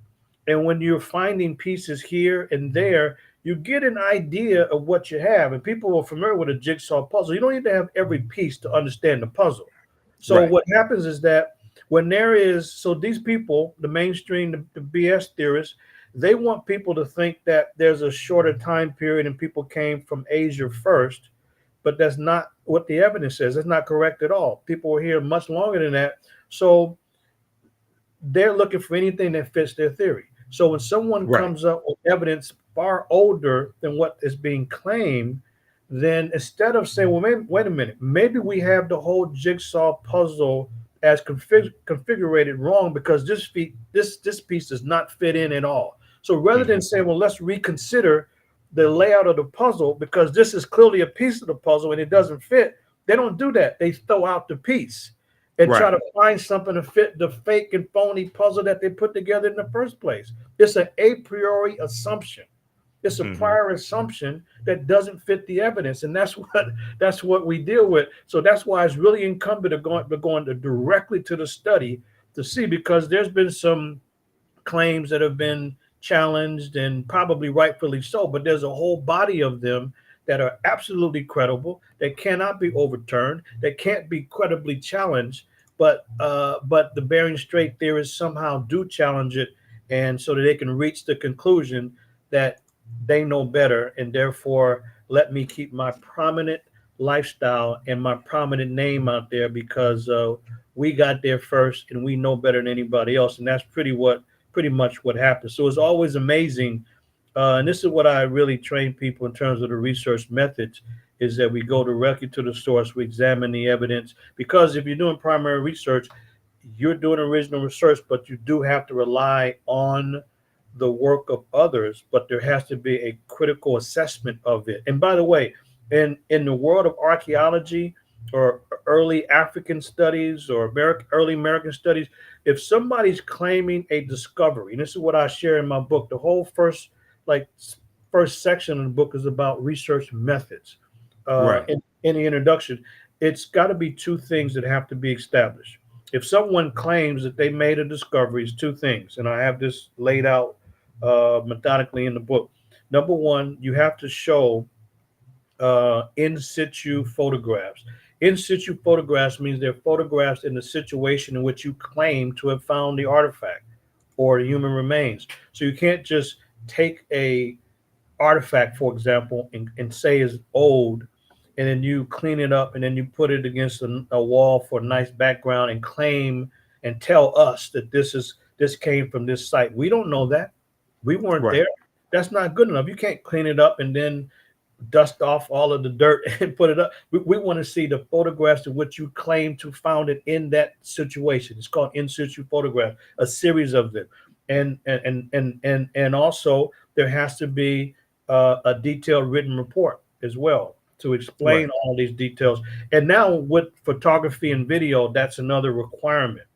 And when you're finding pieces here and there, you get an idea of what you have. And people are familiar with a jigsaw puzzle. You don't need to have every piece to understand the puzzle. So Right. what happens is that when there is, so these people, the mainstream, the BS theorists, they want people to think that there's a shorter time period and people came from Asia first, but that's not what the evidence says. That's not correct at all. People were here much longer than that. So they're looking for anything that fits their theory. So when someone Right. comes up with evidence far older than what is being claimed, then instead of saying, well, wait a minute, maybe we have the whole jigsaw puzzle as configured wrong, because this piece does not fit in at all. So rather than Mhm. saying, well, let's reconsider the layout of the puzzle because this is clearly a piece of the puzzle and it doesn't fit, they don't do that. They throw out the piece and try Right. to find something to fit the fake and phony puzzle that they put together in the first place. It's an a priori assumption. It's a Mhm. prior assumption that doesn't fit the evidence, and that's what we deal with. So that's why it's really incumbent of going directly to the study to see, because there's been some claims that have been challenged, and probably rightfully so, but there's a whole body of them that are absolutely credible, that cannot be overturned, that can't be credibly challenged, but the Bering Strait theorists somehow do challenge it, and so that they can reach the conclusion that they know better, and therefore let me keep my prominent lifestyle and my prominent name out there, because we got there first and we know better than anybody else, and that's pretty much what happens. So it's always amazing, and this is what I really train people in terms of the research methods, is that we go directly to the source, we examine the evidence, because if you're doing primary research, you're doing original research, but you do have to rely on the work of others, but there has to be a critical assessment of it. And by the way, in the world of archaeology or early African studies or early American studies, if somebody's claiming a discovery, and this is what I share in my book, the whole like first section of the book is about research methods. Right. In the introduction, it's got to be two things that have to be established. If someone claims that they made a discovery, it's two things, and I have this laid out methodically in the book. Number one, you have to show in situ photographs. In situ photographs means they're photographs in the situation in which you claim to have found the artifact or the human remains. So you can't just take a artifact, for example, and say is old, and then you clean it up and then you put it against a wall for a nice background and claim and tell us that this came from this site. We don't know that. We weren't Right. there. That's not good enough. You can't clean it up and then dust off all of the dirt and put it up. We want to see the photographs of what you claim to found it in that situation. It's called in situ photograph, a series of them. And also there has to be a detailed written report as well to explain Right. all these details. And now with photography and video, that's another requirement.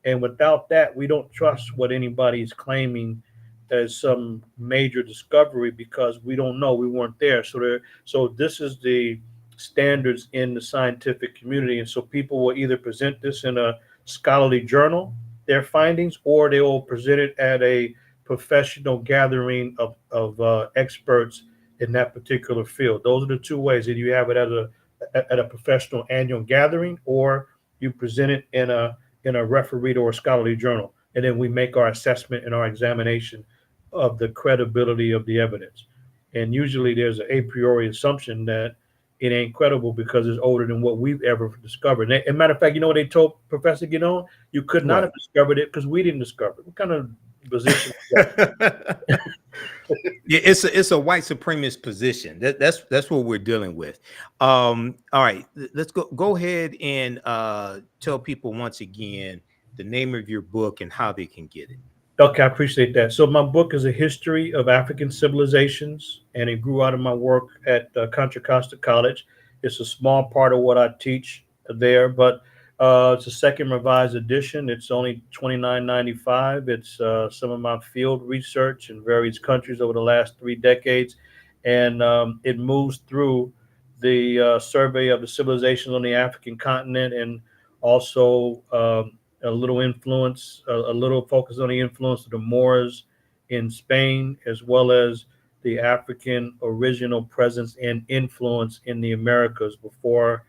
And without that, we don't trust what anybody is claiming as some major discovery because we don't know. We weren't there. So this is the standards in the scientific community. And so people will either present this in a scholarly journal, their findings, or they will present it at a professional gathering of experts in that particular field. Those are the two ways. Either you have it at a professional annual gathering, or you present it in a refereed or a scholarly journal. And then we make our assessment and our examination of the credibility of the evidence. And usually there's an a priori assumption that it ain't credible because it's older than what we've ever discovered. And matter of fact, you know what they told Professor Guinon? You could not Right. have discovered it because we didn't discover it. What kind of position is that? Yeah, it's a white supremacist position. That's what we're dealing with. All right, let's go ahead and tell people once again the name of your book and how they can get it. Okay, I appreciate that. So my book is a history of African civilizations, and it grew out of my work at Contra Costa College. It's a small part of what I teach there, but it's a second revised edition. It's only $29.95. It's some of my field research in various countries over the last 3 decades, and it moves through the survey of the civilizations on the African continent, and also a little influence, a little focus on the influence of the Moors in Spain, as well as the African original presence and influence in the Americas before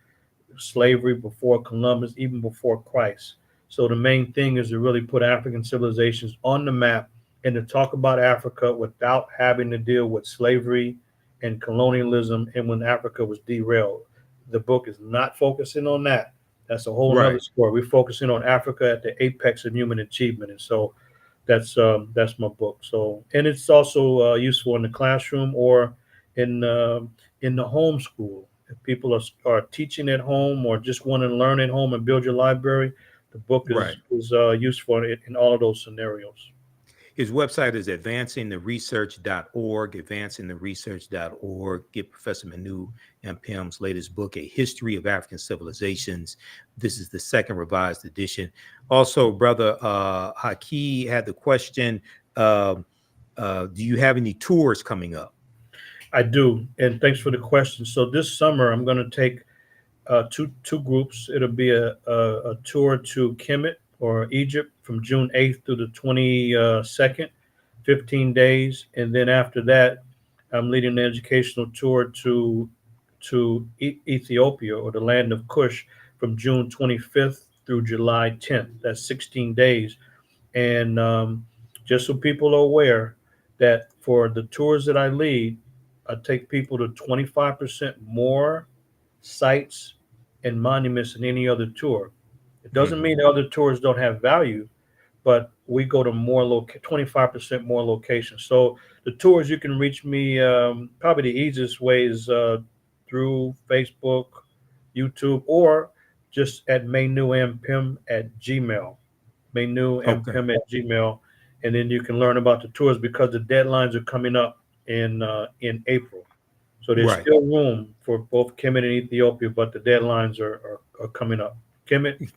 slavery, before Columbus, even before Christ. So the main thing is to really put African civilizations on the map and to talk about Africa without having to deal with slavery and colonialism and when Africa was derailed. The book is not focusing on that. That's a whole nother Right. story. We're focusing on Africa at the apex of human achievement. And so that's my book. So, and it's also useful in the classroom or in the homeschool. If people are teaching at home or just want to learn at home and build your library, the book Right. is useful in all of those scenarios. His website is advancingtheresearch.org, advancingtheresearch.org. Get Professor Manu Ampim's latest book, A History of African Civilizations. This is the second revised edition. Also, Brother Haki had the question, do you have any tours coming up? I do, and thanks for the question. So this summer, I'm going to take two groups. It'll be a tour to Kemet or Egypt from June 8th through the 22nd, 15 days, and then after that, I'm leading an educational tour to Ethiopia or the land of Kush from June 25th through July 10th. That's 16 days, and just so people are aware that for the tours that I lead, I take people to 25% more sites and monuments than any other tour. It doesn't Mhm. mean the other tours don't have value, but we go to 25% more locations. So the tours, you can reach me, probably the easiest way is through Facebook, YouTube, or just at Manu Ampim at Gmail. Manu Okay. Ampim at Gmail. And then you can learn about the tours because the deadlines are coming up in April. So there's Right. still room for both Kemet and Ethiopia, but the deadlines are coming up. Kemet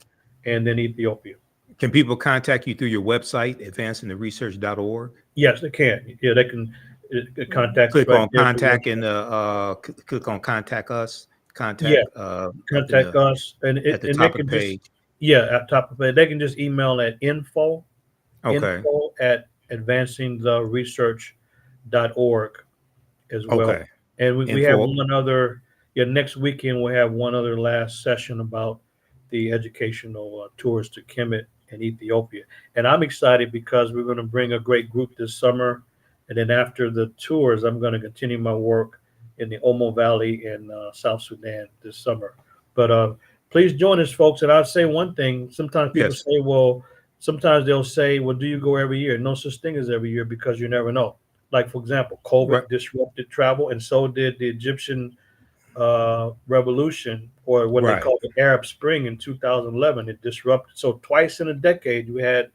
and then Ethiopia. Can people contact you through your website, advancingtheresearch.org? Yes, they can. Yeah, they can contact us Click right on there at the contact website. and click on contact us, Yeah, contact up in contact the us, and at the they top of the can just, page. yeah, at top of it, they can just email at Okay. info at advancingtheresearch.org as well. Okay. And we have Info. one other, yeah, next weekend we'll have one other last session about the educational tours to Kemet and Ethiopia. And I'm excited because we're going to bring a great group this summer. And then after the tours, I'm going to continue my work in the Omo Valley in South Sudan this summer. But please join us, folks. And I'll say one thing. Sometimes people Yes. say, well, sometimes they'll say, well, do you go every year? No such thing as every year, because you never know. Like, for example, Right. COVID disrupted travel, and so did the Egyptian revolution, or what they Right. call the Arab Spring in 2011. It disrupted. So twice in a decade, we had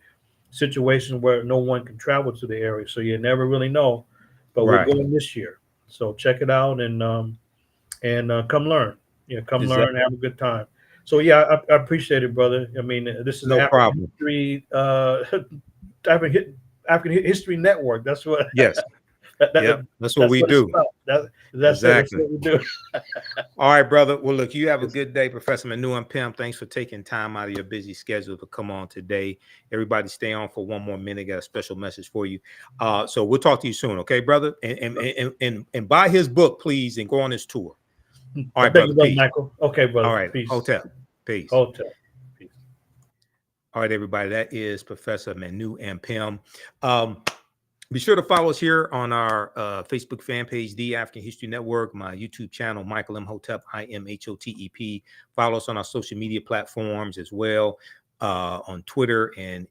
situations where no one can travel to the area. So you never really know. But we're Right. going this year. So check it out and come learn. Yeah, come Is that learn, have a good time. So yeah, I appreciate it, brother. I mean, this is no African problem? History, African History Network. That's what Yes. that, Yep. that, That's what that's we what it's do. about. That's it. That's Exactly. what we do. All right, brother. Well, look, you have a Yes. good day, Professor Manu Ampim. Thanks for taking time out of your busy schedule to come on today. Everybody stay on for one more minute. Got a special message for you. So we'll talk to you soon, okay, brother? And buy his book, please, and go on his tour. All right, Thank brother. you, brother Peace. Michael. Okay, All brother. right. Peace. Hotel. Peace. Hotel. Peace. All right, everybody. That is Professor Manu Ampim. Be sure to follow us here on our Facebook fan page, The African History Network, my YouTube channel, Michael Imhotep, Imhotep. Follow us on our social media platforms as well, on Twitter and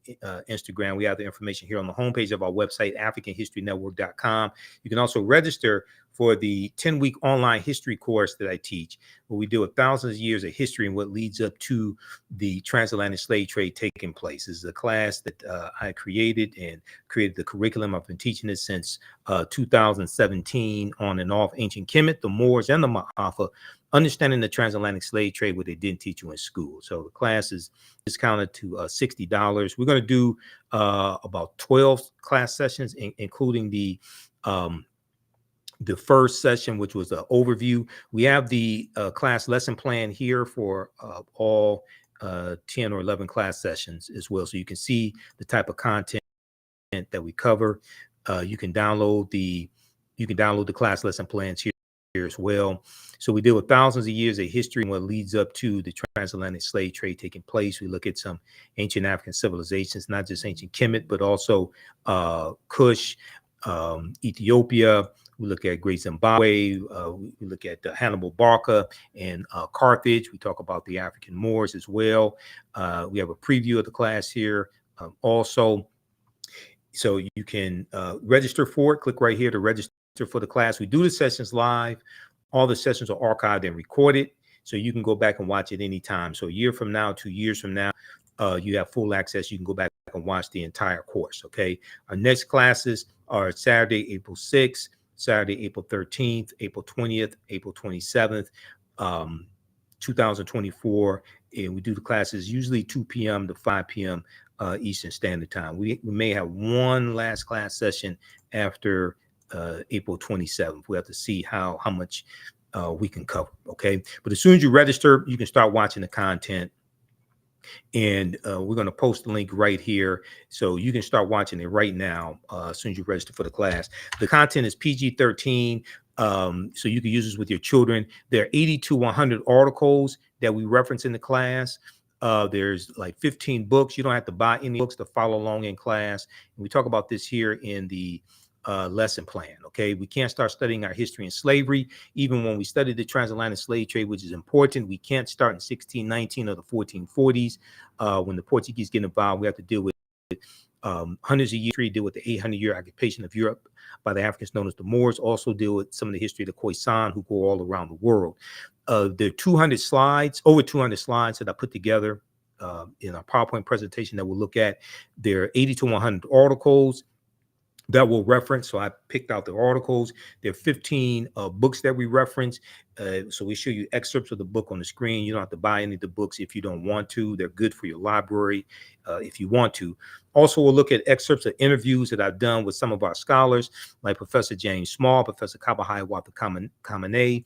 Instagram. We have the information here on the homepage of our website, AfricanHistoryNetwork.com. You can also register for the 10-week online history course that I teach, where we deal with thousands of years of history and what leads up to the transatlantic slave trade taking place. This is a class that I created the curriculum. I've been teaching it since 2017, on and off. Ancient Kemet, the Moors, and the Ma'afa, understanding the transatlantic slave trade, what they didn't teach you in school. So the class is discounted to $60. We're going to do about 12 class sessions, including the first session, which was an overview. We have the class lesson plan here for all 10 or 11 class sessions as well. So you can see the type of content that we cover. You can download the class lesson plans here as well. So we deal with thousands of years of history and what leads up to the transatlantic slave trade taking place. We look at some ancient African civilizations, not just ancient Kemet, but also Kush, Ethiopia. We look at Great Zimbabwe. We look at Hannibal Barca and Carthage. We talk about the African Moors as well. We have a preview of the class here also. So you can register for it. Click right here to register for the class. We do the sessions live. All the sessions are archived and recorded, so you can go back and watch it anytime. So a year from now, 2 years from now, you have full access. You can go back and watch the entire course, okay? Our next classes are Saturday, April 6th, Saturday, April 13th, April 20th, April 27th, 2024. And we do the classes usually 2 p.m. to 5 p.m. Eastern Standard Time. We may have one last class session after April 27th. We have to see how much we can cover, okay? But as soon as you register, you can start watching the content. And we're going to post the link right here, so you can start watching it right now as soon as you register for the class. The content is PG-13, so you can use this with your children. There are 80 to 100 articles that we reference in the class. There's like 15 books. You don't have to buy any books to follow along in class. And we talk about this here in the lesson plan. Okay, we can't start studying our history and slavery even when we study the transatlantic slave trade, which is important. We can't start in 1619 or the 1440s. When the Portuguese get involved, we have to deal with hundreds of years. Deal with the 800-year occupation of Europe by the Africans known as the Moors. Also deal with some of the history of the Khoisan, who go all around the world. There are 200 slides, over 200 slides that I put together in our PowerPoint presentation that we'll look at. There are 80 to 100 articles that we'll reference. So I picked out the articles. There are 15 books that we reference. So we show you excerpts of the book on the screen. You don't have to buy any of the books if you don't want to. They're good for your library if you want to. Also, we'll look at excerpts of interviews that I've done with some of our scholars, like Professor James Small, Professor Kabahai Kamene,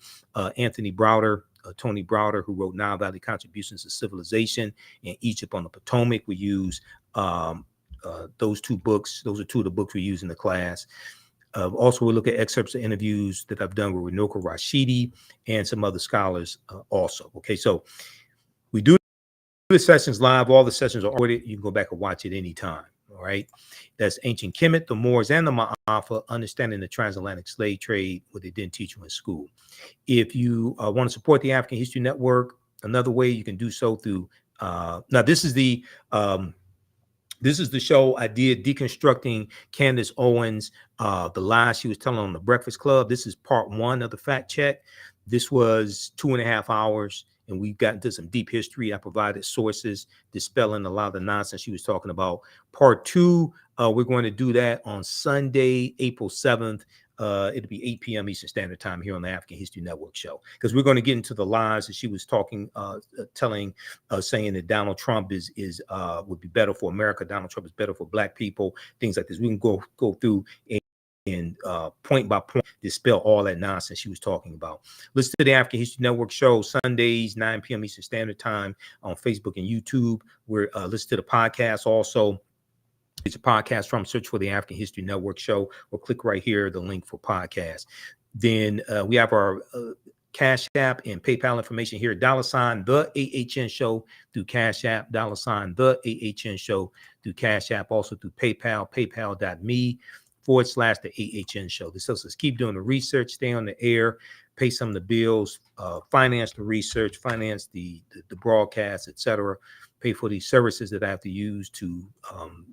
Anthony Browder, Tony Browder, who wrote Nile Valley Contributions to Civilization and Egypt on the Potomac. We use those two books. Those are two of the books we use in the class. Also, we'll look at excerpts of interviews that I've done with Renoka Rashidi and some other scholars also. Okay, so we do the sessions live. All the sessions are recorded. You can go back and watch it anytime. All right. That's Ancient Kemet, the Moors, and the Ma'afa, Understanding the Transatlantic Slave Trade, what they didn't teach you in school. If you want to support the African History Network, another way you can do so through, now this is the show I did deconstructing Candace Owens, the lies she was telling on the Breakfast Club. This is part 1 of the fact check. This was 2.5 hours, and we got into some deep history. I provided sources dispelling a lot of the nonsense she was talking about. Part 2, we're going to do that on Sunday, April 7th. It'll be 8 p.m. Eastern Standard Time here on the African History Network show, because we're going to get into the lies that she was talking, saying that Donald Trump would be better for America. Donald Trump is better for Black people, things like this. We can go through and point by point dispel all that nonsense she was talking about. Listen to the African History Network show Sundays, 9 p.m. Eastern Standard Time on Facebook and YouTube. We're listen to the podcast also. It's a podcast from search for the African History Network show, or click right here, the link for podcast. Then we have our Cash App and PayPal information here. $ the AHN show through Cash App. $ the AHN show through Cash App. Also through PayPal, paypal.me /the AHN show. This helps us keep doing the research, stay on the air, pay some of the bills, finance the research, finance the broadcast, etc. Pay for these services that I have to use to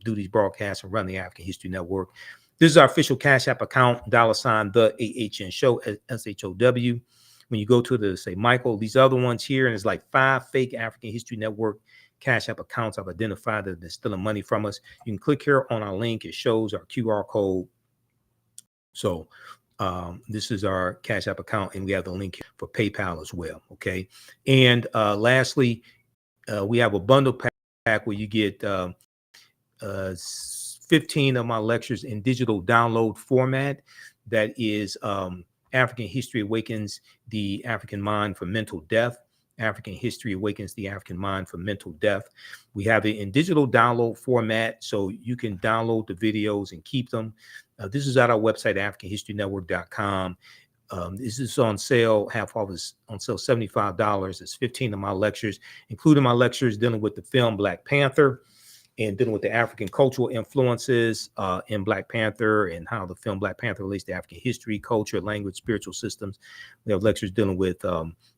do these broadcasts and run the African History Network. This is our official Cash App account, $ the AHN show, SHOW. When you go to the, say, Michael, these other ones here, and it's like 5 fake African History Network Cash App accounts I've identified that they're stealing money from us. You can click here on our link. It shows our QR code. So this is our Cash App account, and we have the link for PayPal as well. Okay. And lastly, we have a bundle pack where you get 15 of my lectures in digital download format. That is African History Awakens the African Mind from Mental Death. African History Awakens the African Mind from Mental Death. We have it in digital download format, so you can download the videos and keep them. This is at our website, AfricanHistoryNetwork.com. This is on sale, half off is on sale, $75. It's 15 of my lectures, including my lectures dealing with the film Black Panther and dealing with the African cultural influences in Black Panther and how the film Black Panther relates to African history, culture, language, spiritual systems. We have lectures dealing with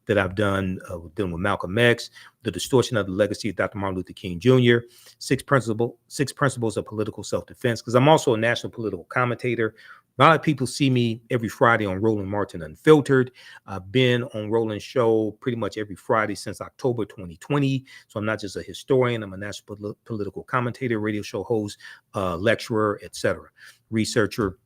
that I've done dealing with Malcolm X, the distortion of the legacy of Dr. Martin Luther King Jr., six principles of political self-defense, because I'm also a national political commentator. A lot of people see me every Friday on Roland Martin Unfiltered. I've been on Roland's show pretty much every Friday since October 2020. So I'm not just a historian, I'm a national political commentator, radio show host, lecturer, etc., researcher.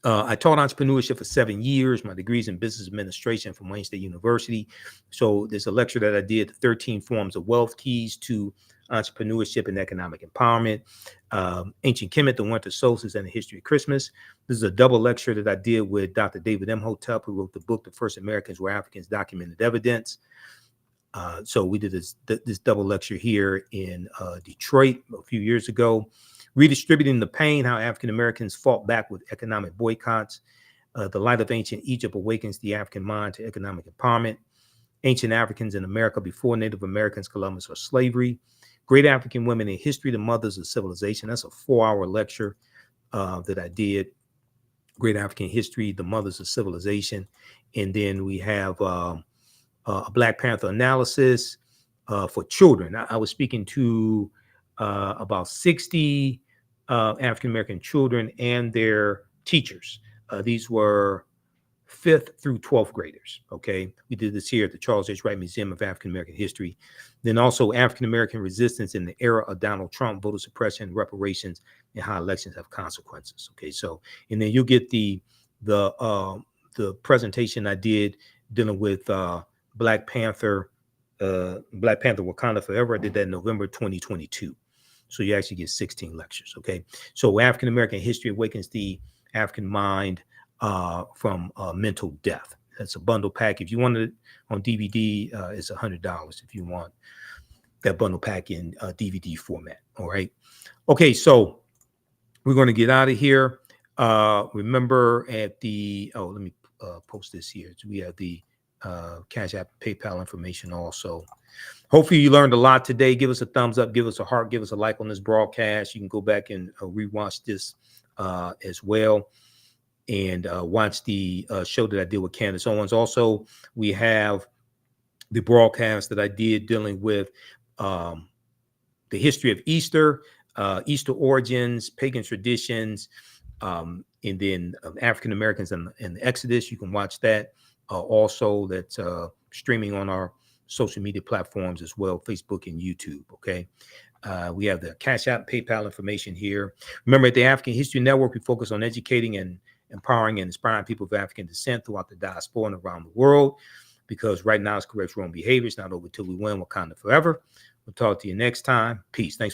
I taught entrepreneurship for 7 years. My degree is in business administration from Wayne State University. So there's a lecture that I did, 13 Forms of Wealth, Keys to Entrepreneurship and Economic Empowerment. Ancient Kemet, the Winter Solstice and the History of Christmas. This is a double lecture that I did with Dr. David Imhotep, who wrote the book, The First Americans Were Africans, Documented Evidence. So we did this double lecture here in Detroit a few years ago. Redistributing the Pain, How African Americans Fought Back with Economic Boycotts. The Light of Ancient Egypt Awakens the African Mind to Economic Empowerment. Ancient Africans in America Before Native Americans, Columbus, or Slavery. Great African Women in History, The Mothers of Civilization. That's a 4-hour lecture that I did. Great African History, The Mothers of Civilization. And then we have a Black Panther analysis for children. I was speaking to about 60 African-American children and their teachers. These were 5th through 12th graders. Okay. We did this here at the Charles H. Wright Museum of African-American History. Then also African-American resistance in the era of Donald Trump, voter suppression, reparations, and how elections have consequences. Okay. So, and then you'll get the presentation I did dealing with Black Panther Wakanda Forever. I did that in November 2022. So you actually get 16 lectures. Okay. So African-American History Awakens the African Mind from Mental Death. That's a bundle pack. If you want it on DVD, it's $100 if you want that bundle pack in DVD format. All right. Okay. So we're going to get out of here. Remember at the, let me post this here. So we have the Cash App, PayPal information also. Hopefully you learned a lot today. Give us a thumbs up, give us a heart, give us a like on this broadcast. You can go back and rewatch this as well, and watch the show that I did with Candace Owens. Also, we have the broadcast that I did dealing with the history of Easter, Easter origins, pagan traditions, and then African Americans and the Exodus. You can watch that also. That's streaming on our social media platforms as well, Facebook and YouTube. Okay. We have the Cash App, PayPal information here. Remember, at the African History Network, we focus on educating and empowering and inspiring people of African descent throughout the diaspora and around the world, because right now it's correct wrong behavior. It's not over till we win. Wakanda forever. We'll talk to you next time. Peace. Thanks.